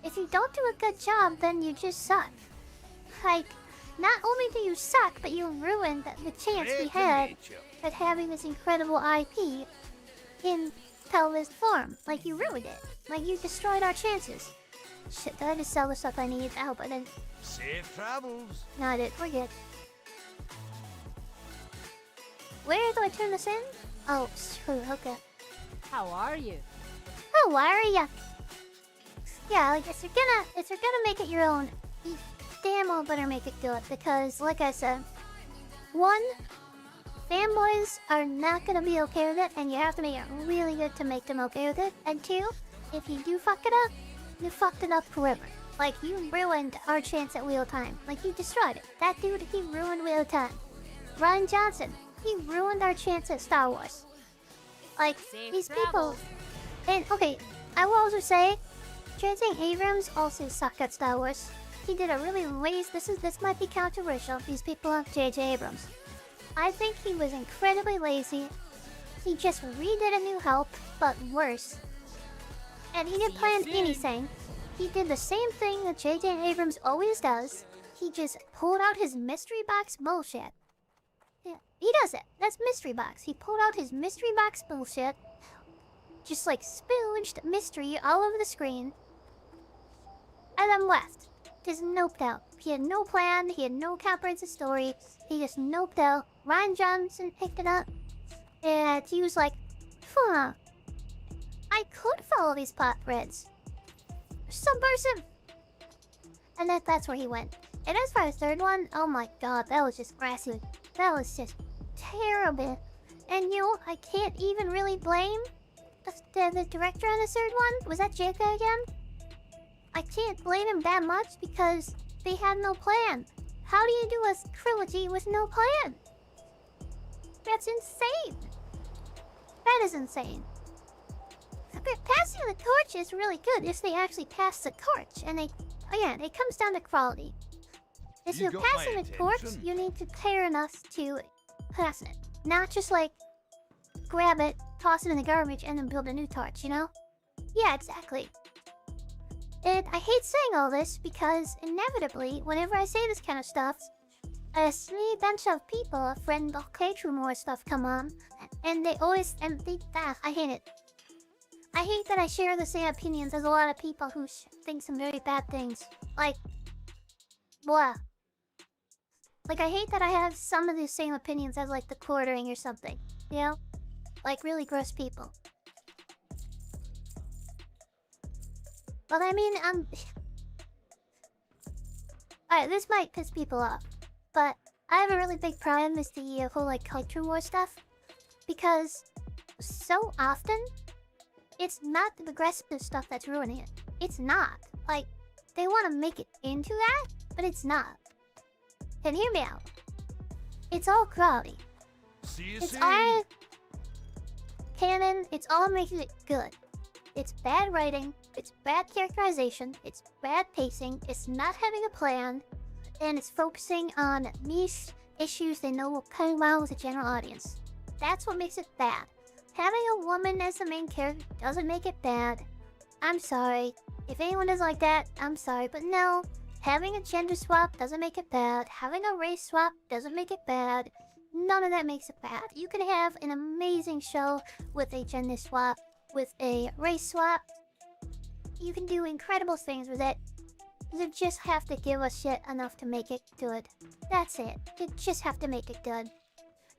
If you don't do a good job, then you just suck. Like, not only do you suck, but you ruined the chance we had at having this incredible IP in televised form. Like, you ruined it. Like, you destroyed our chances. Shit, did I just sell the stuff I need? Oh, but then... Safe travels. No, I did. We're good. Where do I turn this in? Oh, screw. Okay. How are you? How are ya? Yeah, like, if you're gonna make it your own, you damn well better make it good. Because, like I said, one, fanboys are not gonna be okay with it, and you have to make it really good to make them okay with it. And two, if you do fuck it up, you fucked it up forever. Like, you ruined our chance at Wheel of Time. Like, you destroyed it. That dude, he ruined Wheel of Time. Ryan Johnson, he ruined our chance at Star Wars. Like, Safe these travels. people... And, okay, I will also say, J.J. Abrams also sucked at Star Wars. He did a really this might be controversial. These people love J.J. Abrams. I think he was incredibly lazy. He just redid A New Hope, but worse. And he didn't plan anything. He did the same thing that J.J. Abrams always does. He just pulled out his mystery box bullshit. Yeah, he does it. That's mystery box. He pulled out his mystery box bullshit. Just like spooged mystery all over the screen. And then left. Just noped out. He had no plan. He had no comprehensive story. He just noped out. Ryan Johnson picked it up. And he was like, huh. I could follow these plot threads. Subversive. And that's where he went. And as for the third one, oh my god, that was just grassy. That was just terrible. And you know, I can't even really blame the director on the third one. Was that JK again? I can't blame him that much because they had no plan. How do you do a trilogy with no plan? That's insane. That is insane. But passing the torch is really good if they actually pass the torch. And they, again, it comes down to quality. If You you're got my passing the torch, attention. you need to care enough to pass it. Not just like, grab it, toss it in the garbage, and then build a new torch, you know? Yeah, exactly. And I hate saying all this because inevitably, whenever I say this kind of stuff, a sweet bunch of people, friend True more stuff come on, and they always, I hate it. I hate that I share the same opinions as a lot of people who think some very bad things. Like, blah. Like, I hate that I have some of the same opinions as, like, the Quartering or something. You know? Like, really gross people. But I mean, alright, this might piss people off. But I have a really big problem with the whole, like, culture war stuff. Because so often, it's not the progressive stuff that's ruining it. It's not. Like, they want to make it into that, but it's not. And hear me out. It's all quality. See you It's soon. all canon. It's all making it good. It's bad writing. It's bad characterization. It's bad pacing. It's not having a plan. And it's focusing on niche issues they know will play well with the general audience. That's what makes it bad. Having a woman as the main character doesn't make it bad. I'm sorry. If anyone is like that, I'm sorry. But no, having a gender swap doesn't make it bad. Having a race swap doesn't make it bad. None of that makes it bad. You can have an amazing show with a gender swap, with a race swap. You can do incredible things with it. You just have to give a shit enough to make it good. That's it. You just have to make it good.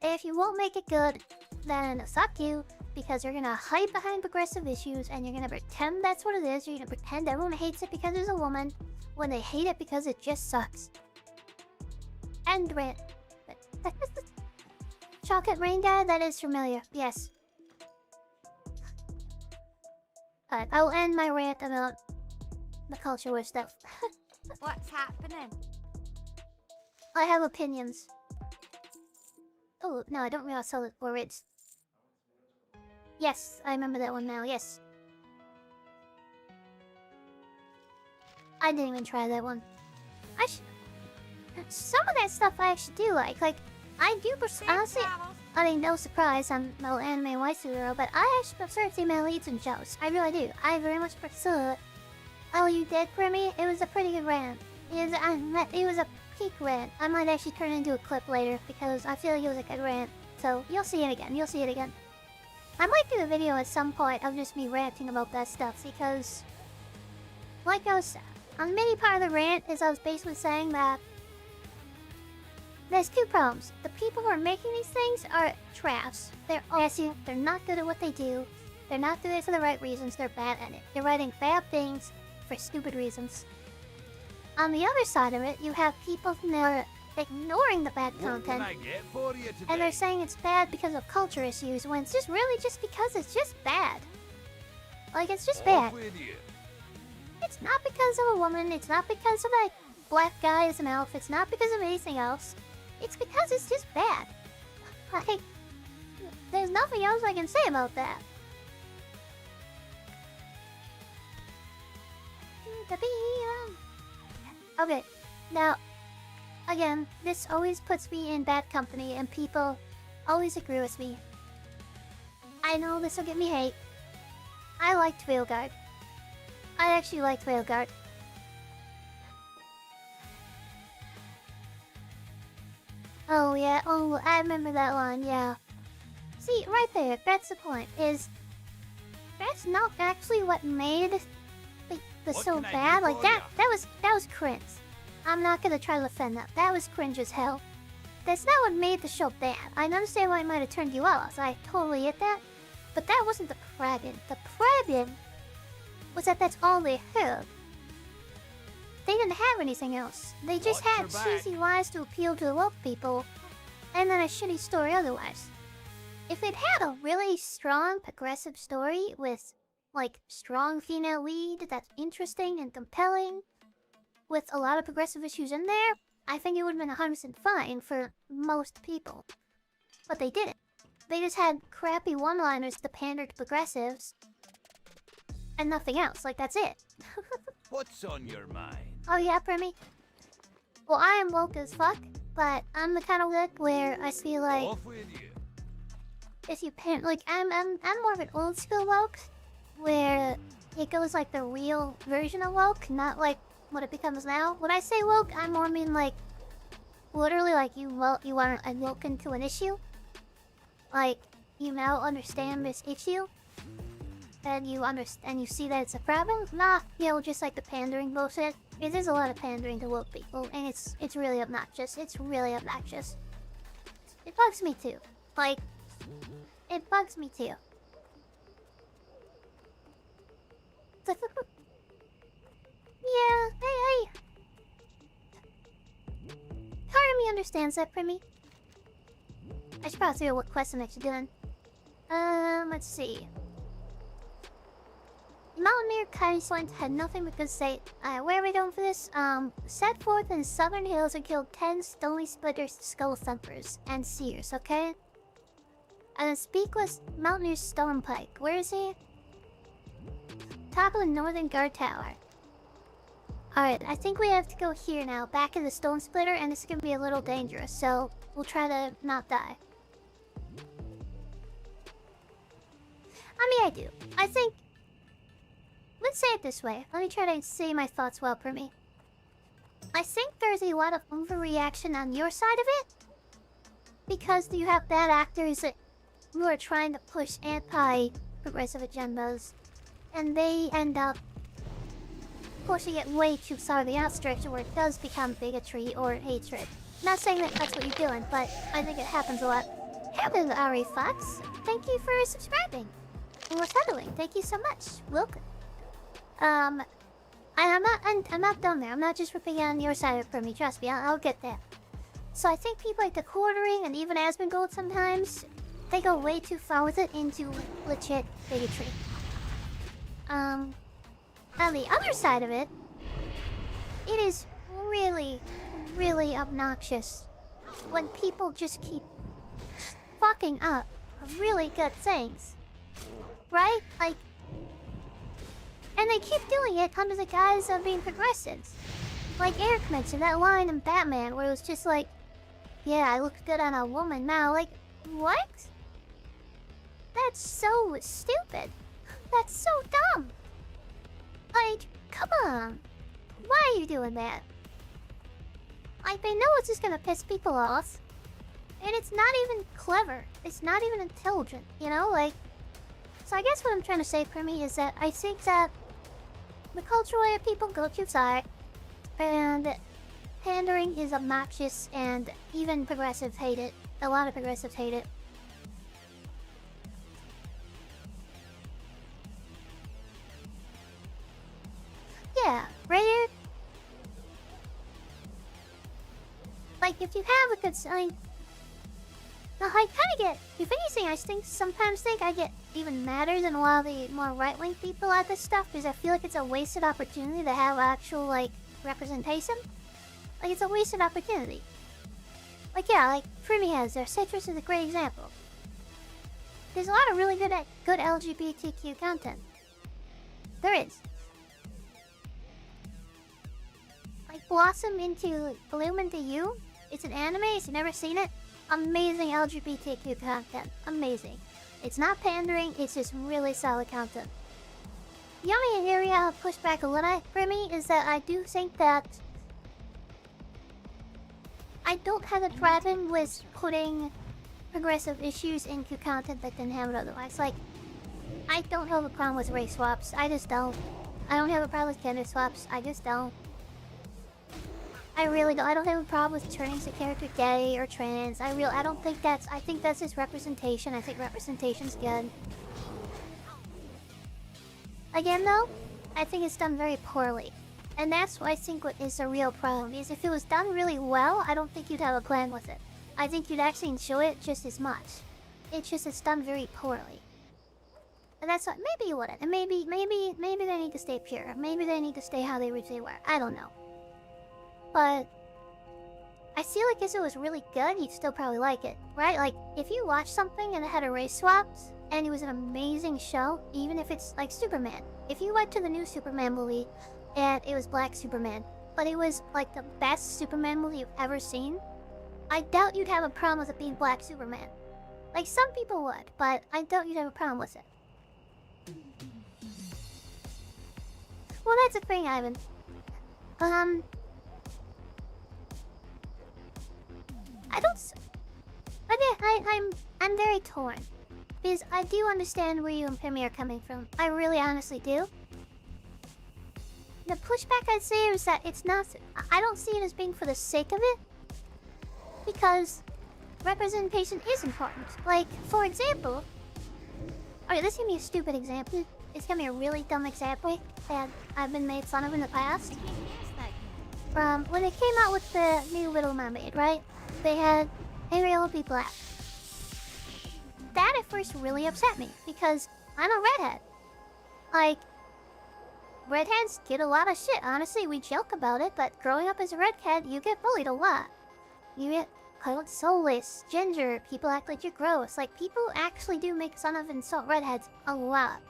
And if you won't make it good, then fuck you, because you're gonna hide behind progressive issues and you're gonna pretend that's what it is. You're gonna pretend everyone hates it because it's a woman when they hate it because it just sucks. End rant. Chocolate Rain Guy? That is familiar, yes. But I'll end my rant about the culture war stuff. What's happening? I have opinions. Oh, no, I don't realize solid words. Yes, I remember that one now, yes. I didn't even try that one. Some of that stuff I actually do like. Like, I do honestly, I mean, no surprise, I'm no anime Wifus, but I actually prefer female leads in shows. I really do. I very much prefer. Oh, you dead for me? It was a pretty good rant. It was a peak rant. I might actually turn it into a clip later because I feel like it was a good rant. So you'll see it again. You'll see it again. I might do a video at some point of just me ranting about that stuff because, like I was, on many part of the rant is I was basically saying that there's two problems. The people who are making these things are trash. They're messy. They're not good at what they do. They're not doing it for the right reasons. They're bad at it. They're writing bad things for stupid reasons. On the other side of it, you have people who are ignoring the bad What can content. I get for you today? And they're saying it's bad because of culture issues when it's just really just because it's just bad. Like, it's just bad. Off with you. It's not because of a woman. It's not because of a black guy as an elf. It's not because of anything else. It's because it's just bad. Like, there's nothing else I can say about that. Okay, now, again, this always puts me in bad company and people always agree with me. I know this will get me hate. I liked Veilguard. I actually liked Veilguard. Oh yeah, oh, I remember that line, yeah. See, right there, that's the point, is that's not actually what made the What so can I do bad. Like for that ya? that was cringe. I'm not gonna try to defend that. That was cringe as hell. That's not what made the show bad. I understand why it might have turned you off. I totally get that. But that wasn't the problem. The problem was that that's all they had. They didn't have anything else. They just Watch had your back. cheesy lies to appeal to the woke people, and then a shitty story otherwise. If it had a really strong, progressive story with, like, strong female lead that's interesting and compelling, with a lot of progressive issues in there, I think it would have been 100% fine for most people. But they didn't. They just had crappy one-liners to pander to progressives, and nothing else. Like, that's it. What's on your mind? Oh yeah, Premi? Well, I am woke as fuck, but I'm the kind of woke where I feel like Off with you. if you parent, like, I'm more of an old school woke, where it goes like the real version of woke, not like what it becomes now. When I say woke, I more mean like literally like you are awoken to an issue, like you now understand this issue, and you understand, you see that it's a problem. Not, you know, just like the pandering bullshit. It is a lot of pandering to woke people, and it's really obnoxious. It's really obnoxious. It bugs me too. Like, it bugs me too. Yeah, hey. Part of me understands that, Primi. I should probably figure out what quest I'm actually doing. Let's see. Mountaineer Kaislint had nothing but good say. Where are we going for this? Set forth in the southern hills and killed 10 stony splitters, skull thumpers, and seers, okay? And then speak with Mountaineer Stormpike. Where is he? Top of the northern guard tower. Alright, I think we have to go here now, back in the stone splitter, and it's gonna be a little dangerous, so we'll try to not die. I mean, I do. I think... Let's say it this way. Let me try to say my thoughts well for me. I think there's a lot of overreaction on your side of it, because you have bad actors who are trying to push anti-progressive agendas, and they end up pushing it way too far the outstretch where it does become bigotry or hatred. Not saying that that's what you're doing, but I think it happens a lot. Hello, Ari Fox. Thank you for subscribing. And resettling. Thank you so much. Welcome. I'm not done there. I'm not just ripping on your side of me. Trust me, I'll get there. So I think people like the quartering and even Asmongold sometimes, they go way too far with it into legit bigotry. On the other side of it, it is really, really obnoxious when people just keep fucking up really good things. Right? Like, and they keep doing it under the guise of being progressives. Like Eric mentioned that line in Batman where it was just like, yeah, I look good on a woman now. Like, what? That's so stupid. That's so dumb. Like, come on. Why are you doing that? Like, they know it's just gonna piss people off. And it's not even clever. It's not even intelligent, you know? Like, so I guess what I'm trying to say for me is that I think that the cultural way people go too far, and pandering is obnoxious, and even progressives hate it. A lot of progressives hate it. Yeah, right here. Like, if you have a good sign, I kind of get, if anything, I sometimes think I get even madder than a lot of the more right-wing people at this stuff, because I feel like it's a wasted opportunity to have actual, like, representation. Like, it's a wasted opportunity. Like, yeah, like, Primi has there. Citrus is a great example. There's a lot of really good LGBTQ content. There is. Like, Blossom into Bloom into You. It's an anime, if you've never seen it. Amazing LGBTQ content. Amazing. It's not pandering, it's just really solid content. The only area I'll push back a little for me is that I do think that I don't have a problem with putting progressive issues into content that didn't have it otherwise. Like, I don't have a problem with race swaps. I just don't. I don't have a problem with gender swaps. I just don't. I really don't. I don't have a problem with turning the character gay or trans. I don't think that's. I think that's just representation. I think representation's good. Again, though, I think it's done very poorly, and that's what I think what is the real problem. Is if it was done really well, I don't think you'd have a plan with it. I think you'd actually enjoy it just as much. It's just it's done very poorly, and that's what. Maybe you wouldn't, and maybe they need to stay pure. Maybe they need to stay how they originally were. I don't know. But I feel like if it was really good, you'd still probably like it, right? Like, if you watch something and it had a race swaps, and it was an amazing show, even if it's like Superman. If you went to the new Superman movie, and it was Black Superman, but it was like the best Superman movie you've ever seen, I doubt you'd have a problem with it being Black Superman. Like, some people would, but I doubt you'd have a problem with it. Well, that's the thing, Ivan. I don't. But yeah, I'm very torn, because I do understand where you and Pimmy are coming from. I really honestly do. The pushback I'd say is that it's not. I don't see it as being for the sake of it, because representation is important. Like, for example, okay, this is gonna be a stupid example. It's gonna be a really dumb example that I've been made fun of in the past. When they came out with the new Little Mermaid, right? They had Ariel be black. That at first really upset me, because I'm a redhead. Like, redheads get a lot of shit. Honestly, we joke about it, but growing up as a redhead, you get bullied a lot. You get called soulless, ginger, people act like you're gross. Like, people actually do make fun of and insult redheads a lot.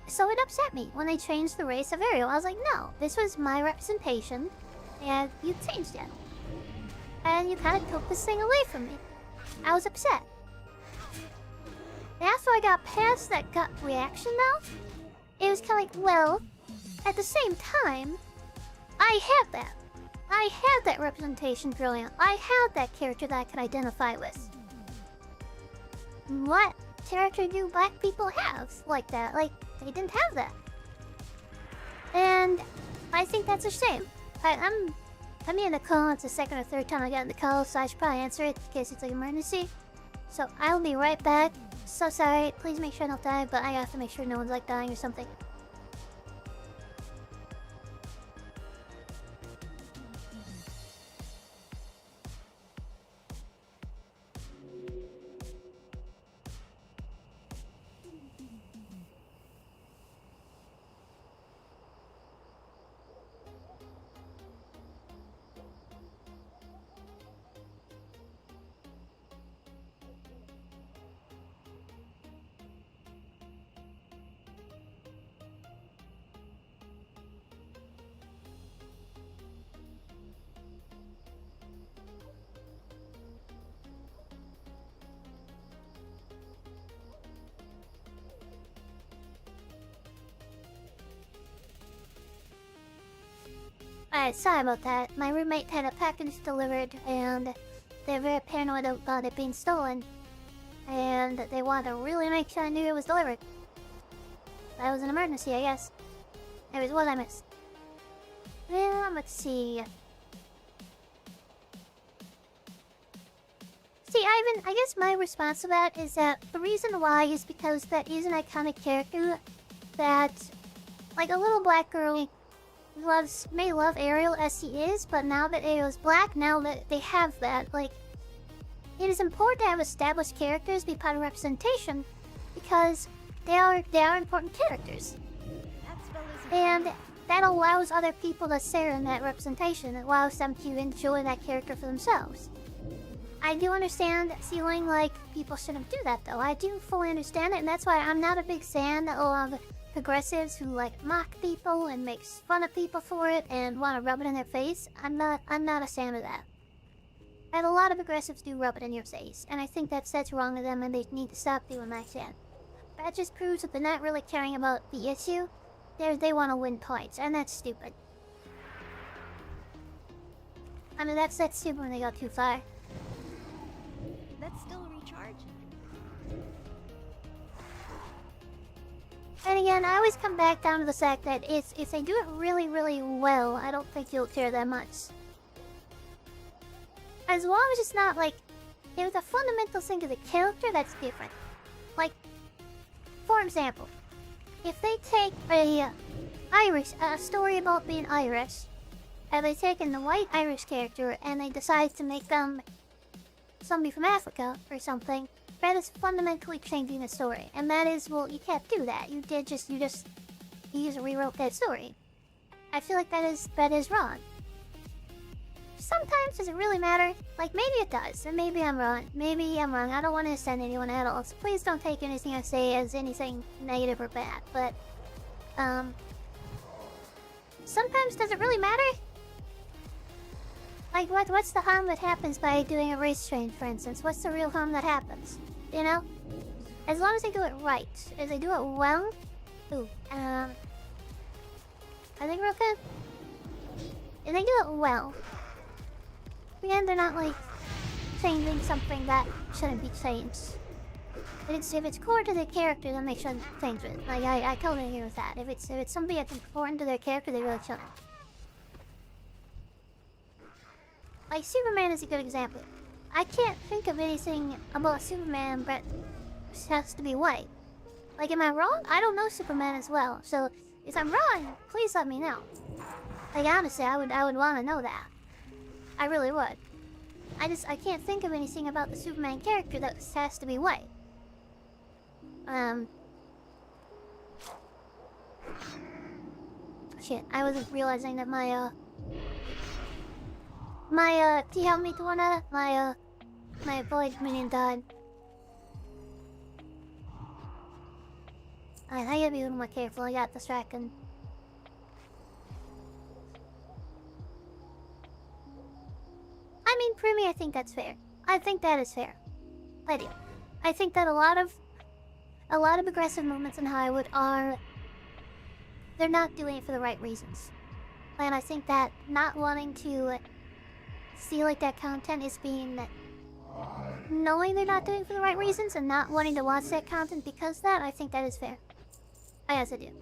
So it upset me when they changed the race of Ariel. I was like, no, this was my representation, and you changed it. And you kind of took this thing away from me. I was upset. And after I got past that gut reaction, though, it was kind of like, well, at the same time, I had that. I had that representation growing up. I had that character that I could identify with. What character do black people have like that? Like, they didn't have that. And I think that's a shame. I'm in the call. It's the second or third time I got in the call, so I should probably answer it in case it's an emergency. So I'll be right back. So sorry. Please make sure I don't die, but I have to make sure no one's like dying or something. Sorry about that. My roommate had a package delivered, and they're very paranoid about it being stolen. And they wanted to really make sure I knew it was delivered. That was an emergency, I guess. It was what I missed. Let's see. See, Ivan, I guess my response to that is that the reason why is because that is an iconic character that, like, a little black girl may love Ariel as he is, but now that Ariel's black, now that they have that, like, it is important to have established characters be part of representation because they are important characters. That spell isn't And that allows other people to share in that representation. It allows them to enjoy that character for themselves. I do understand feeling like people shouldn't do that, though. I do fully understand it, and that's why I'm not a big fan of progressives who like mock people and make fun of people for it and want to rub it in their face. I'm not a fan of that. And a lot of progressives do rub it in your face, and I think that's wrong of them, and they need to stop doing that shit. That just proves that they're not really caring about the issue. They want to win points, and that's stupid. I mean, that's stupid when they go too far. That's still recharging. And again, I always come back down to the fact that if they do it really, really well, I don't think you'll care that much. As long as it's not like, if the fundamental thing of the character, that's different. Like, for example, if they take a story about being Irish, and they take in the white Irish character and they decide to make them somebody from Africa or something, that is fundamentally changing the story. And that is, well, you can't do that. You just rewrote that story. I feel like that is wrong. Sometimes, does it really matter? Like, maybe it does, and maybe I'm wrong. Maybe I'm wrong. I don't want to offend anyone at all, so please don't take anything I say as anything negative or bad. But, sometimes, does it really matter? Like, what's the harm that happens by doing a race train, for instance? What's the real harm that happens? You know? As long as they do it right. As they do it well... Ooh, I think we're okay. If they do it well... Again, they're not, like, changing something that shouldn't be changed. If it's core to their character, then they shouldn't change it. Like, I totally agree with that. If it's something that's important to their character, they really shouldn't. Like, Superman is a good example. I can't think of anything about Superman but has to be white. Like, am I wrong? I don't know Superman as well, so if I'm wrong, please let me know. Like, honestly, I would want to know that. I really would. I can't think of anything about the Superman character that has to be white. Shit, I wasn't realizing that my can you help me, Tornado? My void minion died. I gotta be a little more careful, I got distracted. I mean, for me, I think that's fair. I think that is fair. I do. I think that a lot of aggressive movements in Hollywood they're not doing it for the right reasons. And I think that not wanting to see like that content is being knowing they're not doing it for the right reasons and not wanting to watch that content because of that, I think that is fair. I guess I do.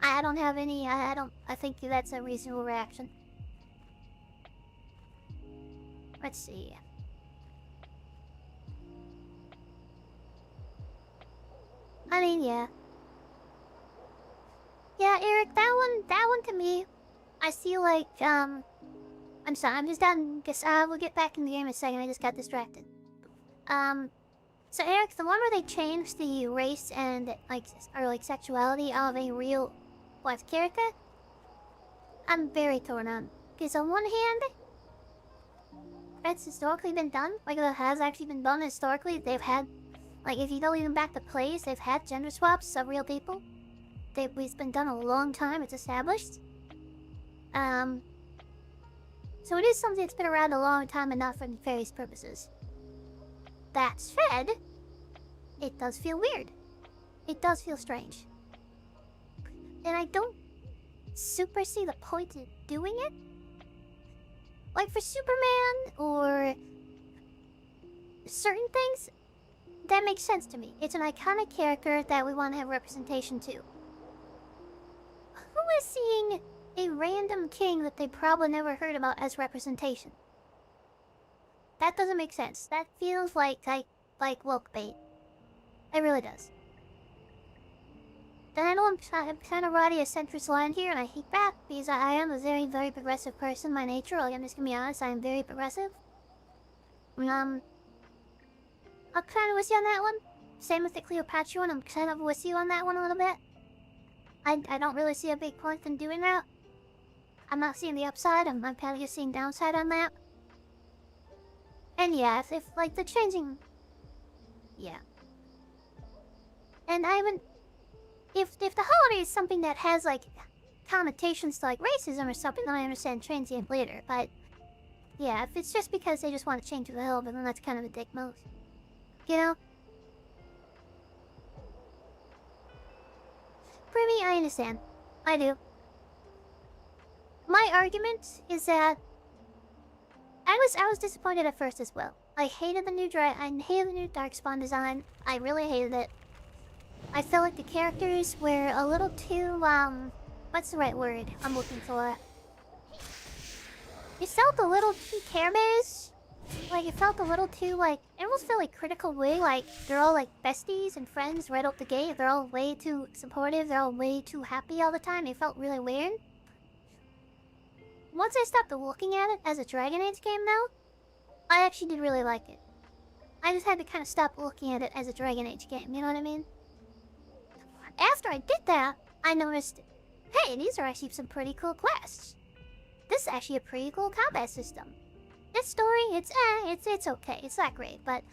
I don't have any, I think that's a reasonable reaction. Let's see. I mean, yeah. Yeah, Eric, that one to me, I feel like, I'm sorry, I'm just done, we'll get back in the game in a second, I just got distracted. So Eric, the one where they changed the race and, like, sexuality of a real life character, I'm very torn on. Because on one hand, that's historically been done. Like, it has actually been done historically. They've had, like, if you go even back to plays, they've had gender swaps of real people. It's been done a long time. It's established. So it is something that's been around a long time and not for nefarious purposes. That said, it does feel weird. It does feel strange. And I don't super see the point in doing it. Like for Superman or certain things, that makes sense to me. It's an iconic character that we want to have representation to. Who is seeing a random king that they probably never heard about as representation? That doesn't make sense. That feels like woke bait. It really does. Then I know I'm kind of riding a centrist line here, and I hate that because I am a very, very progressive person by nature. Like, I'm just gonna be honest, I am very progressive. I'll kind of with you on that one. Same with the Cleopatra one. I'm kind of with you on that one a little bit. I don't really see a big point in doing that. I'm not seeing the upside. I'm kind of just seeing downside on that. And yeah, if like the changing, yeah. And I haven't. If the holiday is something that has like connotations to like racism or something, then I understand transient later. But yeah, if it's just because they just want to change it a little bit, then that's kind of a dick move. You know? For me, I understand. I do. My argument is that I was disappointed at first as well. I hated the new Darkspawn design. I really hated it. I felt like the characters were a little too, what's the right word I'm looking for? It felt a little too Care Bears. Like, it felt a little too, like, it almost felt like Critical Way, like, they're all, like, besties and friends right out the gate. They're all way too supportive. They're all way too happy all the time. It felt really weird. Once I stopped looking at it as a Dragon Age game now, I actually did really like it. I just had to kind of stop looking at it as a Dragon Age game, you know what I mean? After I did that, I noticed, hey, these are actually some pretty cool quests. This is actually a pretty cool combat system. This story, it's okay. It's not great, but,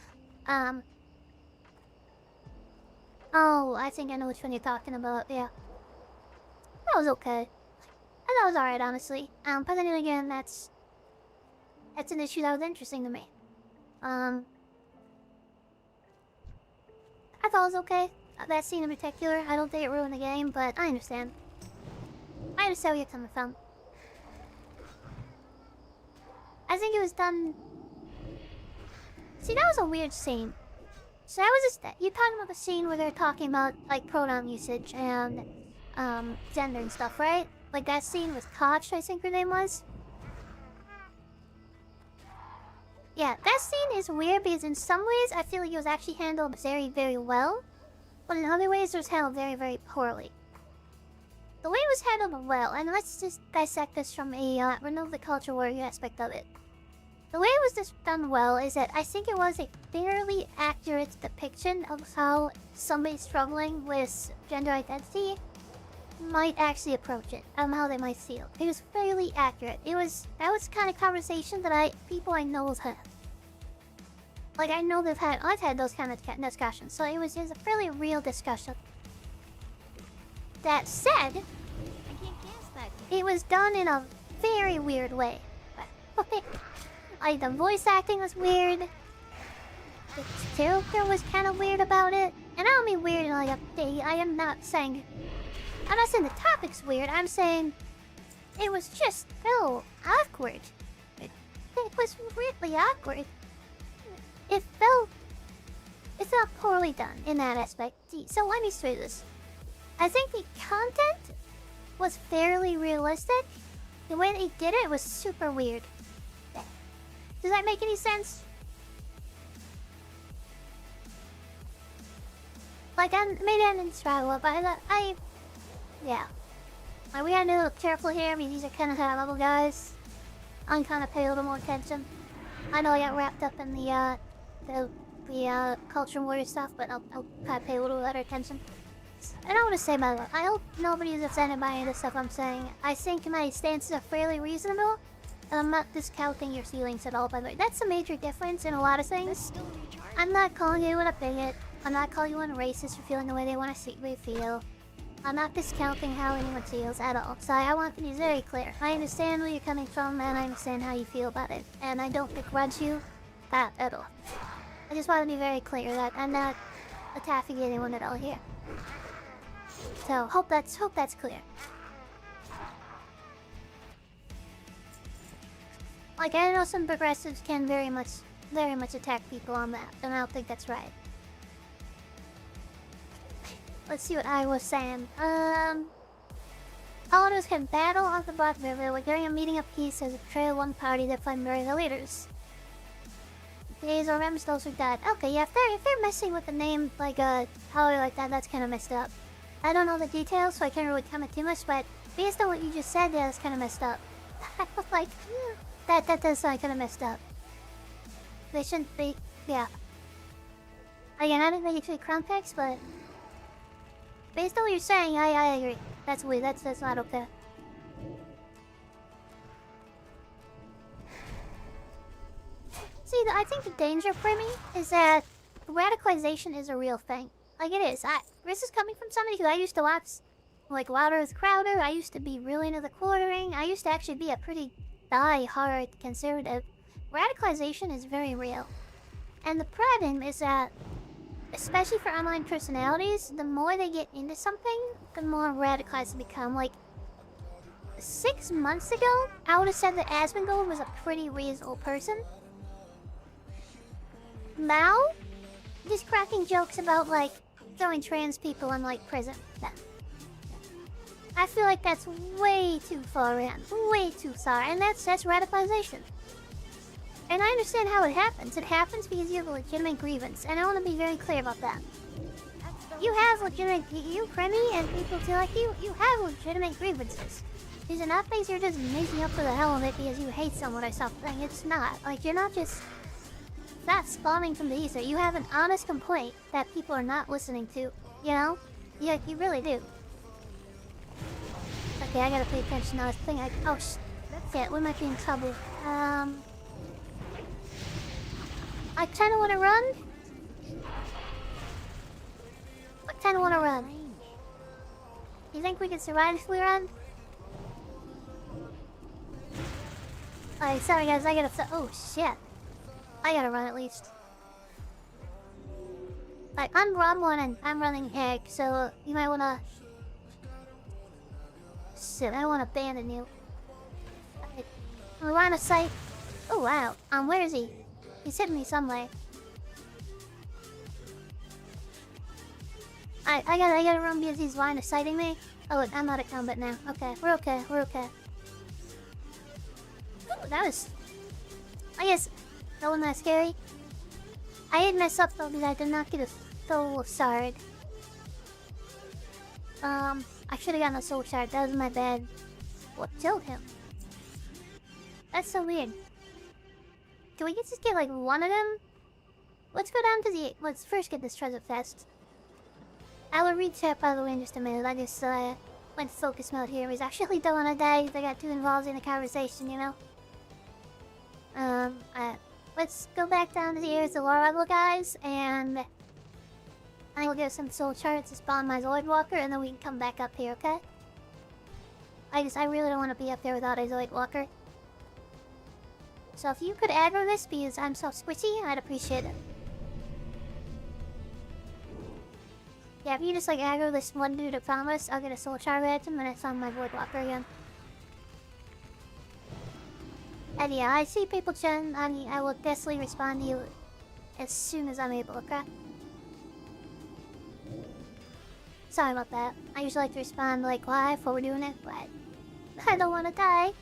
oh, I think I know which one you're talking about, yeah. That was okay. That was alright, honestly. But then again, that's an issue that was interesting to me. I thought it was okay. That scene in particular, I don't think it ruined the game, but I understand. I understand where you're coming from. I think it was done... See, that was a weird scene. So that was just... You're talking about the scene where they're talking about, like, pronoun usage and, gender and stuff, right? Like that scene with Koch, I think her name was. Yeah, that scene is weird because in some ways I feel like it was actually handled very, very well. But in other ways it was handled very, very poorly. The way it was handled well, and let's just dissect this from a remove the culture warrior aspect of it. The way it was just done well is that I think it was a fairly accurate depiction of how somebody struggling with gender identity might actually approach it, how they might feel. It was fairly accurate. That was the kind of conversation that people I know have had. Like I know I've had those kind of discussions, so it was just a fairly real discussion. That said, I can't guess that. it was done in a very weird way. Like the voice acting was weird. The character was kind of weird about it, and I don't mean weird in like I'm not saying the topic's weird. I'm saying it was just so awkward. It was really awkward. It felt poorly done in that aspect. So let me say this. I think the content was fairly realistic. The way they did it was super weird. Does that make any sense? Like, maybe I didn't struggle, but yeah. Like, we gotta be a little careful here. I mean, these are kind of high level guys. I'm kind of pay a little more attention. I know I got wrapped up in the culture warrior stuff, but I'll kind of pay a little better attention. And I want to say, by the way, I hope nobody's offended by any of the stuff I'm saying. I think my stances are fairly reasonable, and I'm not discounting your feelings at all, by the way. That's a major difference in a lot of things. I'm not calling anyone a bigot. I'm not calling anyone racist for feeling the way they want to see we feel. I'm not discounting how anyone feels at all. So I want to be very clear. I understand where you're coming from, and I understand how you feel about it. And I don't begrudge you that at all. I just want to be very clear that I'm not attacking anyone at all here. So hope that's clear. Like, I know some progressives can very much attack people on that, and I don't think that's right. Let's see what I was saying. Paladins can battle on the Black River when during a meeting of peace as a betrayal one party that find bury the leaders. Days or remembers those who died. Okay, yeah, if they're messing with the name like power like that, that's kind of messed up. I don't know the details, so I can't really comment too much, but based on what you just said, yeah, that's kind of messed up. Like, that does sound kind of messed up. They shouldn't be, yeah. Again, I didn't make it to the crown packs, but based on what you're saying, I agree. That's weird. That's not okay. See, I think the danger for me is that radicalization is a real thing. Like it is. This is coming from somebody who I used to watch, like Louder with Crowder. I used to be really into the quartering. I used to actually be a pretty die-hard conservative. Radicalization is very real. And the problem is that, especially for online personalities, the more they get into something, the more radicalized they become. Like, 6 months ago, I would have said that Asmongold was a pretty reasonable person. Now, just cracking jokes about, like, throwing trans people in, like, prison. I feel like that's way too far in. Way too far. And that's radicalization. And I understand how it happens. It happens because you have a legitimate grievance. And I want to be very clear about that. You have legitimate... You, Creamy, and people too like you have legitimate grievances. These are not things you're just making up for the hell of it because you hate someone or something. It's not. Like, you're not just... It's not spawning from the ether. You have an honest complaint that people are not listening to. You know? You really do. Okay, I gotta pay attention now. Oh, shit, we might be in trouble. I kinda wanna run. I kinda wanna run. You think we can survive if we run? Alright, sorry guys, I gotta... Oh, shit. I gotta run at least. Like, I'm running egg, so you might wanna... Shit, I don't wanna abandon you. Alright. We're on a sight. Oh, wow. Where is he? He's hitting me somewhere. I gotta run because he's line of sighting me. Oh, I'm out of combat now. Okay, we're okay. Ooh, that was... I guess that wasn't that scary. I did mess up though because I did not get a soul shard. I should have gotten a soul shard. That was my bad. What killed him? That's so weird. Can we just get like one of them? Let's go down to the... Let's first get this treasure fest. I will read chat by the way in just a minute. I just went focus mode here. He's actually don't want to die because I got too involved in the conversation, you know? Let's go back down to the areas of lower level guys and I will get some soul charts to spawn my Zoid Walker and then we can come back up here, okay? I really don't want to be up there without a Zoid Walker. So if you could aggro this because I'm so squishy, I'd appreciate it. Yeah, if you just like aggro this one dude at Promise, I'll get a soul char at him and I summon my Void Walker again. And yeah, I see people chatting. I will definitely respond to you as soon as I'm able, okay? Sorry about that. I usually like to respond like live while we're doing it, but I don't want to die.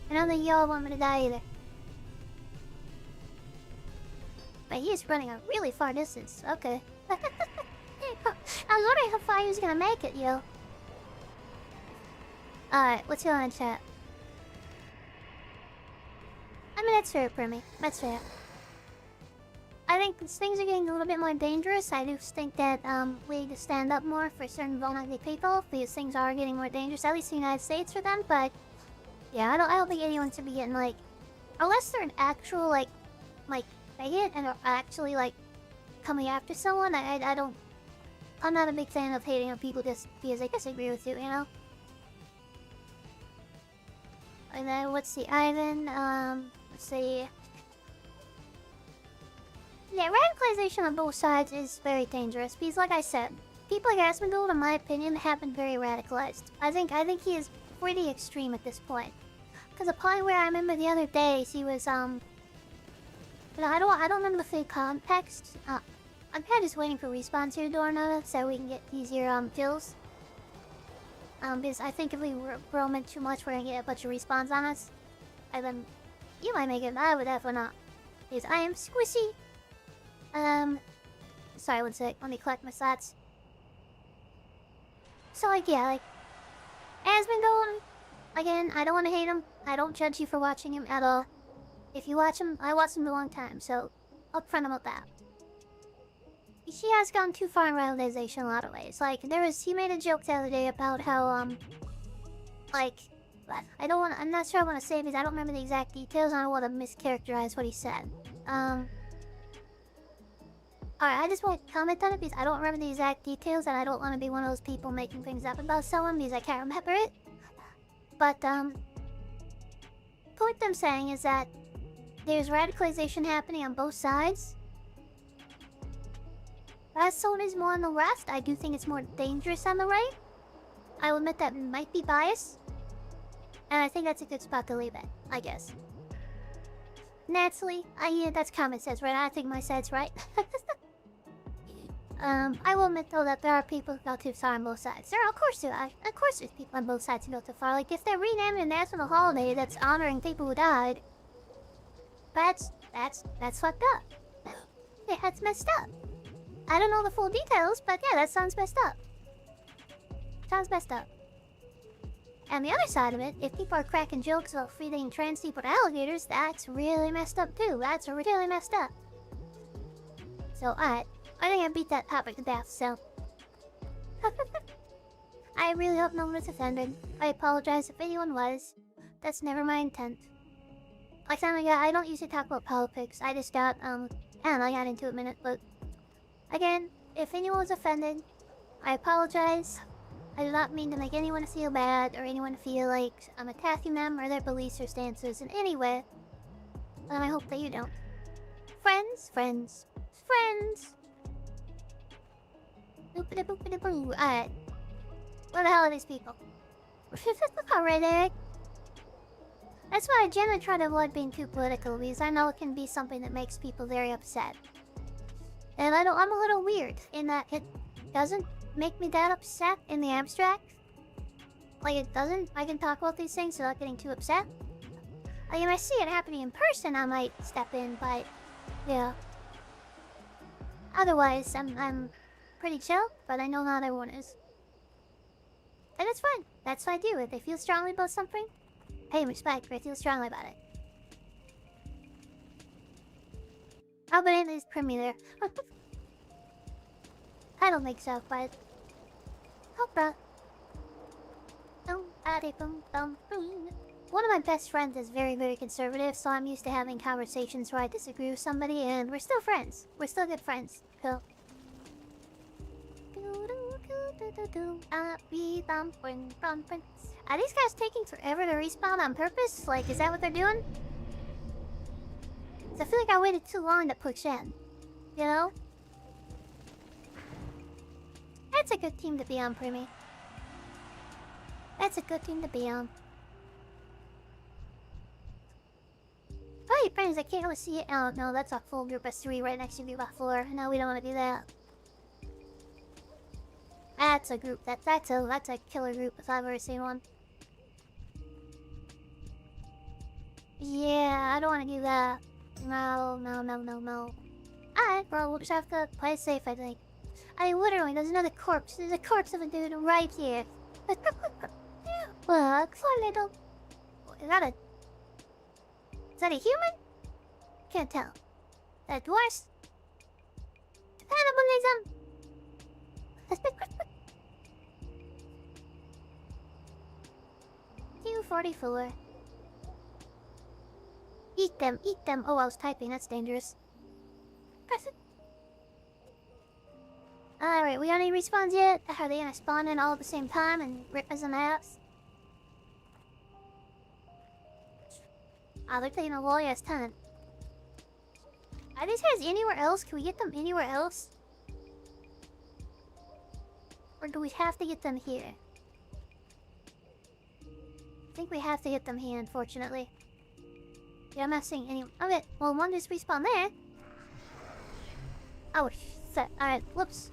I don't think y'all want me to die either. But he is running a really far distance. Okay. I was wondering how far he was gonna make it, yo. Alright, what's going on in chat? I mean, that's fair for me. That's fair. I think things are getting a little bit more dangerous. I do think that we need to stand up more for certain vulnerable people because things are getting more dangerous, at least in the United States for them, but yeah, I don't think anyone should be getting like, unless they're an actual like bigot and are actually like coming after someone, I'm not a big fan of hating on people just because they disagree with you, you know? And then let's see, Ivan, let's see. Yeah, radicalization on both sides is very dangerous because like I said, people like Asmongold, in my opinion, have been very radicalized. I think he is pretty extreme at this point. to the point where I remember the other day she was you know, I don't remember the full context. I'm kind of just waiting for respawns here to Dorna so we can get easier kills. Because I think if we roam in too much, we're gonna get a bunch of respawns on us. And then you might make it, but I would definitely not. Because I am squishy. Sorry, one sec. Let me collect my stats. So, like, yeah, like, as been going. Again, I don't want to hate him. I don't judge you for watching him at all. If you watch him, I watched him a long time, so upfront about that. She has gone too far in realization in a lot of ways. Like, he made a joke the other day about how, like, I'm not sure I want to say it because I don't remember the exact details and I don't want to mischaracterize what he said. Alright, I just won't comment on it because I don't remember the exact details and I don't want to be one of those people making things up about someone because I can't remember it. But, point I'm saying is that there's radicalization happening on both sides. As someone is more on the left, I do think it's more dangerous on the right. I will admit that might be biased. And I think that's a good spot to leave it, I guess. Naturally, yeah, that's common sense, right? I think my side's right. I will admit though that there are people who go too far on both sides. Of course there's people on both sides who go too far. Like if they're renaming a national holiday that's honoring people who died, that's fucked up. Yeah, that's messed up. I don't know the full details, but yeah, that sounds messed up. Sounds messed up. And the other side of it, if people are cracking jokes about feeding trans people to alligators, that's really messed up too. That's really messed up. So, alright. I think I beat that topic to death, so... I really hope no one was offended. I apologize if anyone was. That's never my intent. Like time ago, I don't usually talk about politics. I just got, I don't know, I got into it a minute, but... Again, if anyone was offended, I apologize. I do not mean to make anyone feel bad or anyone feel like I'm attacking them or their beliefs or stances in any way. And I hope that you don't. Friends. Boopity boopity boo. Alright. Where the hell are these people? Alright, Eric. That's why I generally try to avoid being too political because I know it can be something that makes people very upset. And I'm a little weird in that it doesn't make me that upset in the abstract. Like it doesn't. I can talk about these things without getting too upset. Like if I see it happening in person, I might step in, but yeah. Otherwise, I'm pretty chill, but I know not everyone is. And it's fine. That's what I do. If they feel strongly about something, pay respect, but I feel strongly about it. Oh, but anyways, Primmy there. I don't think so, but... Hopra. One of my best friends is very, very conservative, so I'm used to having conversations where I disagree with somebody, and we're still friends. We're still good friends. Cool. Are these guys taking forever to respawn on purpose? Like, is that what they're doing? 'Cause I feel like I waited too long to push in. You know? That's a good team to be on, Primmy. That's a good team to be on. Oh, your friends, I can't really see it. Oh, no, that's a full group of 3 right next to group of 4. No, we don't want to do that. That's a group. That's a killer group if I've ever seen one. Yeah, I don't want to do that. No. Alright, bro, we'll just have to play safe, I think. I mean, literally, there's another corpse. There's a corpse of a dude right here. Looks a little... Is that a human? Can't tell. Is that a dwarf? Cannibalism! 244. Eat them. Oh, I was typing. That's dangerous. Press it. Alright, we don't need respawns yet. Are they gonna spawn in all at the same time and rip us in the ass? They're taking a lawyer as tenant. Are these guys anywhere else? Can we get them anywhere else? Or do we have to get them here? I think we have to hit them here, unfortunately. Yeah, I'm not seeing any. Okay, well, one just respawned there. Oh, shit. Alright, whoops.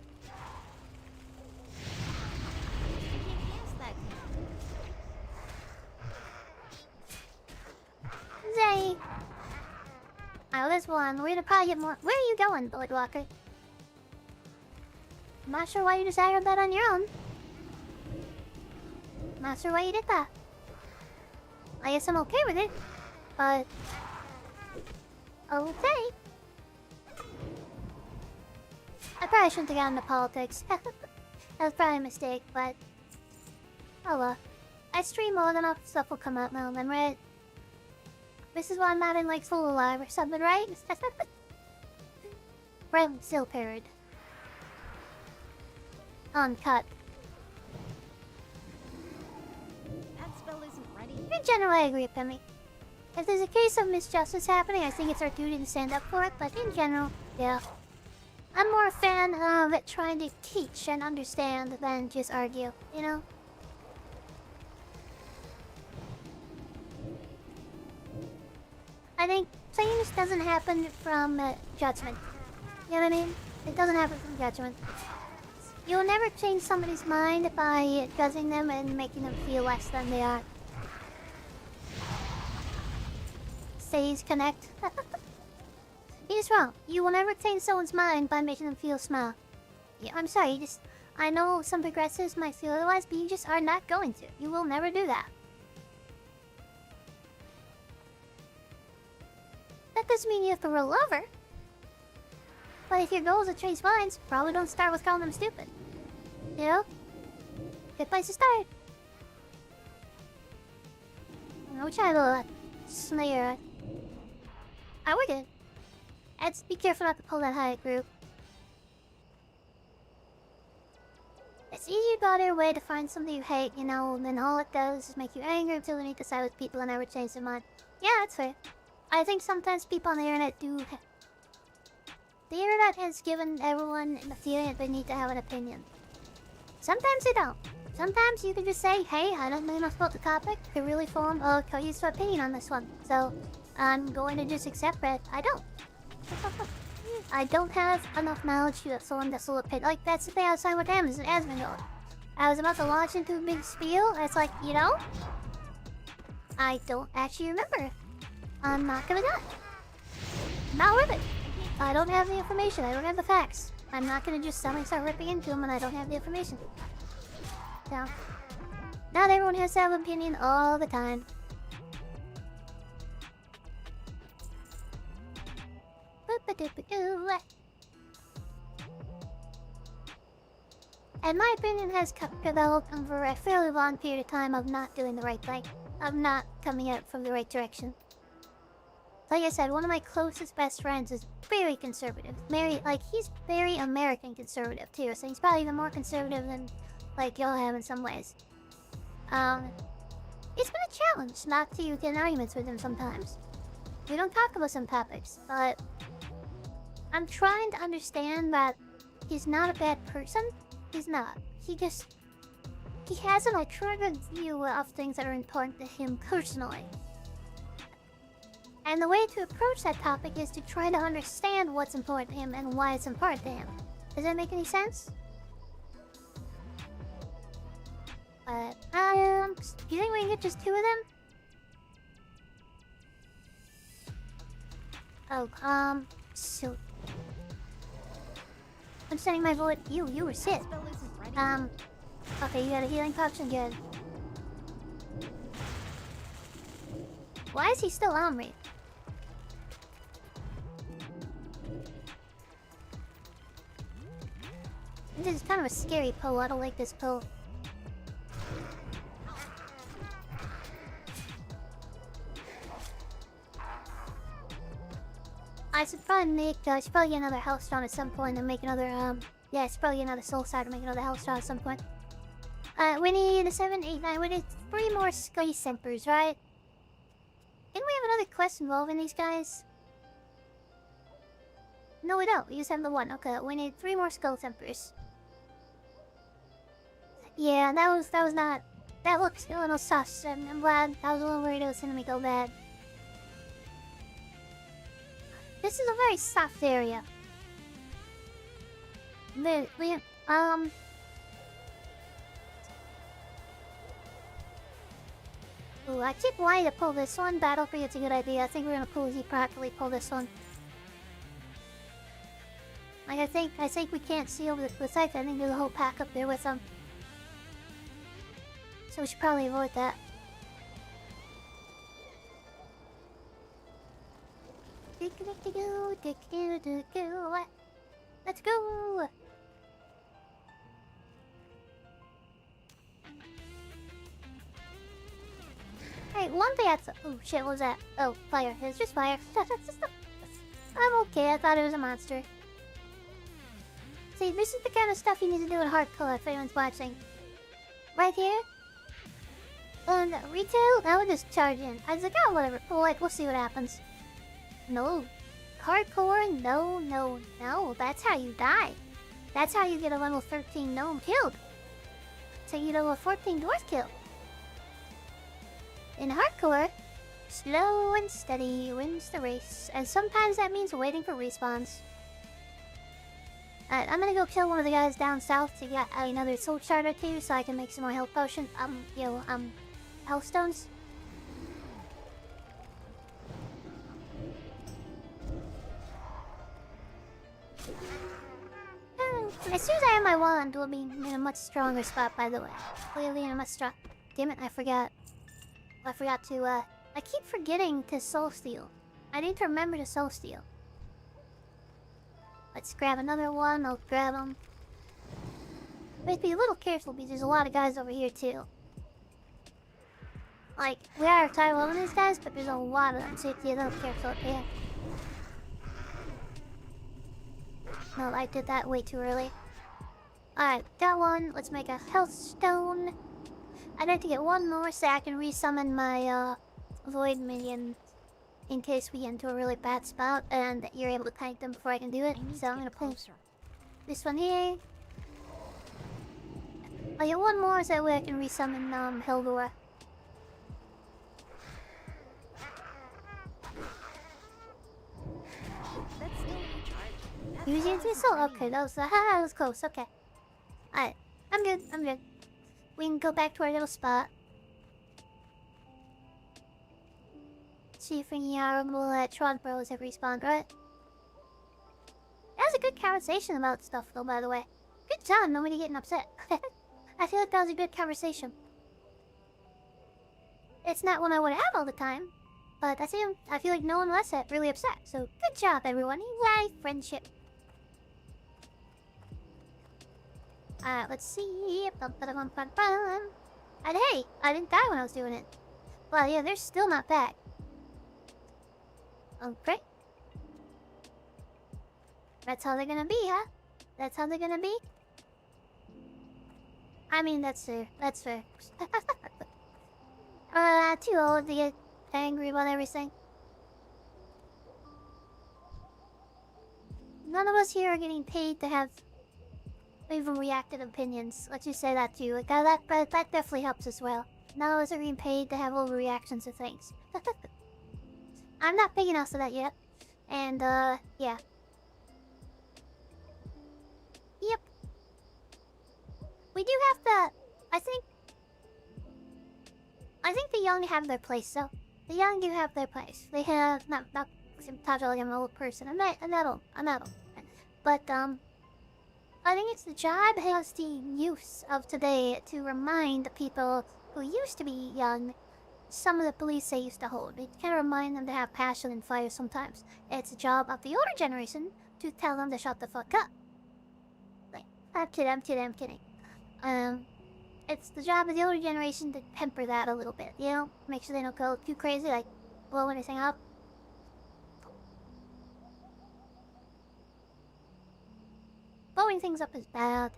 Zay! Oh, there's one. We're gonna probably get more. Where are you going, Bullet Walker? I'm not sure why you just aggroed that on your own. Not sure why you did that. I guess I'm okay with it, but okay. I probably shouldn't have gotten into politics. That was probably a mistake, but oh well. I stream more than enough stuff will come out now and then, right? This is why I'm not in like full alive or something, right? Right, still paired. Uncut. That spell isn't ready. In general, I agree with Pemmy. If there's a case of misjustice happening, I think it's our duty to stand up for it, but in general, yeah. I'm more a fan of it trying to teach and understand than just argue, you know? I think change doesn't happen from judgment. You know what I mean? It doesn't happen from judgment. You'll never change somebody's mind by judging them and making them feel less than they are. Says connect. He's wrong. You will never change someone's mind by making them feel small. Yeah, I'm sorry, you just... I know some progressives might feel otherwise, but you just are not going to. You will never do that. That doesn't mean you have to roll over. But if your goal is to change minds, probably don't start with calling them stupid. You know? Good place to start. We tried a little snare. Ah, we're good. Be careful not to pull that high group. It's easy to go out of your way to find something you hate, you know, and then all it does is make you angry until you need to side with people and never change their mind. Yeah, that's fair. I think sometimes people on the internet do... The internet has given everyone the feeling that they need to have an opinion. Sometimes they don't. Sometimes you can just say, hey, I don't know enough about the topic to really form a cohesive opinion on this one. So, I'm going to just accept that I don't. I don't have enough knowledge to form this little opinion. Like, that's the thing I was talking with Asmongold. I was about to launch into a big spiel, and it's like, you know? I don't actually remember. I'm not gonna die. Not worth it. I don't have the information. I don't have the facts. I'm not gonna just suddenly start ripping into them when I don't have the information. So, not everyone has to have an opinion all the time. And my opinion has developed over a fairly long period of time of not doing the right thing. Of not coming out from the right direction. Like I said, one of my closest best friends is very conservative. He's very American conservative too, so he's probably even more conservative than, like, y'all have in some ways. It's been a challenge not to get in arguments with him sometimes. We don't talk about some topics, but I'm trying to understand that he's not a bad person. He's not. He has an alternative view of things that are important to him personally. And the way to approach that topic is to try to understand what's important to him and why it's important to him. Does that make any sense? But, do you think we can get just two of them? Oh, so... I'm sending my bullet. You were sick. Spell isn't ready. Okay, you got a healing potion? Good. Why is he still on me? This is kind of a scary pull. I don't like this pull. I should probably get another health stone at some point and make another, yeah, I should probably get another soul side to make another health stone at some point. We need a 7, 8, 9, we need 3 more Sky Simpers, right? Didn't we have another quest involving these guys? No, we don't. We just have the one. Okay, we need 3 more Skull Tempers. Yeah, that That looks a little sus. I'm glad. I was a little worried it was gonna make go bad. This is a very soft area. Ooh, I keep wanting to pull this one. Battlefield, it's a good idea. I think we're gonna properly pull this one. Like, I think we can't see over the cliff. I think there's a whole pack up there with them. So we should probably avoid that. Let's go! Hey, one thing that's... Oh shit, what was that? Oh, fire. It's just fire. I'm okay, I thought it was a monster. See, this is the kind of stuff you need to do in hardcore if anyone's watching. Right here. And retail, I would just charge in. I was like, oh, whatever. Well, like, we'll see what happens. No. Hardcore, no, no, no. That's how you die. That's how you get a level 13 gnome killed. So you get a level 14 dwarf killed. In hardcore, slow and steady wins the race. And sometimes that means waiting for respawns. Alright, I'm gonna go kill one of the guys down south to get another soul shard or two so I can make some more health potions. Health stones. As soon as I have my wand, we'll be in a much stronger spot, by the way. Clearly in a much strong... Damn it, I forgot. I forgot to, I keep forgetting to soul steal. I need to remember to soul steal. Let's grab another one. I'll grab them. We have to be a little careful because there's a lot of guys over here too. Like, we are tired of these guys, but there's a lot of them, so you have to be a little careful up here. No, I did that way too early. Alright, got one. Let's make a health stone. I'd like to get one more so I can resummon my void minion in case we get into a really bad spot and you're able to kite them before I can do it. So I'm gonna pull this one here. I'll get one more so that way I can resummon Hildor. That's still recharged. Using this soul? Okay, that was close, okay. Alright, I'm good. We can go back to our little spot. See if any little Tron bros have respawned, right? That was a good conversation about stuff though, by the way. Good job, nobody getting upset. I feel like that was a good conversation. It's not one I would have all the time, but I feel like no one was really upset. So good job, everyone. Yay, friendship. Let's see. And hey, I didn't die when I was doing it. Well, yeah, they're still not back. Okay. That's how they're gonna be, huh? That's how they're gonna be? I mean, that's fair. That's fair. Too old to get angry about everything. None of us here are getting paid to have overreacted opinions. Let's just say that too. Like, that definitely helps as well. None of us are getting paid to have overreactions to things. I'm not big enough for that yet. And, yeah. Yep. We do have to... I think the young have their place, though. The young do have their place. They have... Not talk like I'm an old person. I'm not old. But, I think it's the job has the use of today to remind the people who used to be young some of the beliefs they used to hold. It can remind them to have passion and fire sometimes. It's the job of the older generation to tell them to shut the fuck up. Like, I'm kidding. It's the job of the older generation to temper that a little bit, you know? Make sure they don't go too crazy, like blow anything up. Blowing things up is bad.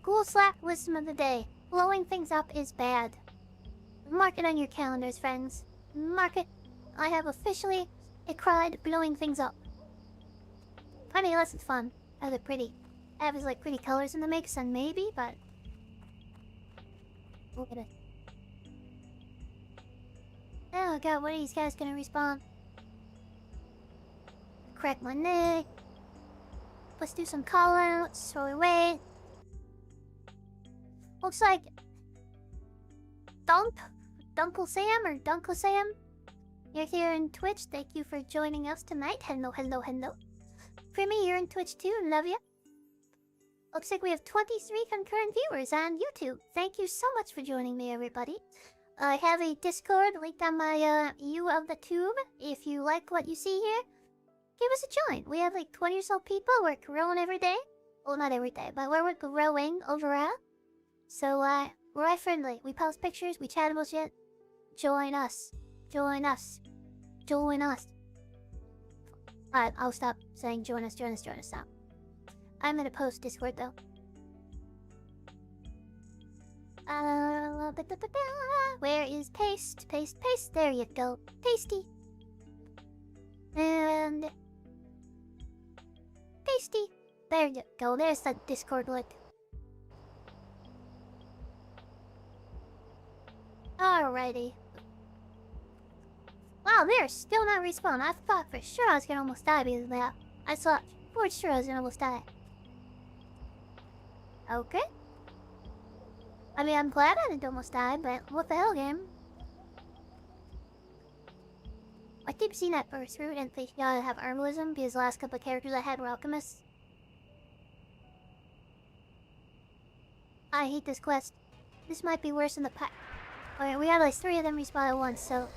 Cool slap wisdom of the day. Blowing things up is bad. Mark it on your calendars, friends. Mark it. I have officially cried blowing things up. I mean, unless it's fun. Other pretty. Have like pretty colors in the mix, and maybe, but look at it. Oh god, what are these guys gonna respawn? Crack my neck. Let's do some call-outs while we wait. Looks like Dunkle Sam or Dunkle Sam. You're here in Twitch. Thank you for joining us tonight. Hello, hello, hello. Primmy, you're in Twitch too. Love ya. Looks like we have 23 concurrent viewers on YouTube. Thank you so much for joining me, everybody. I have a Discord linked on my U of the Tube. If you like what you see here, give us a join. We have like 20 or so people. We're growing every day. Well, not every day, but we're growing overall. So, we're friendly. We post pictures, we chat about shit. Join us. Join us. Join us. Alright, I'll stop saying join us, join us, join us. Stop. I'm gonna post Discord though. Where is paste? Paste, paste. There you go. Pasty. And pasty. There you go. There's the Discord link. Alrighty. Wow, they're still not respawned. I thought for sure I was gonna almost die because of that. I thought for sure I was gonna almost die. Okay. I mean, I'm glad I didn't almost die, but what the hell, game? I keep seeing that first route and think y'all have herbalism because the last couple of characters I had were alchemists. I hate this quest. This might be worse than the pack. Alright, we had like 3 of them respawn at once, so...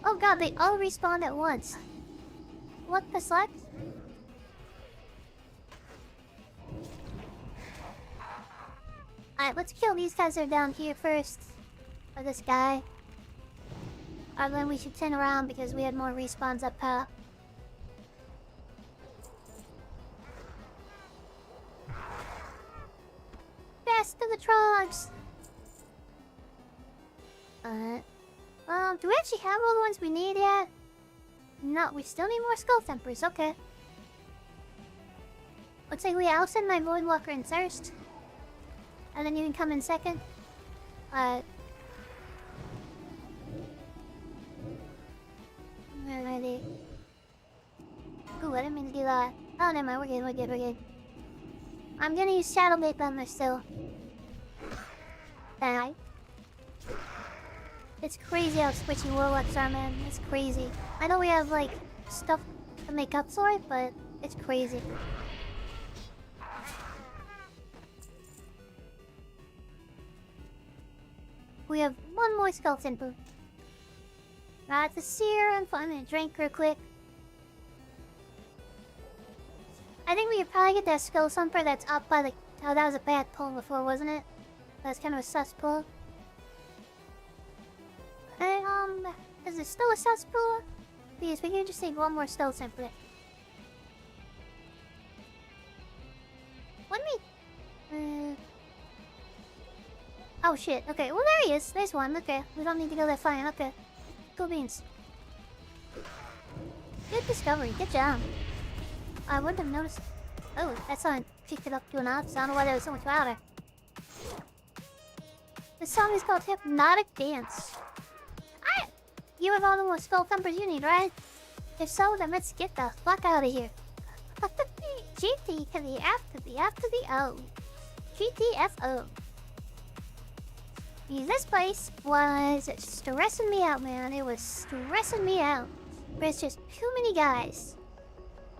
Oh god, they all respawned at once. What the slack? Alright, let's kill these guys that are down here first. Or this guy. Or then we should turn around because we had more respawns up top. Best of the trogs! Do we actually have all the ones we need yet? No, we still need more skull tempers, okay. Looks like I'll send my Voidwalker in first. And then you can come in second. Alrighty. Ooh, I didn't mean to do that. Oh, never mind, we're good, we're good, we're good. I'm gonna use Shadow Bait Bummer still. Die. It's crazy how switchy warlocks are, man. It's crazy. I know we have, like, stuff to make up for it, but it's crazy. We have one more skeleton booth. Got the seer and fun and drink real quick. I think we could probably get that skull thumper that's up by the... Oh, that was a bad pull before, wasn't it? That's kind of a sus pull. And, is it still a sus pull? Because we can just take one more skull thumper. Let me... Oh shit, okay, well there he is. There's one, okay. We don't need to go that far, okay. Cool beans. Good discovery, good job. I wouldn't have noticed. Oh, that song picked it up to an odd. I don't know why there was so much louder. This song is called Hypnotic Dance. You have all the more skull thumpers you need, right? If so, then let's get the fuck out of here. GT to the F to the F to the O. GTFO. Because this place was stressing me out, man. It was stressing me out. There's just too many guys.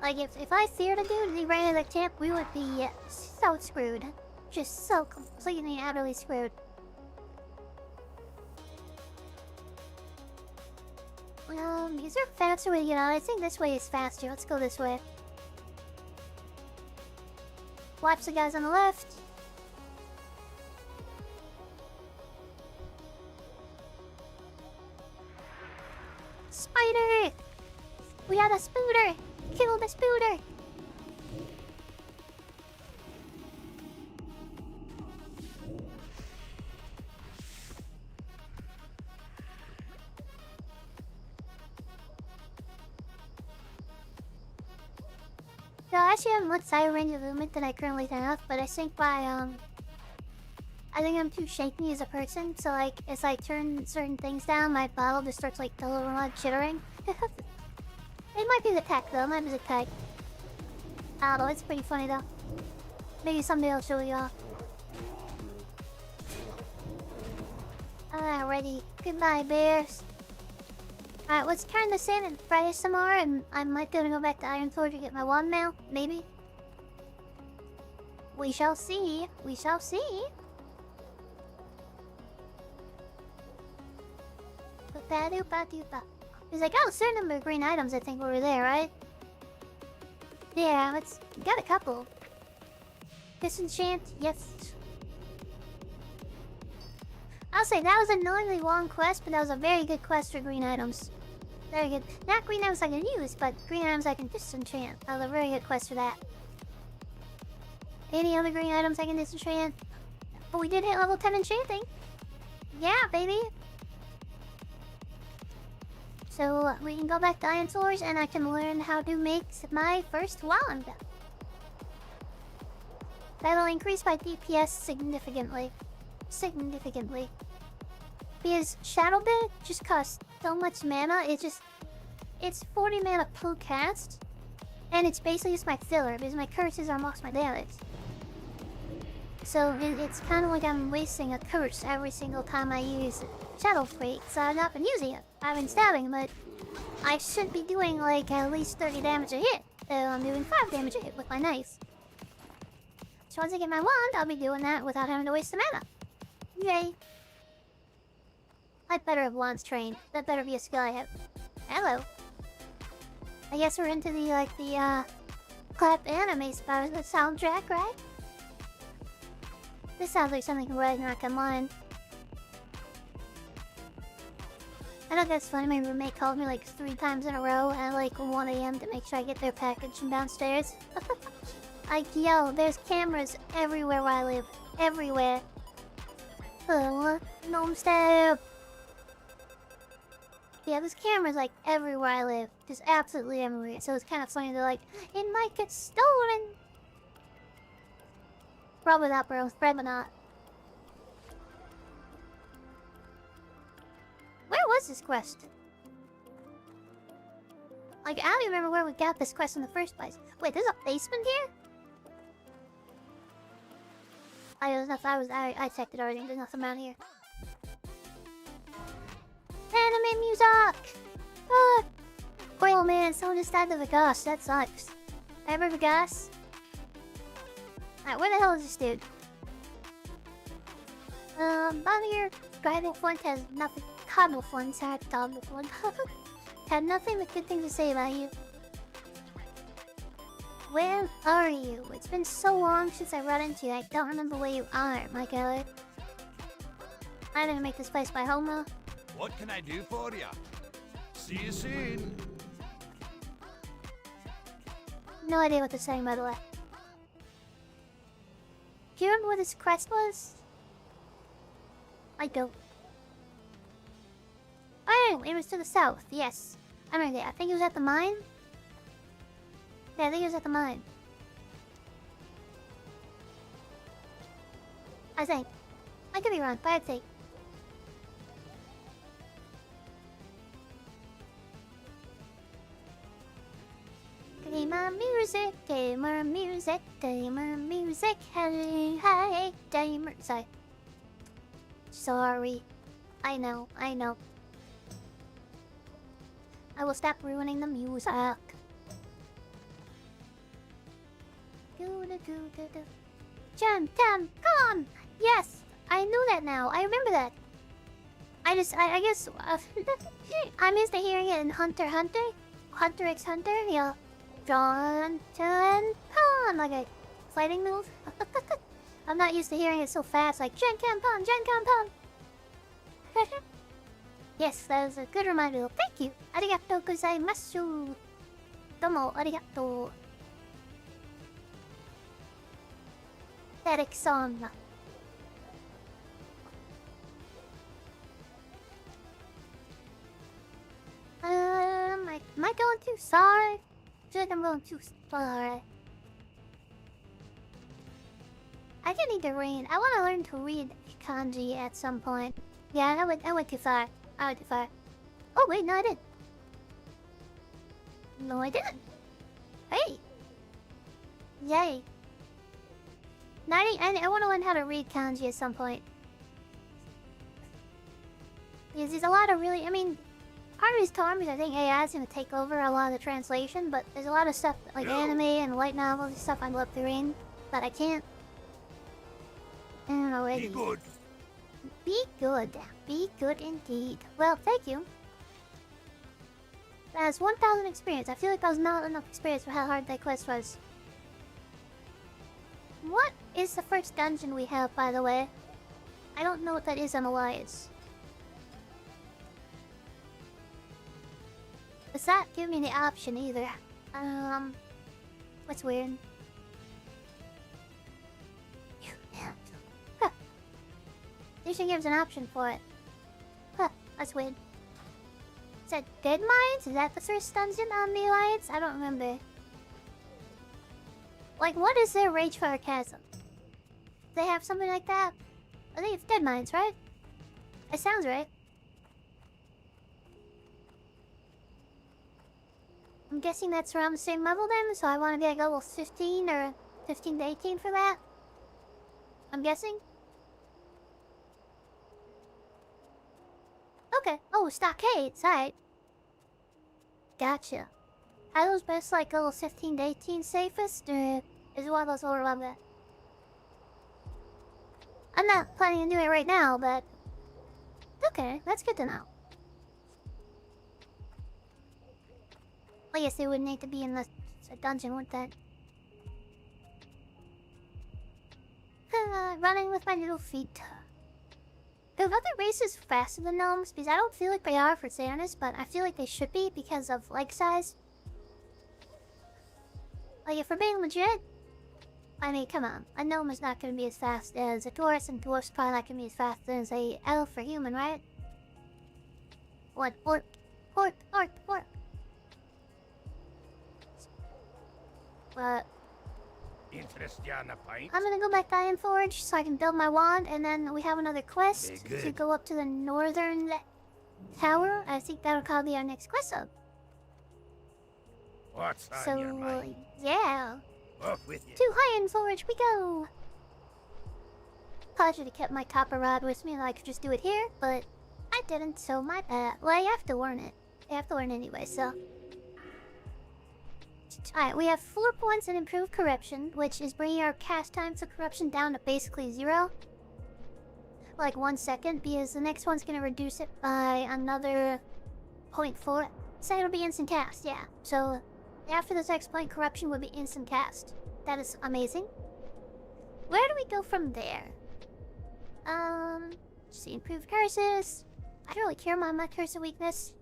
Like, if I feared a dude and he ran into the camp, we would be so screwed. Just so completely and utterly screwed. Is there a faster way to get out? I think this way is faster. Let's go this way. Watch the guys on the left. Spider! We had a spooter! Kill the spooter! So I actually have a much higher range of movement than I currently have, but I think I think I'm too shaky as a person, so like as I turn certain things down, my bottle just starts like a little chittering. It might be the tech though, it might be the tech. I don't know, it's pretty funny though. Maybe someday I'll show you off. Alrighty, goodbye bears. Alright, let's turn this in and try this some more, and I might gonna go back to Iron Forge to get my wand mail, maybe. We shall see, we shall see. There's like a certain number of green items I think over there, right? Yeah, got a couple. Disenchant, yes. I'll say that was an annoyingly long quest, but that was a very good quest for green items. Very good. Not green items I can use, but green items I can disenchant. That was a very good quest for that. Any other green items I can disenchant? But we did hit level 10 enchanting. Yeah, baby. So we can go back to Iron Swords and I can learn how to make my first wand. That'll increase my DPS significantly. Significantly. Because Shadow Bit just costs so much mana, it's 40 mana per cast. And it's basically just my filler because my curses are most of my damage. So it's kind of like I'm wasting a curse every single time I use Shadow Freak, so I've not been using it. I've been stabbing, but I should be doing like at least 30 damage a hit. I'm doing 5 damage a hit with my knife. So once I get my wand, I'll be doing that without having to waste the mana. Yay. I'd better have wands trained. That better be a skill I have. Hello. I guess we're into the clap anime spot with the soundtrack, right? This sounds like something from Ragnarok Online. I know that's funny, my roommate called me like 3 times in a row at like 1 AM to make sure I get their package from downstairs. Like, yo, there's cameras everywhere where I live. Everywhere. Gnome stab. Yeah, there's cameras like everywhere I live. Just absolutely everywhere. So it's kind of funny, they're like, it might get stolen. Probably not, bro. Probably not. Where was this quest? Like, I don't even remember where we got this quest in the first place. Wait, there's a basement here? I checked it already. There's nothing around here. Anime music! Fuck! Oh man, someone just died of a ghost. That sucks. Remember the ghost? Alright, where the hell is this dude? Down here, Grinding Flint has nothing. Cardinal Flint, sorry, Cardinal Flint. Had nothing but good things to say about you. Where are you? It's been so long since I run into you, I don't remember where you are, my god. I didn't make this place my home though. What can I do for ya? See you soon. No idea what they're saying, by the way. Do you remember what this quest was? I don't. Oh, it was to the south, yes. I remember that. I think it was at the mine. Yeah, I think it was at the mine. I think. I could be wrong, but I'd say. Gamer music, gamer music, gamer music, hey, hey, gamer. Sorry. Sorry. I know. I will stop ruining the music. Jam, come on! Yes! I knew that now. I remember that. I guess... I'm used to hearing it in Hunter x Hunter. Hunter x Hunter, yeah. John, Chan, Pon! Like a fighting move. I'm not used to hearing it so fast, like Jen Can Pon, Jen Can Pon! Yes, that was a good reminder. Thank you! Arigatou gozaimasu! Domo, arigatou. Derek-san. Am I going too far? I feel like I'm going too far. I can need to read. I want to learn to read kanji at some point. Yeah, I went too far. I went too far. Oh wait, no I didn't. No I didn't. Hey! Yay. 90, I want to learn how to read kanji at some point. Because there's a lot of really, I mean, part of these times I think AI is going to take over a lot of the translation, but there's a lot of stuff like anime and light novels and stuff I'd love to read, but I can't. I don't know. Be good. Be good. Be good indeed. Well, thank you. That's 1,000 experience. I feel like that was not enough experience for how hard that quest was. What is the first dungeon we have, by the way? I don't know what that is on Elias. Does that give me the option either? What's weird? Huh. Usually gives an option for it. Huh, that's weird. Is that Dead Mines? Is that the first dungeon on the Alliance? I don't remember. Like, what is their Ragefire Chasm? They have something like that? I think it's Dead Mines, right? It sounds right. I'm guessing that's around the same level then, so I want to be like level 15 or 15 to 18 for that. I'm guessing. Okay. Oh, stockades. Alright. Gotcha. Are those best like level 15 to 18 safest, or is one of those lower level? I'm not planning on doing it right now, but okay, that's good to know. I guess they would need to be in the dungeon, wouldn't that? Running with my little feet. Are other races faster than gnomes? Because I don't feel like they are for fairness, but I feel like they should be because of leg size. Like, if we're being legit, I mean, come on. A gnome is not going to be as fast as a dwarf, and dwarf's probably not going to be as fast as a elf or human, right? What? Orc. I'm gonna go back to Iron Forge so I can build my wand, and then we have another quest to go up to the northern tower. I think that'll probably be our next quest up. What's on your mind? Yeah. Off with you. To Iron Forge we go! Probably should have kept my copper rod with me and I could just do it here, but I didn't, so my bad. Well, you have to learn it. You have to learn anyway, so... Alright, we have 4 points in improved corruption, which is bringing our cast time for corruption down to basically 0. Like 1 second, because the next one's gonna reduce it by another 0.4. So it'll be instant cast, yeah. So after this next point, corruption will be instant cast. That is amazing. Where do we go from there? See, improved curses. I don't really care about my curse of weakness.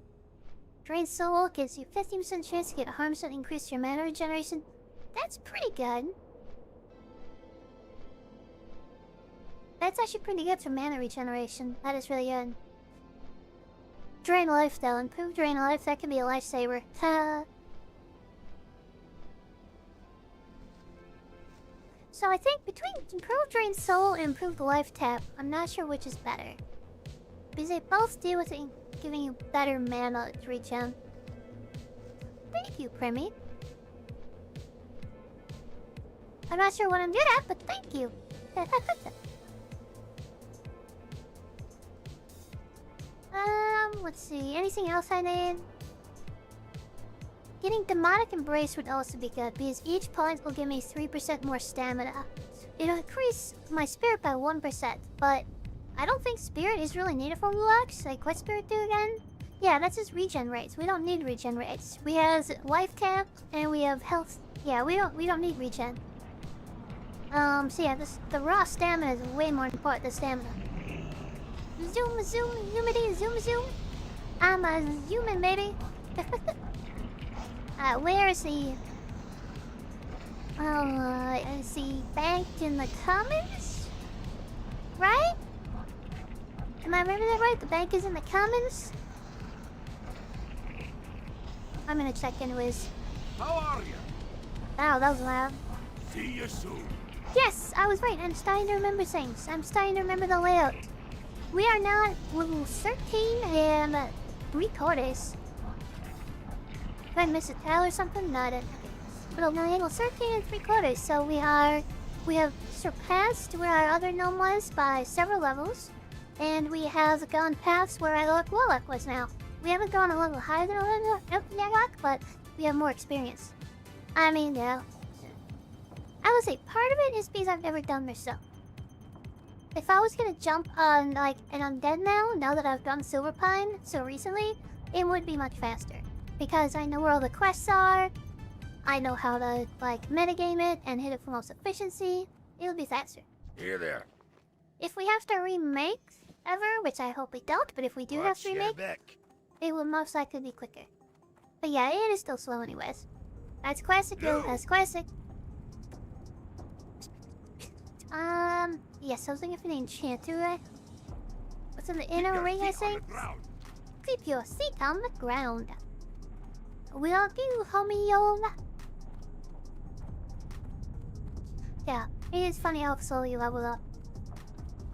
Drain Soul gives you 15% chance to get a 100% increase your mana regeneration. That's pretty good. That's actually pretty good for mana regeneration. That is really good. Drain Life though. Improved Drain Life, that can be a lifesaver. So I think between improved Drain Soul and improved Life Tap, I'm not sure which is better. Because they both deal with giving you better mana to regen. Thank you, Premi. I'm not sure what I'm good at, but thank you. Let's see. Anything else I need? Getting Demonic Embrace would also be good, because each point will give me 3% more stamina. It'll increase my spirit by 1%, but I don't think spirit is really needed for Lux. Like, what spirit do again? Yeah, that's just regen rates. We don't need regen rates. We have life tap and we have health. Yeah, we don't need regen. So yeah, the raw stamina is way more important than stamina. Zoom. I'm a human, baby. Where is he? Is he banked in the commons? Right? Am I remembering that right? The bank is in the commons? I'm gonna check anyways. How are you? Wow, that was loud. See you soon. Yes, I was right. I'm starting to remember things. I'm starting to remember the layout. We are now at level 13 and 3/4. Did I miss a tile or something? No, I didn't. Okay. But now level 13 and 3/4. So we have surpassed where our other gnome was by several levels. And we have gone past where our warlock was now. We haven't gone a level higher than our warlock, but we have more experience. I mean, yeah. I would say part of it is because I've never done this stuff. If I was gonna jump on like an undead now that I've done Silverpine so recently, it would be much faster. Because I know where all the quests are, I know how to like metagame it and hit it for most efficiency, it would be faster. Here there. If we have to remake ever, which I hope we don't, but if we do have Watch to your remake, back. it will most likely be quicker. But yeah, it is still slow anyways. That's classic, yo. That's classic. Yes, I was looking for the enchanter. What's in the inner Your ring, I feet on think? the ground. Keep your seat on the ground. Will do, homie, yo. Yeah, it is funny how slowly you level up.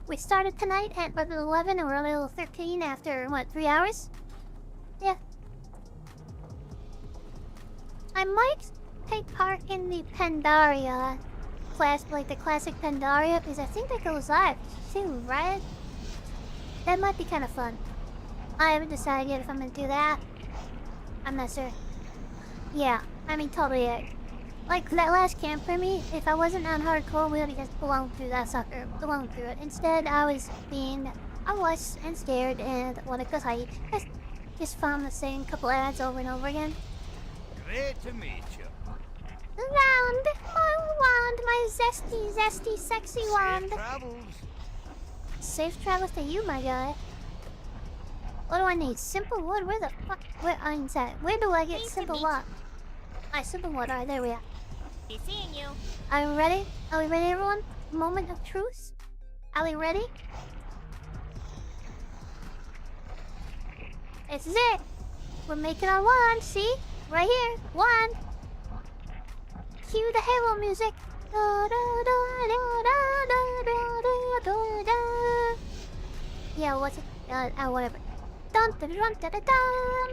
We started tonight at level 11 and we're on level 13 after, what, 3 hours? Yeah. I might take part in the Pandaria class, like the classic Pandaria, because I think that goes live soon, right? That might be kind of fun. I haven't decided yet if I'm gonna do that. I'm not sure. Yeah, I mean, totally. Like that last camp for me, if I wasn't on hardcore, we would have just blown through that sucker, blown through it. Instead, I was and scared and wanted to hide. Just found the same couple ads over and over again. Great to meet you. Wand, my zesty, sexy wand. Safe travels. Safe travels to you, my guy. What do I need? Simple wood? Where the fuck? Where I'm at? Where do I get simple wood? Simple wood. Alright, there we are. Be seeing you. Are we ready? Are we ready, everyone? Moment of truth. Are we ready? This is it. We're making our wand. See? Right here. Wand. Cue the Halo music. Yeah, what's it? Whatever. Dun dun dun dun dun dun.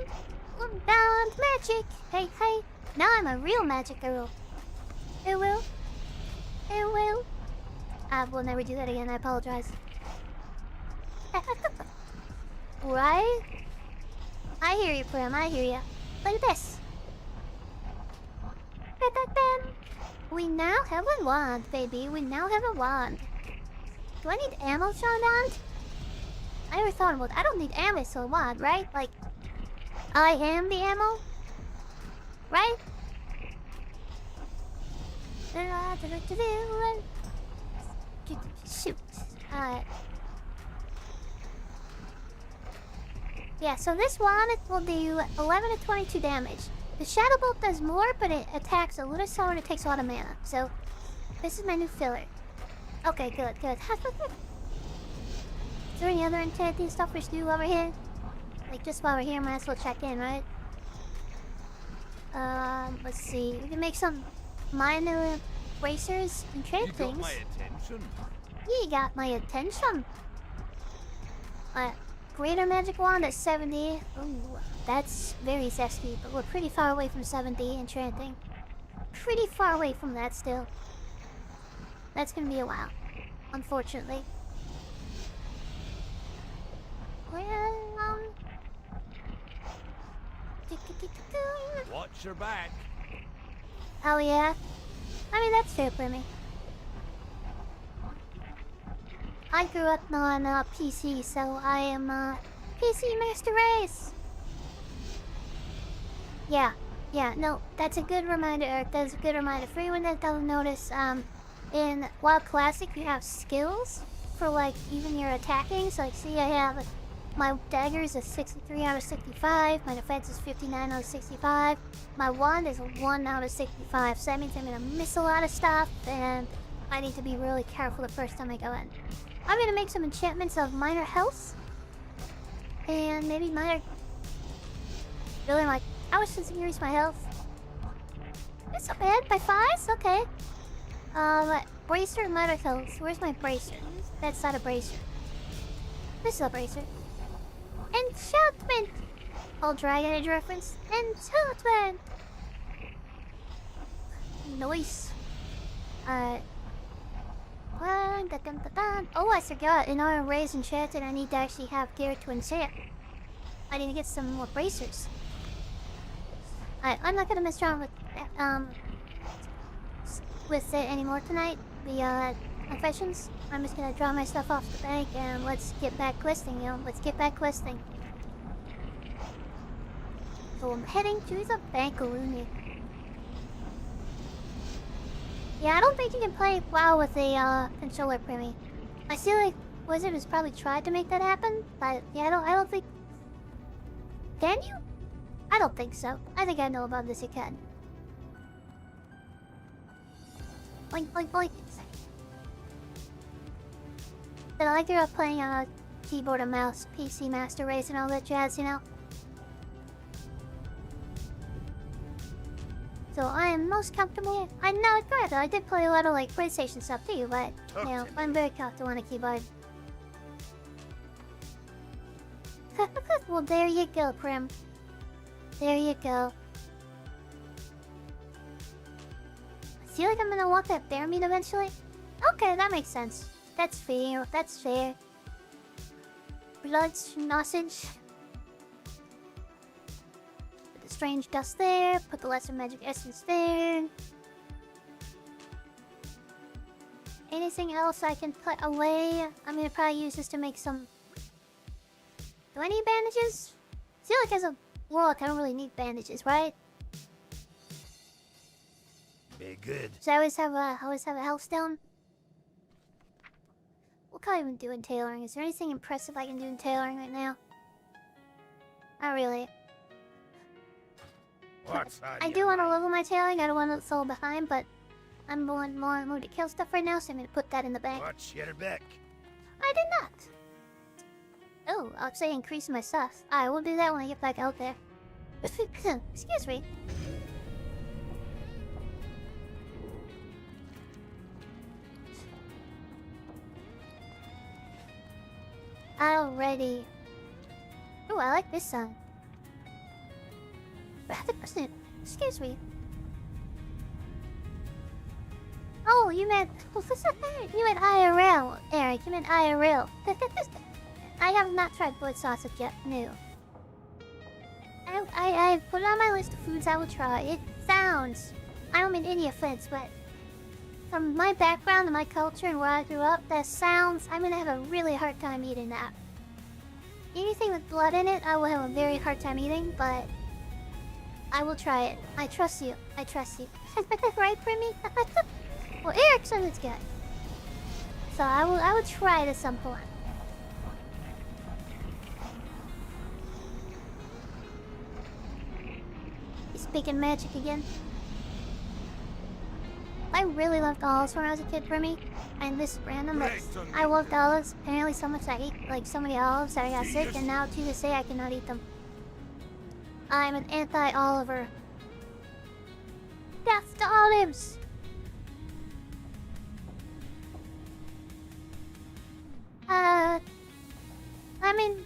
Dun magic. Hey, hey. Now I'm a real magic girl. It will. It will. I will never do that again. I apologize. Right? I hear you, Prim. I hear you. Look at this. We now have a wand, baby. We now have a wand. Do I need ammo for a wand? I never thought about it. I don't need ammo for a wand, right? Like, I am the ammo? Right? Shoot. Yeah, so this wand will do 11 to 22 damage. The Shadow Bolt does more, but it attacks a little slower and it takes a lot of mana. So, this is my new filler. Okay, good, good. Is there any other enchanting stuff we should do over here? Like, just while we're here, might as well check in, right? Let's see. We can make some minor bracers and trade You got things. my attention. You got my attention. Greater magic wand at 70. Ooh, that's very zesty, but we're pretty far away from 70 enchanting. Pretty far away from that still. That's gonna be a while, unfortunately. Well, Watch your back. oh yeah. I mean, that's fair for me. I grew up on PC, so I am PC Master Race. Yeah, no, that's a good reminder, Eric. That's a good reminder. For anyone that doesn't notice, in WoW Classic, you have skills for like even your attacking. So like, see, I have my daggers is 63 out of 65. My defense is 59 out of 65. My wand is 1 out of 65. So that means I'm gonna miss a lot of stuff, and I need to be really careful the first time I go in. I'm gonna make some enchantments of minor health. And maybe minor... Really, like, I was just increase my health. That's not bad. By 5? Okay. Bracer medicals. Where's my bracer? That's not a bracer. This is a bracer. Enchantment! Old Dragon Age reference. Enchantment! Nice. Oh, I forgot. In order to raise enchanted, I need to actually have gear to enchant. I need to get some more bracers. I'm not gonna mess around with it anymore tonight. The confessions. I'm just gonna draw my stuff off the bank and let's get back questing, you know. Let's get back questing. So I'm heading to the bankaroonie. Yeah, I don't think you can play WoW with a controller, Primmy. I feel like Wizard has probably tried to make that happen, but yeah, I don't think. Can you? I don't think so. I think I know about this. You can. Boink, boink, boink. But I grew up playing on a keyboard and mouse, PC Master Race, and all that jazz, you know. So I am most comfortable. I know it's correct. I did play a lot of like PlayStation stuff too, but you know, I'm very comfortable on a keyboard. Well, there you go, Prim. There you go. I feel like I'm gonna want that bear meat eventually. Okay, that makes sense. That's fair. That's fair. Blood sausage. Put the strange dust there. Put the lesser magic essence there. Anything else I can put away? I'm gonna probably use this to make some. Do I need bandages? I feel like as a warlock, I don't really need bandages, right? Be good. So I always have a health stone. What can I even do in tailoring? Is there anything impressive I can do in tailoring right now? Not really. What's on I your do want to mind? level my tailoring. I don't want to fall behind, but I'm more in the mood to kill stuff right now, so I'm gonna put that in the bank. Watch your back. I did not. Oh, I'll say increase my stuff. I will do that when I get back out there. Excuse me. Alrighty. Oh, I like this song. Excuse me. Oh, you meant IRL, Eric. You meant IRL. I have not tried boiled sausage yet. No. I put it on my list of foods I will try. It sounds. I don't mean any offense, but from my background and my culture and where I grew up, that sounds. I'm gonna have a really hard time eating that. Anything with blood in it, I will have a very hard time eating, but I will try it. I trust you. I trust you. Right, Primmy? Well, Eric says it's good, so I will try it at some point. Speaking magic again. I really loved olives when I was a kid, Primmy. And this random, but I loved olives. Apparently so much I ate like so many olives that I got sick, and now to this day I cannot eat them. I'm an anti-Oliver. Death to olives! I mean,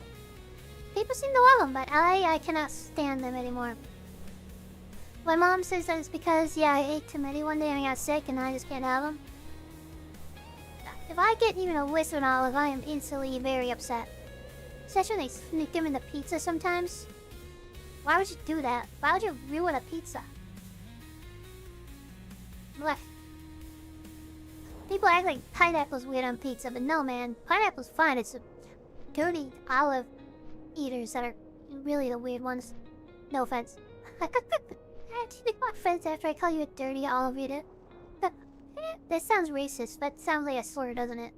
people seem to love them, but I cannot stand them anymore. My mom says that it's because, yeah, I ate too many one day and I got sick and I just can't have them. If I get even a whiff of an olive, I am instantly very upset. Especially when they sneak them in the pizza sometimes. Why would you do that? Why would you ruin a pizza? Blech. People act like pineapple's weird on pizza, but no, man. Pineapple's fine. It's the dirty olive eaters that are really the weird ones. No offense. You got offense after I call you a dirty olive eater. That sounds racist. That sounds like a slur, doesn't it?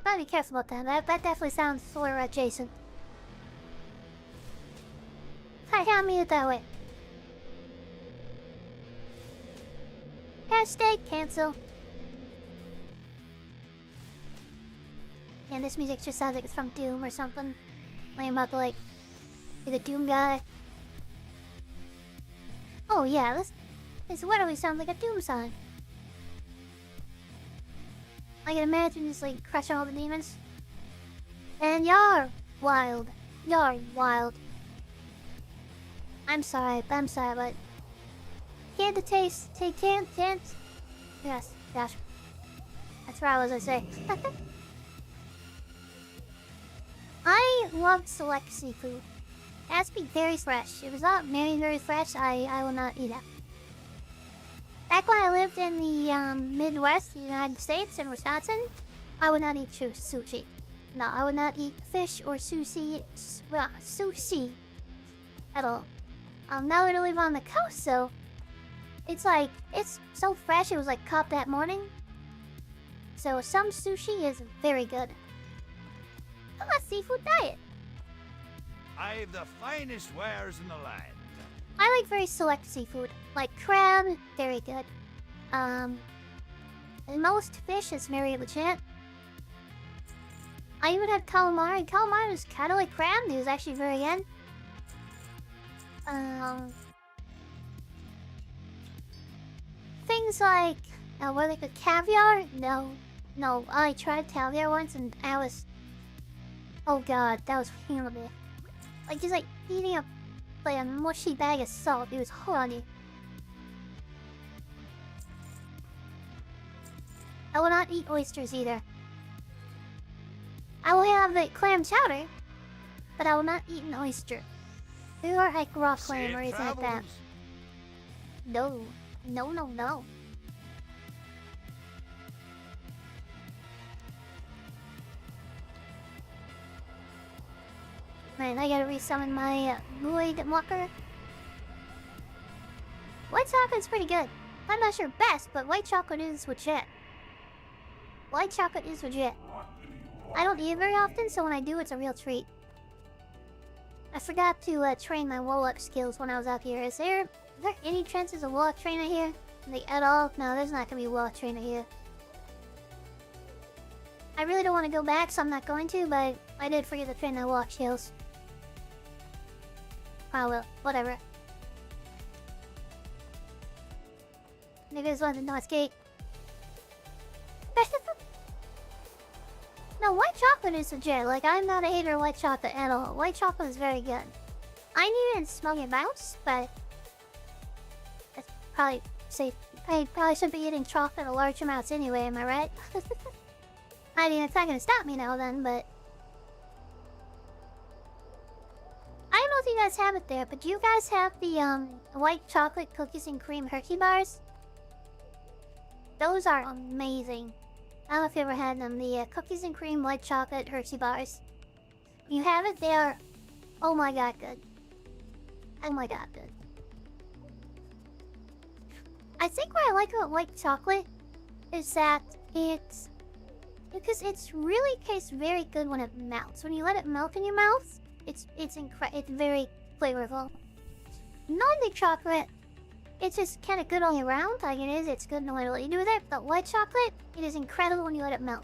Gotta be careful about that. That definitely sounds slur adjacent. I can't mean it that way. Hashtag cancel. And this music just sounds like it's from Doom or something. Like I'm about to like be the Doom guy. Oh yeah, this literally sounds like a Doom song. I can imagine just like crushing all the demons. And you're wild. You're wild. I'm sorry, but can't the taste take can't. Yes, gosh. That's where I was, I say. I love select seafood. It has to be very fresh. If it's not very fresh, I will not eat it. Back when I lived in the Midwest, the United States, in Wisconsin, I would not eat sushi. No, I would not eat fish or sushi at all. Now that I live on the coast, so it's like, it's so fresh, it was like caught that morning. So some sushi is very good. I'm a seafood diet. I've the finest wares in the land. I like very select seafood, like crab, very good. And most fish is very legit. I even had calamari. Calamari was kind of like crab. It was actually very good. Things like, what are they called? Caviar? No. I tried caviar once and I was, oh god, that was horrible. Like just like eating a mushy bag of salt. It was horrible. I will not eat oysters either. I will have the clam chowder, but I will not eat an oyster. Or like raw clam or anything like that. No. Man, I gotta resummon my Void Walker. White chocolate's pretty good. I'm not sure best, but white chocolate is legit. White chocolate is legit. I don't eat it very often, so when I do, it's a real treat. I forgot to train my wall-up skills when I was out here. Is there any chances of wall-up trainer here? Like, at all? No, there's not gonna be a wall-up trainer here. I really don't want to go back, so I'm not going to, but I did forget to train my wall-up skills. Oh well, whatever. Niggas want to know it's gate. No, white chocolate is legit. Like, I'm not a hater of white chocolate at all. White chocolate is very good. I knew it smell your mouse, but that's probably safe. I probably shouldn't be eating chocolate in large amounts anyway, am I right? I mean, it's not gonna stop me now then, but I don't know if you guys have it there, but do you guys have the white chocolate cookies and cream Hershey bars? Those are amazing. I don't know if you ever had them. The cookies and cream white chocolate Hershey bars. You have it, they are, oh my god, good. Oh my god, good. I think what I like about white chocolate is that it's, because it's really tastes very good when it melts. When you let it melt in your mouth, it's very flavorful. Non-thick chocolate, it's just kind of good all year round. Like it is, it's good no matter what you do with it. But white chocolate, it is incredible when you let it melt.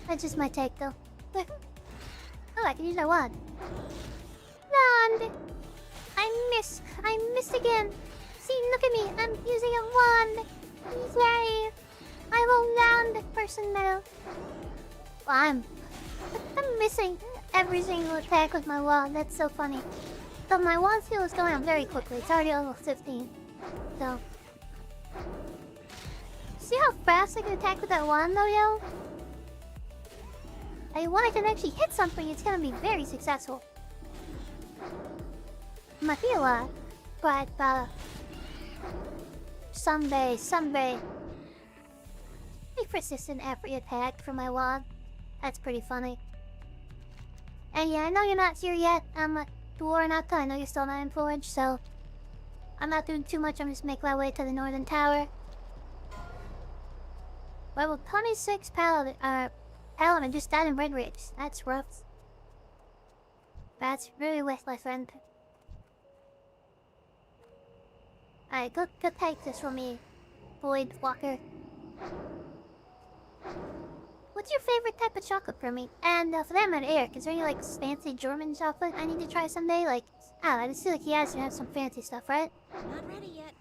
That's just my take, though. Oh, I can use my wand. Wand! I missed again. See, look at me. I'm using a wand. Yay! I'm a wand person now. Well, I'm missing every single attack with my wand. That's so funny. But my wand skill is going up very quickly. It's already level 15. So. See how fast I can attack with that wand, though, yo? When I can actually hit something, it's gonna be very successful. Might be a lot, but someday. Be persistent every attack for my wand. That's pretty funny. And yeah, I know you're not here yet. I'm Dwarven out. I know you're still not in Forge, so I'm not doing too much. I'm just making my way to the Northern Tower. Level 26 Paladin just died in Red Ridge. That's rough. That's really rough, my friend. Alright, go take this from me, Void Walker. What's your favorite type of chocolate for me? And for that matter, Eric, is there any like fancy German chocolate I need to try someday? Like, I just feel like you guys have some fancy stuff, right? Not ready yet.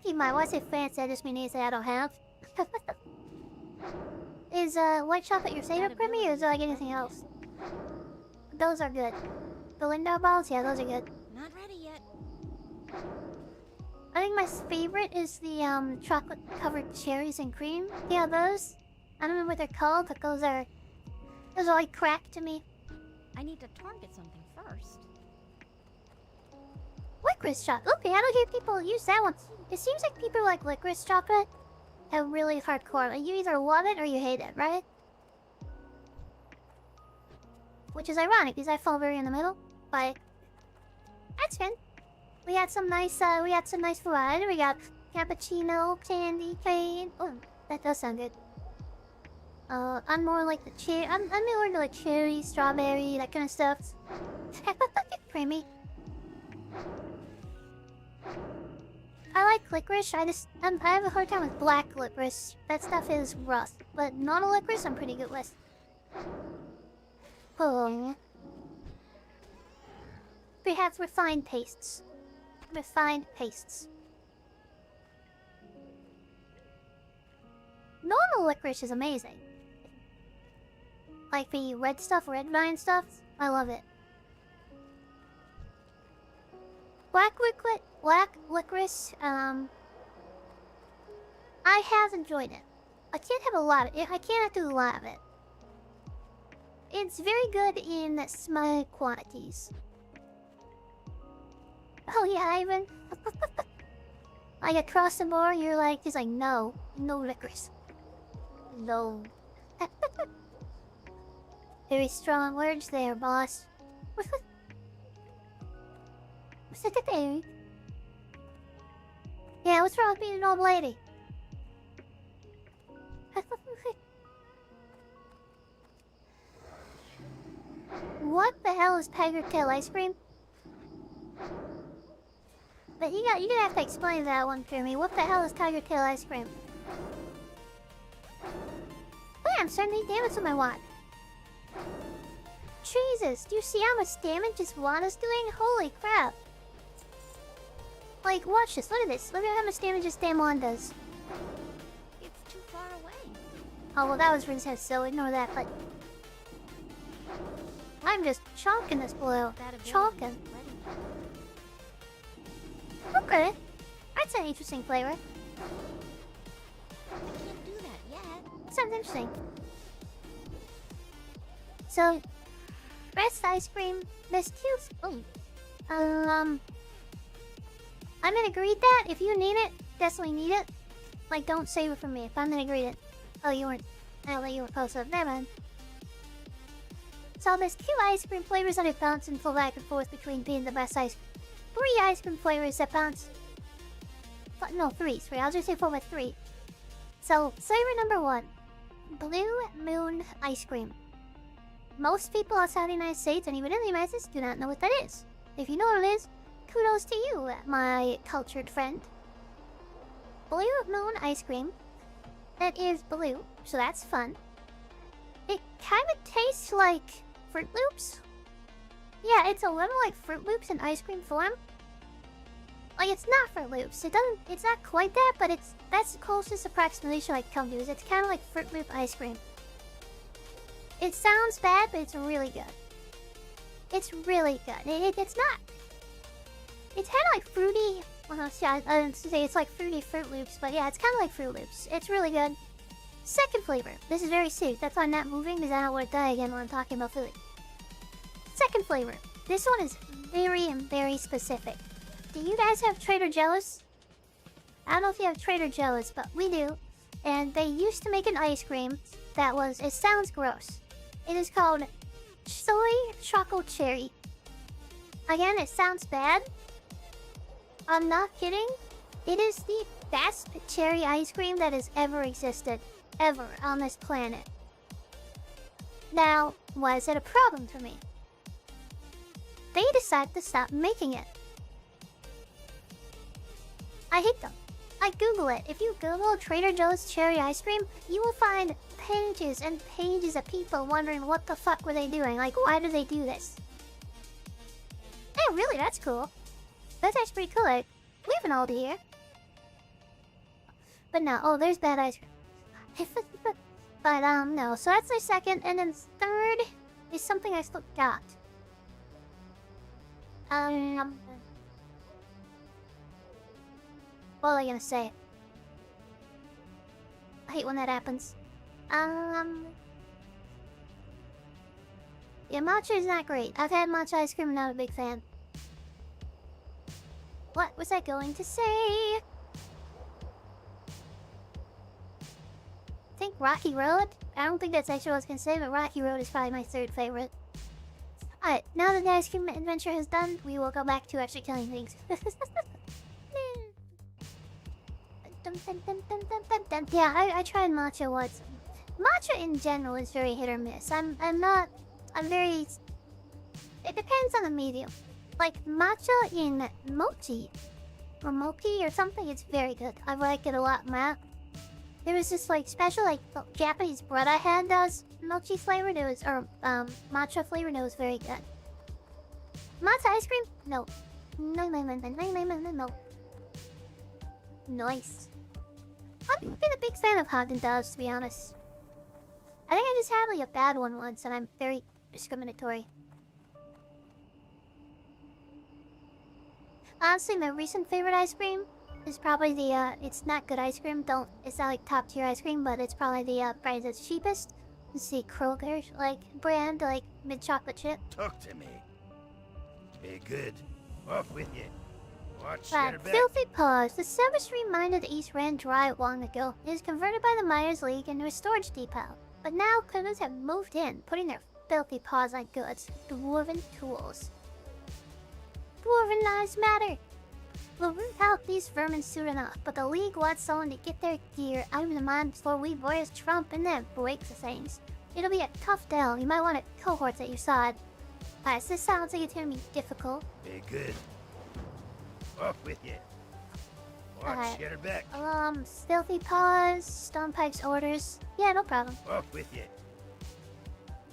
Keep in mind, when I say fancy, I just mean anything I don't have. Is white chocolate your favorite, Primmy, or is there like anything else? Those are good. The Lindor balls, yeah, those are good. Not ready yet. I think my favorite is the chocolate covered cherries and cream. Yeah, those. I don't know what they're called, but those are like crack to me. I need to target something first. Licorice chocolate. Okay, I don't hear people use that one. It seems like people like licorice chocolate have really hardcore. Like, you either love it or you hate it, right? Which is ironic because I fall very in the middle. But that's good. We had some nice variety. We got cappuccino, candy cane. Oh, that does sound good. I'm more like the cherry. I'm more into like cherry, strawberry, that kind of stuff. Creamy. I like licorice. I have a hard time with black licorice. That stuff is rough. But normal licorice, I'm pretty good with. Oh. We have refined pastes. Refined pastes. Normal licorice is amazing. Like the red stuff, red vine stuff. I love it. Black licorice, I have enjoyed it. I can't have a lot of it. I can't do a lot of it. It's very good in small quantities. Oh yeah, Ivan. Like across the board, you're like, he's like, no licorice. No. Very strong words there, boss. Sit there. Yeah, what's wrong with being an old lady? What the hell is tiger tail ice cream? But you're gonna have to explain that one to me. What the hell is tiger tail ice cream? Bam! 78 damage with my wand. Jesus, do you see how much damage this wand is doing? Holy crap. Like, watch this. Look at this. Look at how much damage this damn wand does. It's too far away. Oh, well, that was Rince's, so ignore that, but... I'm just chalking this blue. Chalking. Okay. That's an interesting flavor. I can't do that yet. Sounds interesting. So, best ice cream, best cute. Oh. I'm gonna greet that. If you need it, definitely need it. Like, don't save it for me. If I'm gonna greet it. Oh, you weren't. I don't think you were close enough. Never mind. So, there's 2 ice cream flavors that have bounced and flow back and forth between being the best ice cream. 3 ice cream flavors that bounce. No, 3. I'll just say 4 with 3. So, flavor number 1. Blue Moon Ice Cream. Most people outside the United States and even in the United States do not know what that is. If you know what it is, kudos to you, my cultured friend. Blue Moon Ice Cream. That is blue, so that's fun. It kind of tastes like Fruit Loops. Yeah, it's a little like Fruit Loops in ice cream form. Like, it's not Fruit Loops. It's not quite that, but that's the closest approximation I can come to. It's kind of like Fruit Loop ice cream. It sounds bad, but it's really good. It's really good. It's not. It's kind of like fruity. Well, yeah, I didn't say it's like fruity Fruit Loops, but yeah, it's kind of like Fruit Loops. It's really good. Second flavor. This is very serious. That's why I'm not moving, because I don't want to die again when I'm talking about food. Second flavor. This one is very, very specific. Do you guys have Trader Joe's? I don't know if you have Trader Joe's, but we do. And they used to make an ice cream that was, it sounds gross. It is called Soy Choco Cherry. Again, it sounds bad. I'm not kidding. It is the best cherry ice cream that has ever existed. Ever on this planet. Now, why is it a problem for me? They decided to stop making it. I hate them. I Google it. If you Google Trader Joe's cherry ice cream, you will find pages and pages of people wondering what the fuck were they doing. Like, why do they do this? Hey, really? That's cool. That's actually pretty cool. Like, we have an Aldi here. But no, oh, there's bad ice cream. But, no. So that's my second, and then third is something I still got. What was I gonna say? I hate when that happens. Yeah, matcha is not great. I've had matcha ice cream and not a big fan. What was I going to say? I think Rocky Road? I don't think that's actually what I was gonna say, but Rocky Road is probably my third favorite. Alright, now that the ice cream adventure is done, we will go back to actually killing things. Yeah, I tried matcha once. Matcha in general is very hit or miss. I'm very... It depends on the medium. Like, matcha in mochi, or mochi or something, it's very good. I like it a lot, man. There was this, like, special, like, Japanese bread I had that was mochi flavored. It was, or, matcha flavored. It was very good. Matcha ice cream? No. No. Nice. I've been a big fan of Haagen-Dazs, to be honest. I think I just had, like, a bad one once, and I'm very discriminatory. Honestly, my recent favorite ice cream is probably the, it's not good ice cream. It's not, like, top tier ice cream, but it's probably the, brand that's cheapest. Let's see, Kroger's, like, brand, like, mid-chocolate chip. Talk to me. Be good. Off with you. Watch But your back. filthy paws. The service reminded the East ran dry long ago. It was converted by the Myers League into a storage depot. But now criminals have moved in, putting their filthy paws on goods. Dwarven tools. Dwarven lives matter. We'll root out these vermin soon enough, but the League wants someone to get their gear out of the mine before we boys trump and then break the things. It'll be a tough deal. You might want a cohorts at your side. Alright, so this sounds like it's gonna be difficult. Be good. Off with you. Watch Alright. your back. Filthy paws, Stonepipes orders. Yeah, no problem. Off with you.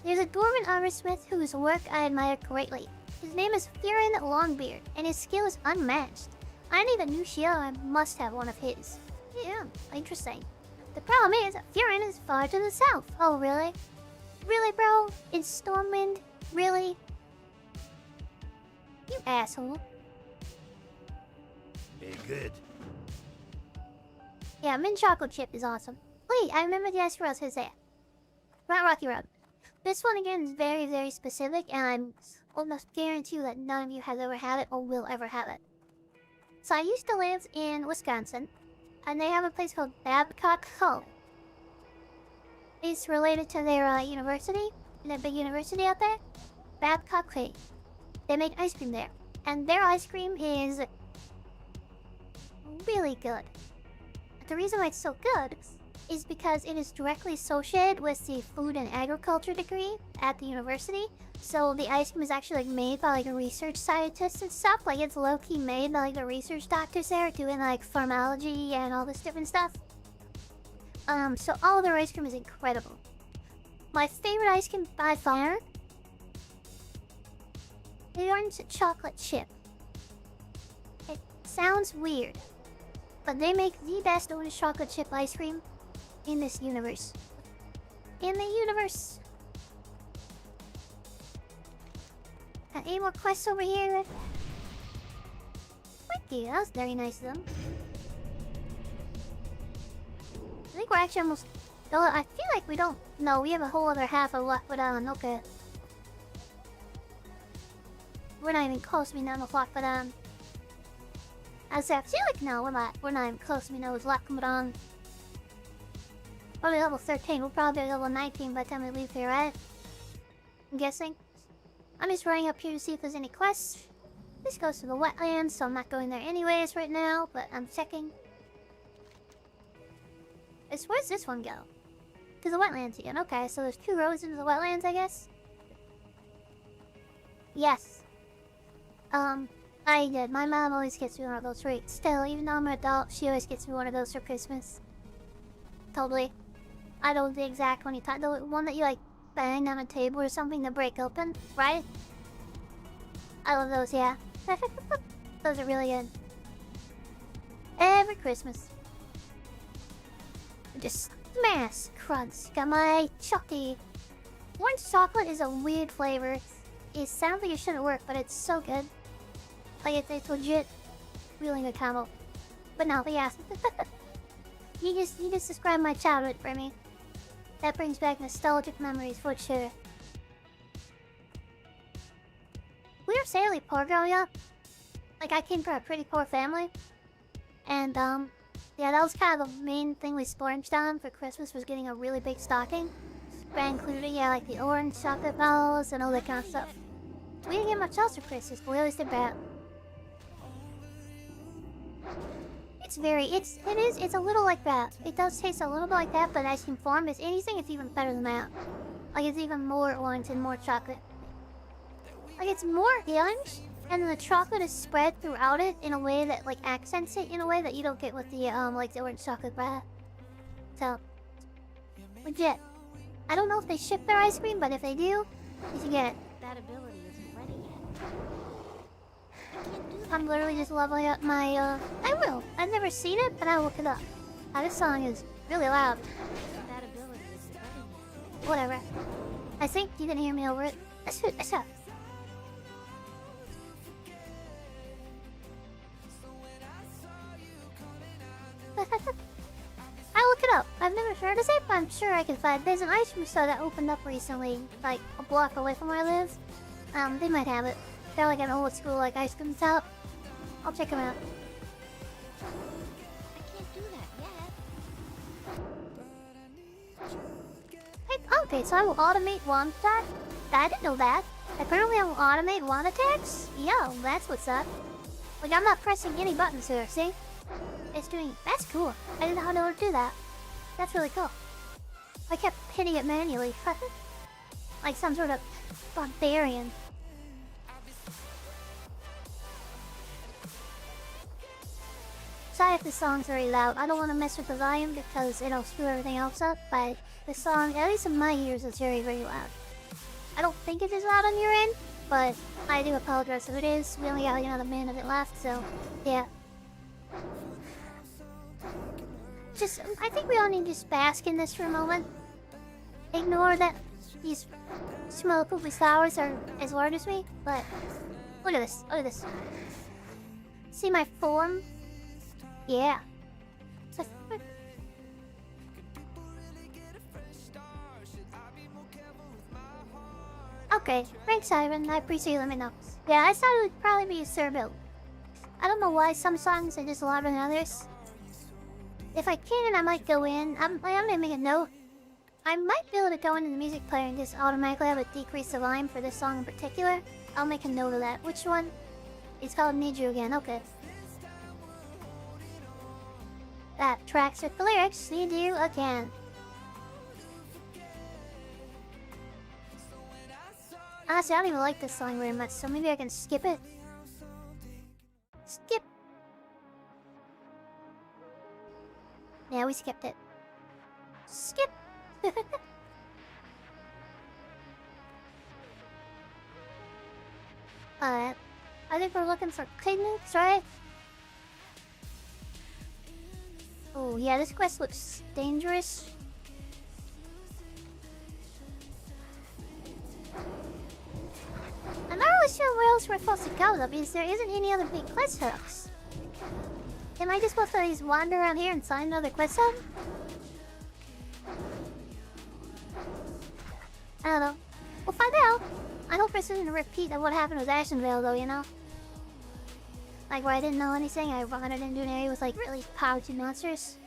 There's a dwarven armorsmith whose work I admire greatly. His name is Furin Longbeard, and his skill is unmatched. I need a new shield, I must have one of his. Yeah, interesting. The problem is, Furin is far to the south. Oh, really? Really, bro? In Stormwind? Really? You asshole. Be good. Yeah, mint chocolate chip is awesome. Wait, I remember the ice cream I was gonna say. Not Rocky Road. This one again is very, very specific, and I'm almost guarantee you that none of you has ever had it or will ever have it. So I used to live in Wisconsin, and they have a place called Babcock Hall. It's related to their university, their big university out there. Babcock Hall. They make ice cream there, and their ice cream is really good. The reason why it's so good is because it is directly associated with the food and agriculture degree at the university. So the ice cream is actually like made by like a research scientist and stuff. Like it's low-key made by like the research doctors there doing like pharmacology and all this different stuff. So all of their ice cream is incredible. My favorite ice cream by far, the orange chocolate chip. It sounds weird, but they make the best orange chocolate chip ice cream in this universe. In the universe. Got any more quests over here? Thank you, that was very nice of them. I think we're actually almost... I feel like we don't... No, we have a whole other half of luck without okay. We're not even close to being done with luck, but I feel like no, we're not even close to being done with luck, but probably level 13, we'll probably be level 19 by the time we leave here, right? I'm guessing. I'm just running up here to see if there's any quests. This goes to the wetlands, so I'm not going there anyways right now, but I'm checking. Where's this one go? To the wetlands again. Okay, so there's 2 roads into the wetlands, I guess? Yes. I did. My mom always gets me one of those treats. Still, even though I'm an adult, she always gets me one of those for Christmas. Totally. I know the exact one you talk. The one that you like bang on a table or something to break open, right? I love those, yeah. Those are really good. Every Christmas. just mass crunch. Got my chocolate. Orange chocolate is a weird flavor. It sounds like it shouldn't work, but it's so good. Like it's legit really good combo. But no, but yeah. you just described my childhood for me. That brings back nostalgic memories for sure. We were fairly poor growing up. Like I came from a pretty poor family. And yeah, that was kind of the main thing we splurged on for Christmas, was getting a really big stocking. That included, yeah, like the orange chocolate balls and all that kind of stuff. We didn't get much else for Christmas, but we always did that. It's a little like that. It does taste a little bit like that, but ice cream form is anything, it's even better than that. Like it's even more orange and more chocolate. Like it's more orange, and then the chocolate is spread throughout it in a way that like accents it in a way that you don't get with the like the orange chocolate bar. So legit. I don't know if they ship their ice cream, but if they do, you should get it. That ability isn't ready yet. I'm literally just leveling up my I will. I've never seen it, but I'll look it up. This song is really loud. That ability isn't ready yet. Whatever. I think you can hear me over it. That's up. I'll look it up. I've never heard of it, but I'm sure I can find. There's an ice cream store that opened up recently, like a block away from where I live. They might have it. They're like an old school like ice cream shop. I'll check them out. I can't do that yet. Okay, so I will automate wand attack. I didn't know that. Apparently I will automate wand attacks? Yo, that's what's up. Like I'm not pressing any buttons here, see? It's doing... That's cool. I didn't know how to do that. That's really cool. I kept hitting it manually. Like some sort of barbarian. Sorry if the song's very loud. I don't want to mess with the volume because it'll screw everything else up, but the song, at least in my ears, is very, very loud. I don't think it is loud on your end, but I do apologize if it is. We only got like another minute of it left, so yeah. I think we all need to just bask in this for a moment. Ignore that these small poopy flowers are as large as me, but look at this, look at this. See my form? Yeah. Okay, thanks Siren, I appreciate you letting me know. Yeah, I thought it would probably be a Serbil. I don't know why some songs are just louder than others. If I can, I might go in. I'm gonna make a note. I might be able to go into the music player and just automatically have it decrease the volume for this song in particular. I'll make a note of that. Which one? It's called Need You Again. Okay. That tracks with the lyrics. Need You Again. Honestly, I don't even like this song very much, so maybe I can skip it. Skip. Yeah, we skipped it. Skip. I think we're looking for clinics, right? Oh yeah, this quest looks dangerous. I'm not really sure where else we're supposed to go though, because there isn't any other big quest hooks. Am I just supposed to just wander around here and find another quest hub? I don't know. We'll find out. I hope this isn't a repeat of what happened with Ashenvale though, you know? Like where I didn't know anything, I wandered into an area with like really powerful monsters.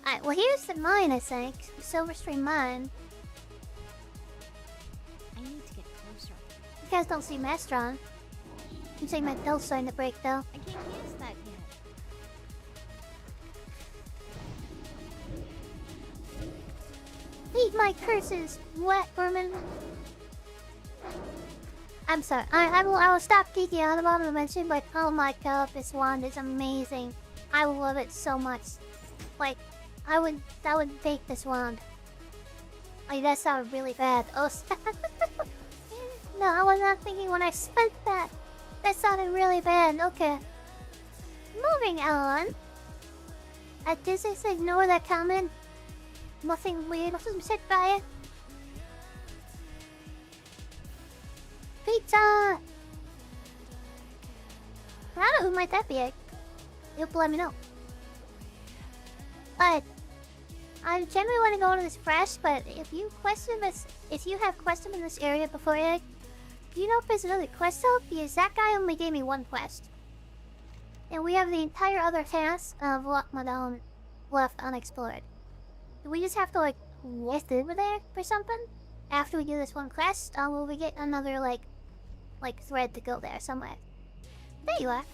Alright, well here's the mine I think. Silver Stream Mine. I need to get closer. You guys don't see Mastron. I'm saying my bell's starting to break though. I can't cast that yet. Eat my curses, wet vermin. I'm sorry. I will stop geeking out about the mention, but oh my god, this wand is amazing. I love it so much. Like, I would bake this wand. Like that sounded really bad. Oh, no, I was not thinking when I spent that. That sounded really bad. Okay. Moving on. At this, ignore that comment. Nothing weird, nothing said by it. Pizza! I don't know who might that be. You'll let me know. But I generally want to go to this fresh, but if you have quested in this area before, Egg, do you know if there's another quest out? Because that guy only gave me one quest. And we have the entire other task of Lockmadon left unexplored. Do we just have to, like, walk over there for something? After we do this one quest, or will we get another, like thread to go there somewhere? There you are.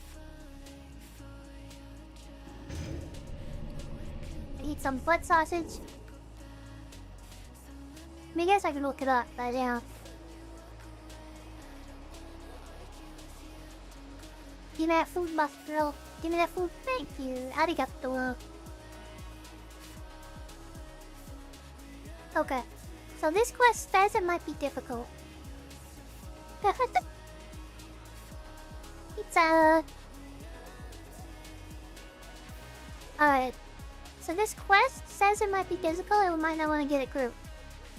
I eat some butt sausage. I mean, I guess I can look it up, but yeah. Give me that food, boss girl. Give me that food. Thank you. Arigato. Okay. So this quest says it might be difficult. Pizza! Alright. So this quest says it might be difficult and we might not want to get a group.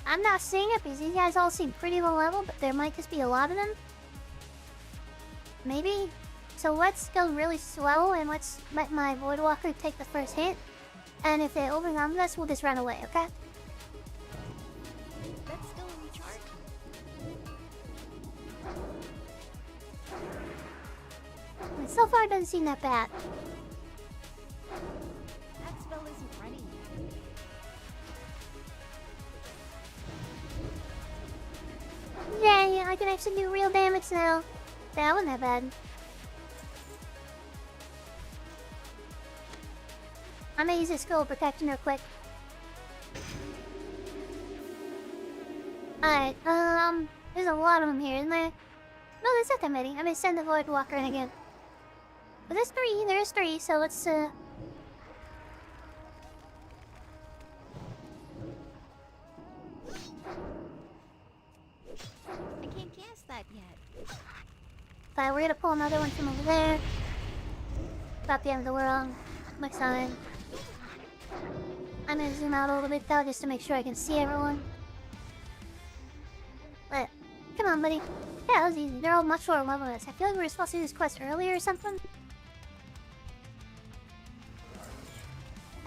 I'm not seeing it because these guys all seem pretty low level, but there might just be a lot of them. Maybe. So let's go really slow and let's let my Voidwalker take the first hit. And if they overwhelm us, we'll just run away, okay? That's still recharged. So far, it doesn't seem that bad. That spell isn't ready yet. Yay, I can actually do real damage now. That wasn't that bad. I'm gonna use this scroll protection real quick. Alright, there's a lot of them here, isn't there? No, there's not that many. I'm gonna send the Voidwalker in again. But there's three, so let's, I can't cast that yet. But we're gonna pull another one from over there. About the end of the world. My sign. I'm gonna zoom out a little bit though, just to make sure I can see everyone. But, come on, buddy. Yeah, that was easy. They're all much lower level than us. I feel like we were supposed to do this quest earlier or something.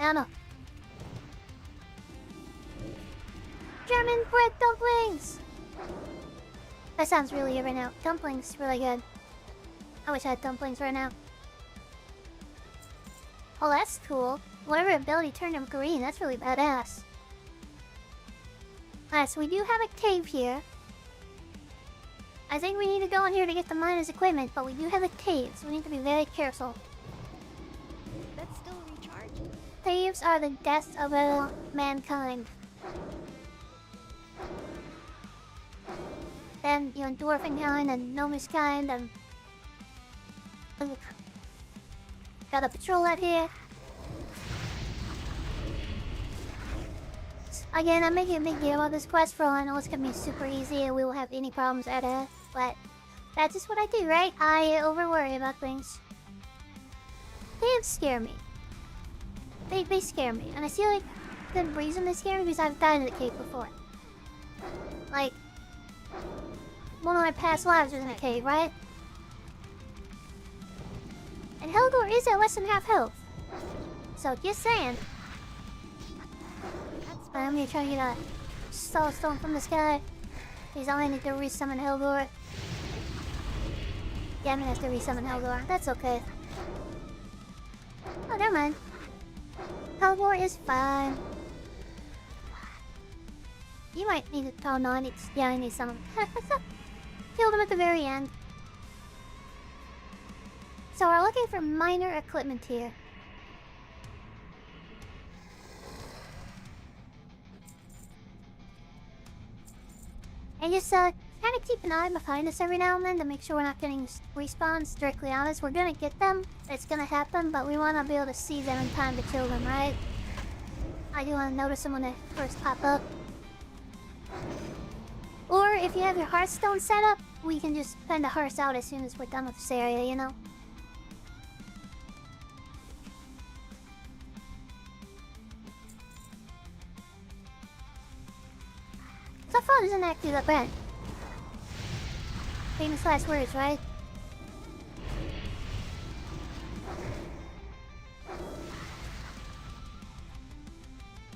I don't know. German bread dumplings! That sounds really good right now. Dumplings, really good. I wish I had dumplings right now. Oh, that's cool. Whatever ability turned him green, that's really badass. Alright, so we do have a cave here. I think we need to go in here to get the miner's equipment, but we do have a cave, so we need to be very careful. That's still recharging. Caves are the death of all mankind. Then, you know, dwarfing kind and gnomish kind and... Got a patrol out here. Again, I'm making a big deal about this quest for all I know it's gonna be super easy and we won't have any problems at all. But that's just what I do, right? I over-worry about things. They scare me. They scare me. And I feel like the reason they scare me is because I've died in the cave before. Like, one of my past lives was in a cave, right? And Helgor is at less than half health. So, just saying. I'm gonna try to get a soul stone from this guy. He's only need to resummon Helgor. Yeah, I'm gonna have to resummon Helgor. That's okay. Oh, never mind. Helgor is fine. You might need to... Oh, no, I need... Yeah, I need some. Killed him at the very end. So we're looking for minor equipment here. And just kind of keep an eye behind us every now and then to make sure we're not getting respawns directly on us. We're gonna get them. It's gonna happen, but we want to be able to see them in time to kill them, right? I do want to notice them when they first pop up. Or if you have your Hearthstone set up, we can just send the hearths out as soon as we're done with this area, you know? fault isn't actually that bad. Famous last words, right?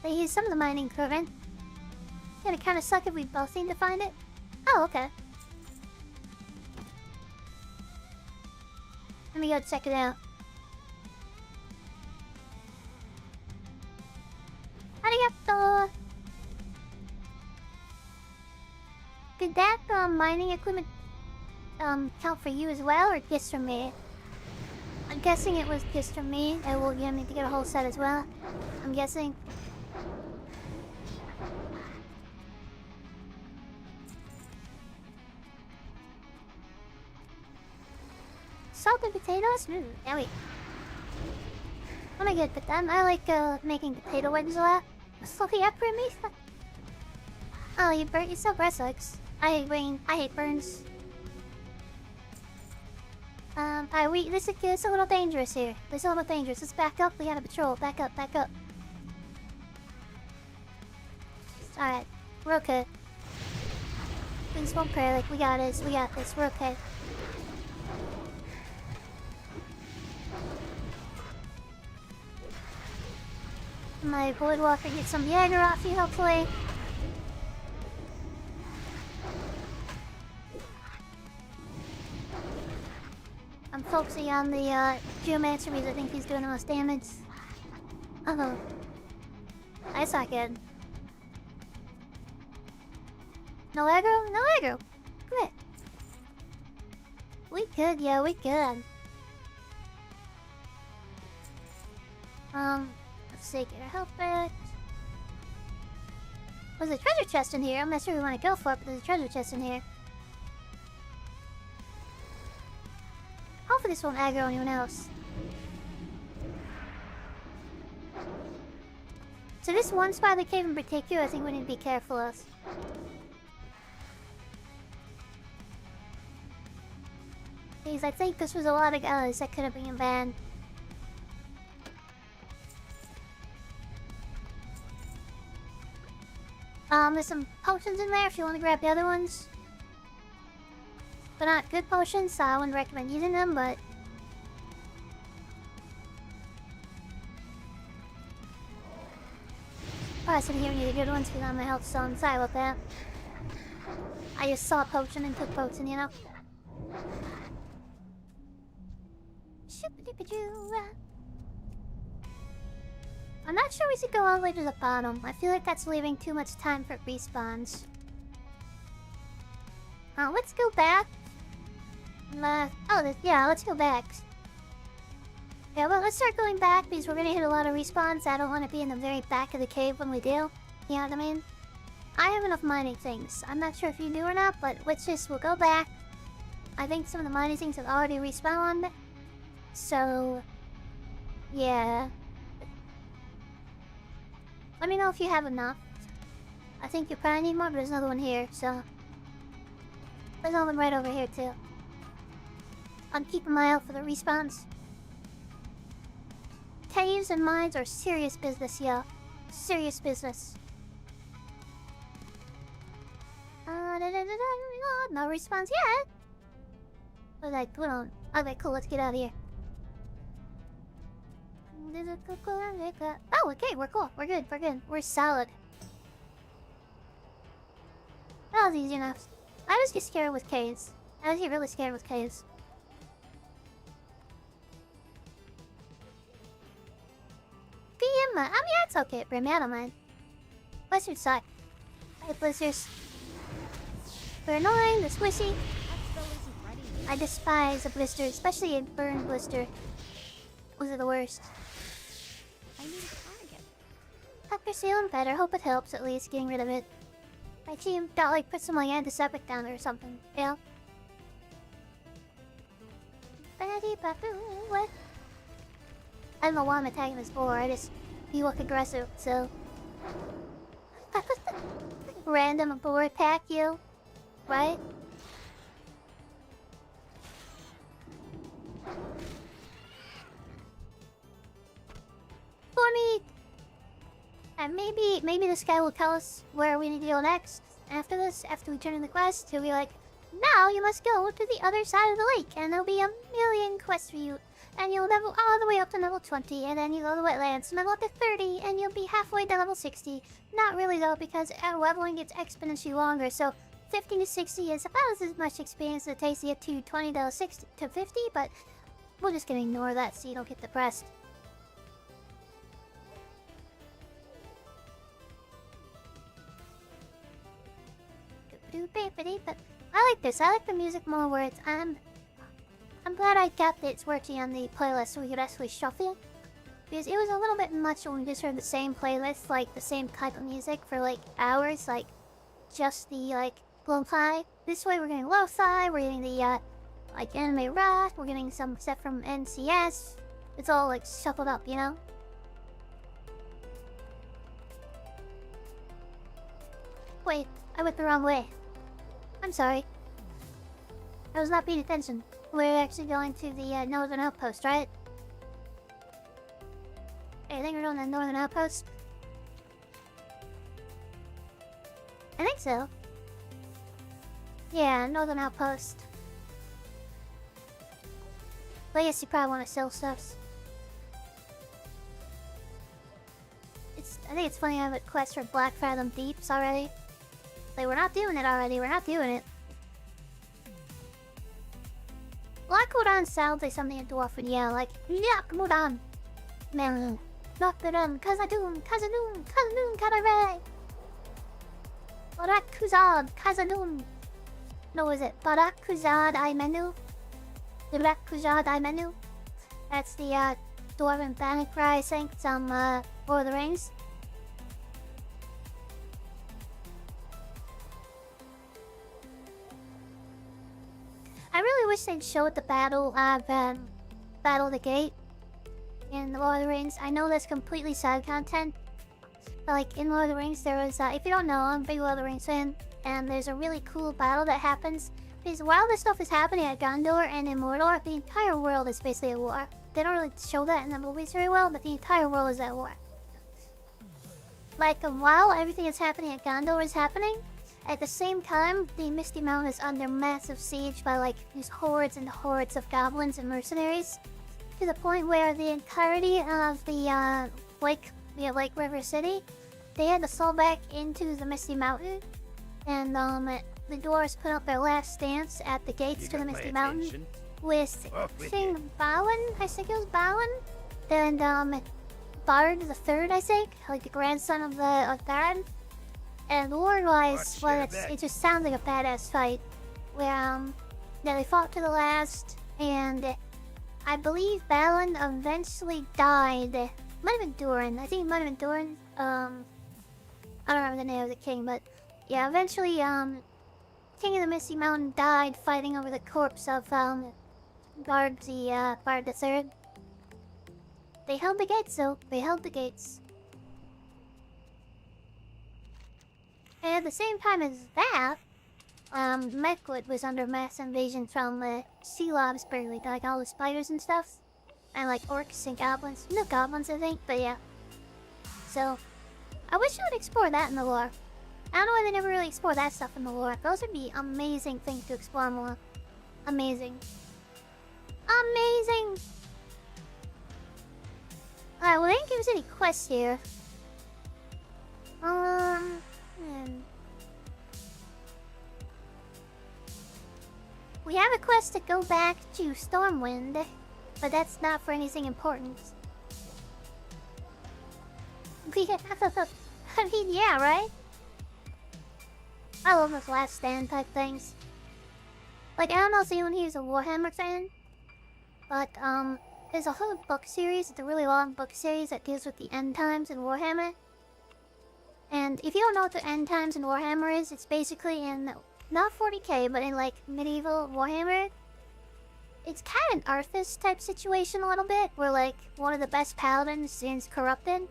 They use some of the mining equipment. Yeah, it kind of suck if we both seem to find it. Oh, okay. Let me go check it out. Arigato! Did that mining equipment count for you as well, or just from me? I'm guessing it was just from me. I will need to get a whole set as well. I'm guessing. Salted potatoes? Yummy. I'm gonna get them. I like making potato wedges a lot. Salty up for me? Oh, you burnt yourself. That sucks. I hate rain. I hate burns. This is a little dangerous here. This is a little dangerous. Let's back up. We gotta patrol. Back up, back up. Alright. We're okay. Please won't pray. Like, we got this. We got this. We're okay. My boardwalker get some Jaeger off you, hopefully. I'm focusing on the Geomancer because I think he's doing the most damage. Oh. That's not good. No aggro? No aggro. Good. We could, yeah, we could. Let's see, get a health back. There's a treasure chest in here. I'm not sure we want to go for it, but there's a treasure chest in here. Hopefully this won't aggro anyone else. So this one spot of the cave in particular, I think we need to be careful of. Because I think this was a lot of guys that could have been banned. There's some potions in there if you want to grab the other ones. They're not good potions, so I wouldn't recommend using them, but... Probably should hear any of the good ones because I'm my health, so I'm sorry about that. I just saw a potion and took potion, you know? I'm not sure we should go all the way to the bottom. I feel like that's leaving too much time for respawns. Let's go back. Yeah, let's go back. Yeah, well, let's start going back because we're gonna hit a lot of respawns. I don't want to be in the very back of the cave when we do. You know what I mean? I have enough mining things. I'm not sure if you do or not, but we'll go back. I think some of the mining things have already respawned. So, yeah. Let me know if you have enough. I think you probably need more, but there's another one here, so... There's another one right over here, too. I'm keeping my eye out for the respawns. Caves and mines are serious business, yo. Serious business. No respawns yet. Alright, put on. Okay, cool, let's get out of here. Oh, okay, we're cool. We're good, we're good. We're solid. That was easy enough. I was just scared with caves. I was really scared with caves. PM, I mean, that's okay, Brim. I don't mind. Blizzards suck. I hate blizzards. They're annoying, they're squishy. I despise a blister, especially a burn blister. Those are the worst. I need a target. After feeling better, hope it helps at least getting rid of it. My team got like put some like antiseptic down there or something. Yeah. What? I don't know why I'm attacking this boar. I just you look aggressive, so random boar attack you, right? For me. And maybe this guy will tell us where we need to go next. after this, after we turn in the quest, he'll be like, now you must go to the other side of the lake, and there'll be a million quests for you. And you'll level all the way up to level 20, and then you go to the wetlands, level up to 30, and you'll be halfway to level 60. Not really though, because leveling gets exponentially longer, so 50 to 60 is about as much experience as it takes to get to 20 to 60 to 50, but we're just gonna ignore that so you don't get depressed. But I like this. I like the music more where it's I'm glad I got that it's working on the playlist so we could actually shuffle it. Because it was a little bit much when we just heard the same playlist, like the same type of music for like hours, like just the like lo-fi. This way we're getting lo-fi, we're getting the like anime rock, we're getting some stuff from NCS. It's all like shuffled up, you know? Wait, I went the wrong way. I'm sorry. I was not paying attention. We're actually going to the northern outpost, right? Hey, I think we're going to the northern outpost. I think so. Yeah, northern outpost. But I guess you probably want to sell stuff. I think it's funny I have a quest for Black Fathom Deeps already. Like, we're not doing it already, we're not doing it. Black Mudan sounds like something a dwarf would yell, like, Yak Mudan! Man, not the run, Kazadun, Kazadun, Kazadun, Kadare! Barakuzad, Kazadun! No, is it Barakuzad I menu? Barakuzad I menu? That's the dwarven banner cry I think from Lord of the Rings. I really wish they'd show the battle of Battle the Gate in the Lord of the Rings. I know that's completely side content, but like in Lord of the Rings, there was if you don't know, I'm a big Lord of the Rings fan, and there's a really cool battle that happens because while this stuff is happening at Gondor and in Mordor, the entire world is basically at war. They don't really show that in the movies very well, but the entire world is at war. Like while everything is happening at Gondor is happening, at the same time, the Misty Mountain is under massive siege by like these hordes and hordes of goblins and mercenaries, to the point where the entirety of the Lake River City, they had to fall back into the Misty Mountain, and the dwarves put up their last stance at the gates to the Misty Mountain with Balin, I think it was Balin, and Bard the Third, I think, like the grandson of Theron. And lore-wise, well, it just sounds like a badass fight. Where, yeah, they fought to the last, and I believe Balin eventually died. Might have been Durin. I think it might have been Durin. I don't remember the name of the king, but yeah, eventually, King of the Misty Mountain died fighting over the corpse of, Bard the Third. They held the gates, though. They held the gates. And at the same time as that, Mechwood was under mass invasion from sea lobs, like all the spiders and stuff. And like orcs and goblins. No goblins, I think, but yeah. So, I wish you would explore that in the lore. I don't know why they never really explore that stuff in the lore. Those would be amazing things to explore more. Amazing. Amazing! Alright, well they didn't give us any quests here. We have a quest to go back to Stormwind, but that's not for anything important. I mean, yeah, right? I love those last stand type things. Like, I don't know if anyone here is a Warhammer fan, but there's a whole book series, it's a really long book series that deals with the end times in Warhammer. And if you don't know what the end times in Warhammer is, it's basically in, not 40k, but in like medieval Warhammer. It's kind of an Arthas type situation a little bit, where like one of the best paladins is corrupted.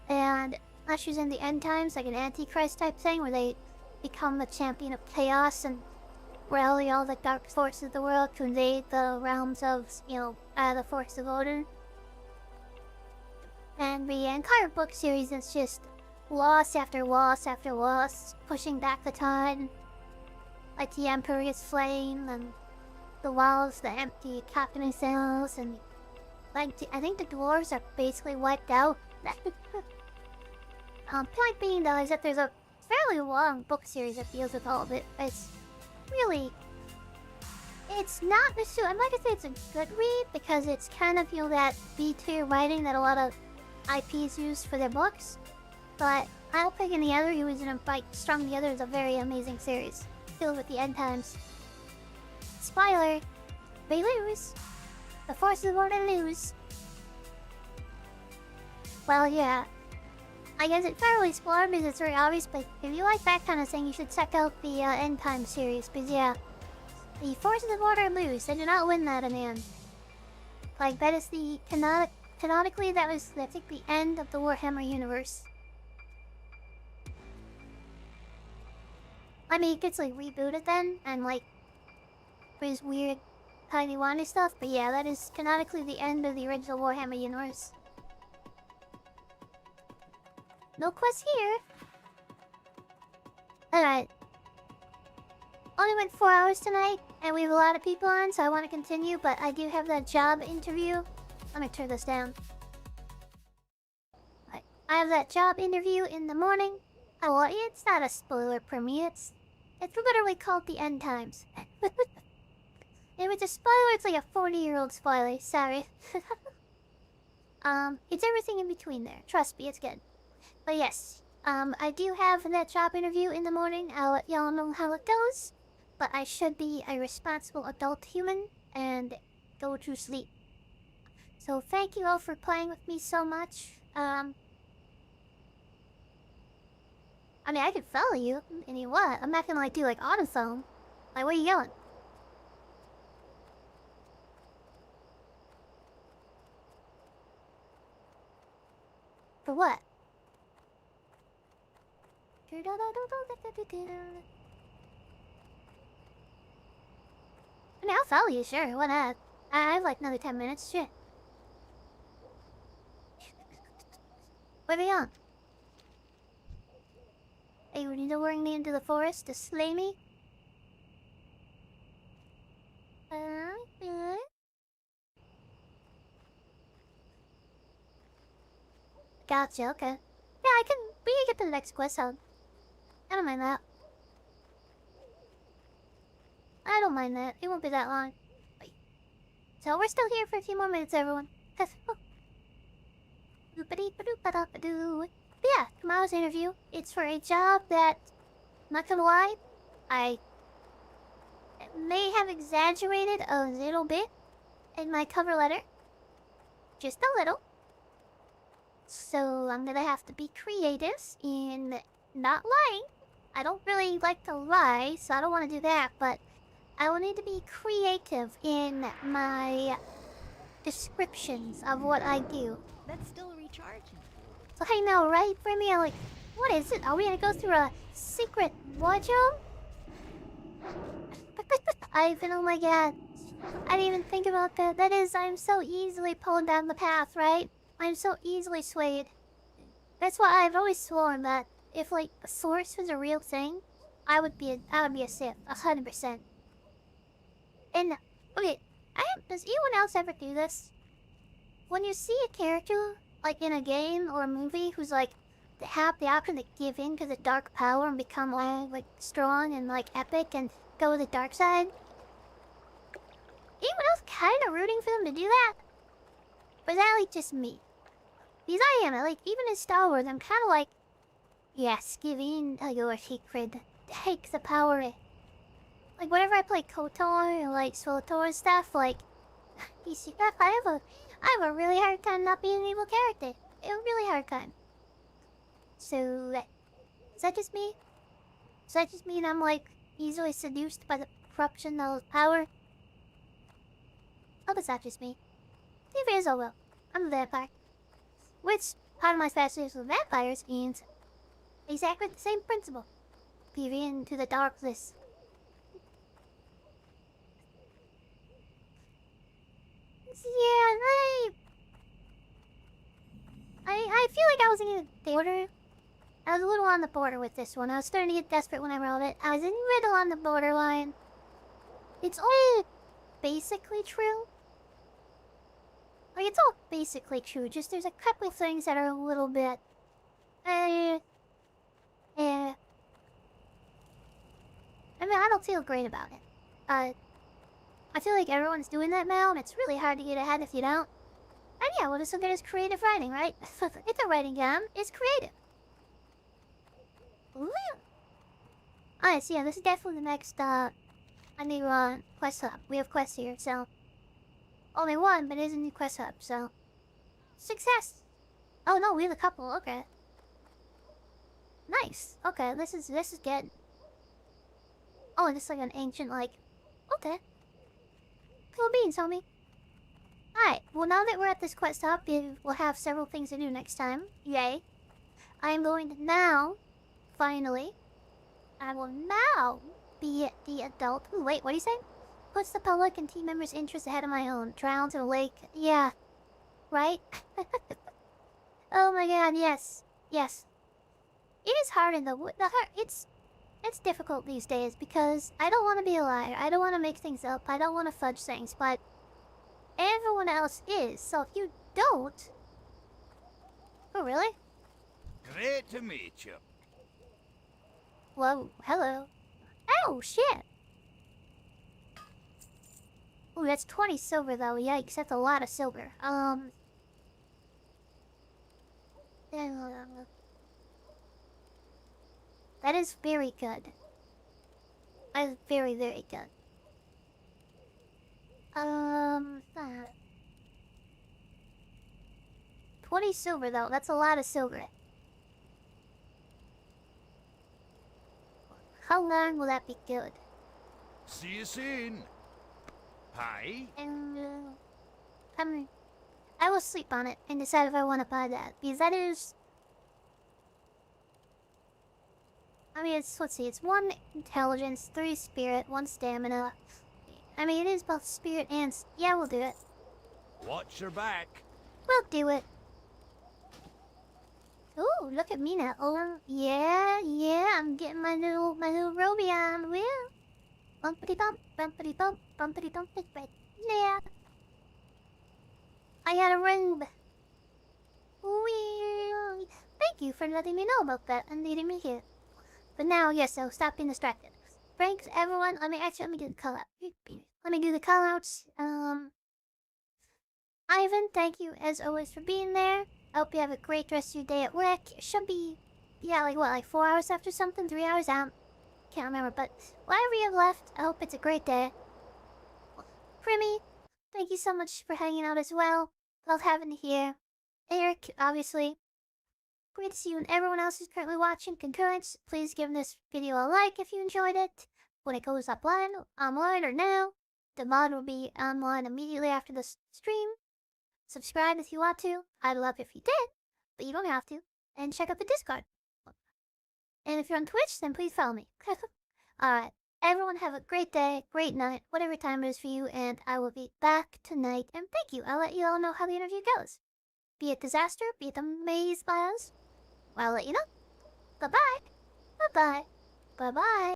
And ushers in the end times, like an Antichrist type thing, where they become the champion of chaos and rally all the dark forces of the world to invade the realms of, you know, the forces of Odin. And the entire book series is just loss after loss after loss, pushing back the tide. Like the Emperor is slain, and the walls, the empty capturing cells, and like I think the dwarves are basically wiped out. Point being though is that there's a fairly long book series that deals with all of it. It's really, it's not necessarily, I'm not gonna say it's a good read because it's kind of, you know, that B-tier writing that a lot of IPs use for their books. But I don't think any other reason to fight strung together is a very amazing series filled with the end times. Spoiler, they lose. The forces want to lose. Well, yeah. I guess it's not really spoiler because it's very obvious, but if you like that kind of thing, you should check out the End Time series, because yeah, the forces of order lose. They do not win that in the end. Like, that is the canonically, that was, I think, the end of the Warhammer universe. I mean, it gets like rebooted then, and like, there's weird tiny-wanty stuff, but yeah, that is canonically the end of the original Warhammer universe. No quest here. Alright. Only went 4 hours tonight, and we have a lot of people on, so I want to continue, but I do have that job interview. Let me turn this down. I have that job interview in the morning. Oh, well, it's not a spoiler for me, it's literally called the End Times. If it's a spoiler, it's like a 40-year-old spoiler, sorry. It's everything in between there. Trust me, it's good. But yes, I do have that job interview in the morning. I'll let y'all know how it goes. But I should be a responsible adult human and go to sleep. So thank you all for playing with me so much. I mean, I could follow you. I mean, what? I'm not gonna like do like autophone. Like, where you going? For what? I mean, I'll follow you, sure. Why not? I have like another 10 minutes. Shit. Where are we on? Are you luring me into the forest to slay me? Gotcha, okay. Yeah, we can get to the next quest zone. I don't mind that. I don't mind that. It won't be that long. Wait. So we're still here for a few more minutes, everyone. But yeah, tomorrow's interview. It's for a job that, not gonna lie, I may have exaggerated a little bit in my cover letter. Just a little. So I'm gonna have to be creative in not lying. I don't really like to lie, so I don't want to do that, but I will need to be creative in my descriptions of what I do. That's still recharging. So I know, right? For me, I'm like, what is it? Are we gonna go through a secret wardrobe? Oh my god. I didn't even think about that. That is, I'm so easily pulled down the path, right? I'm so easily swayed. That's why I've always sworn that if like the Source was a real thing, I would be a Sith, 100%. And okay, does anyone else ever do this? When you see a character like in a game or a movie who's like they have the option to give in to the dark power and become like strong and like epic and go with the dark side, anyone else kind of rooting for them to do that? Or is that like just me? Because I am, like, even in Star Wars, I'm kind of like, yes, give in to your secret. Take the power. Like, whenever I play KOTOR or, like, SWTOR stuff, like, I have a really hard time not being an evil character. A really hard time. So, is that just me? Does that just mean I'm, like, easily seduced by the corruption of power? Oh, does that just me? If it is, oh well. I'm a vampire. Which, part of my fascination with vampires means exactly the same principle. Peer into the darkness. Yeah, I feel like I was in the order. I was a little on the border with this one. I was starting to get desperate when I wrote it. I was in the middle on the borderline. It's all basically true. Like, it's all basically true. Just there's a couple things that are a little bit... I mean, I don't feel great about it. I feel like everyone's doing that now, and it's really hard to get ahead if you don't. And yeah, well, this will get us creative writing, right? It's a writing game. It's creative. Ooh. Alright, so yeah, this is definitely the next, a new, quest hub. We have quests here, so... Only one, but it is a new quest hub, so... Success! Oh no, we have a couple, okay. Nice. Okay, this is good. Oh, and this is like an ancient, like... Okay. Cool beans, homie. Alright, well now that we're at this quest hub, we'll have several things to do next time. Yay. I am going to now, finally, I will now be the adult. Ooh, wait, what do you say? Puts the public and team members' interests ahead of my own. Drown to the lake. Yeah. Right? Oh my god, yes. Yes. It is hard in the it's difficult these days because I don't want to be a liar. I don't want to make things up. I don't want to fudge things, but everyone else is. So if you don't... Oh, really? Great to meet you. Whoa, hello. Oh, shit. Ooh, that's 20 silver, though. Yikes, that's a lot of silver. That is very good. That is very, very good. 20 silver, though. That's a lot of silver. How long will that be good? See you soon. Hi. And, I will sleep on it and decide if I want to buy that. Because that is... I mean, let's see, it's 1 intelligence, 3 spirit, 1 stamina. I mean, it is both spirit and... Yeah, we'll do it. Watch your back. We'll do it. Ooh, look at me now. Oh, yeah, I'm getting my little roby on. Well, bumpity bump, bumpity bump, bumpity bump, yeah. I got a robe. Wee. Thank you for letting me know about that and leading me here. But now, yes, so stop being distracted. Thanks, everyone. Let me do the call out. Let me do the call outs. Ivan, thank you as always for being there. I hope you have a great rest of your day at work. It should be, yeah, like what, like 4 hours after something? 3 hours out? Can't remember, but whatever you have left, I hope it's a great day. Primmy, thank you so much for hanging out as well. Love having you here. Eric, obviously. Great to see you and everyone else who's currently watching. Concurrence, please give this video a like if you enjoyed it. When it goes online or now, the mod will be online immediately after the stream. Subscribe if you want to. I'd love if you did, but you don't have to. And check out the Discord. And if you're on Twitch, then please follow me. Alright, everyone have a great day, great night, whatever time it is for you, and I will be back tonight. And thank you. I'll let you all know how the interview goes. Be it disaster, be it amaze by us. I'll let you know. Bye-bye. Bye-bye. Bye-bye.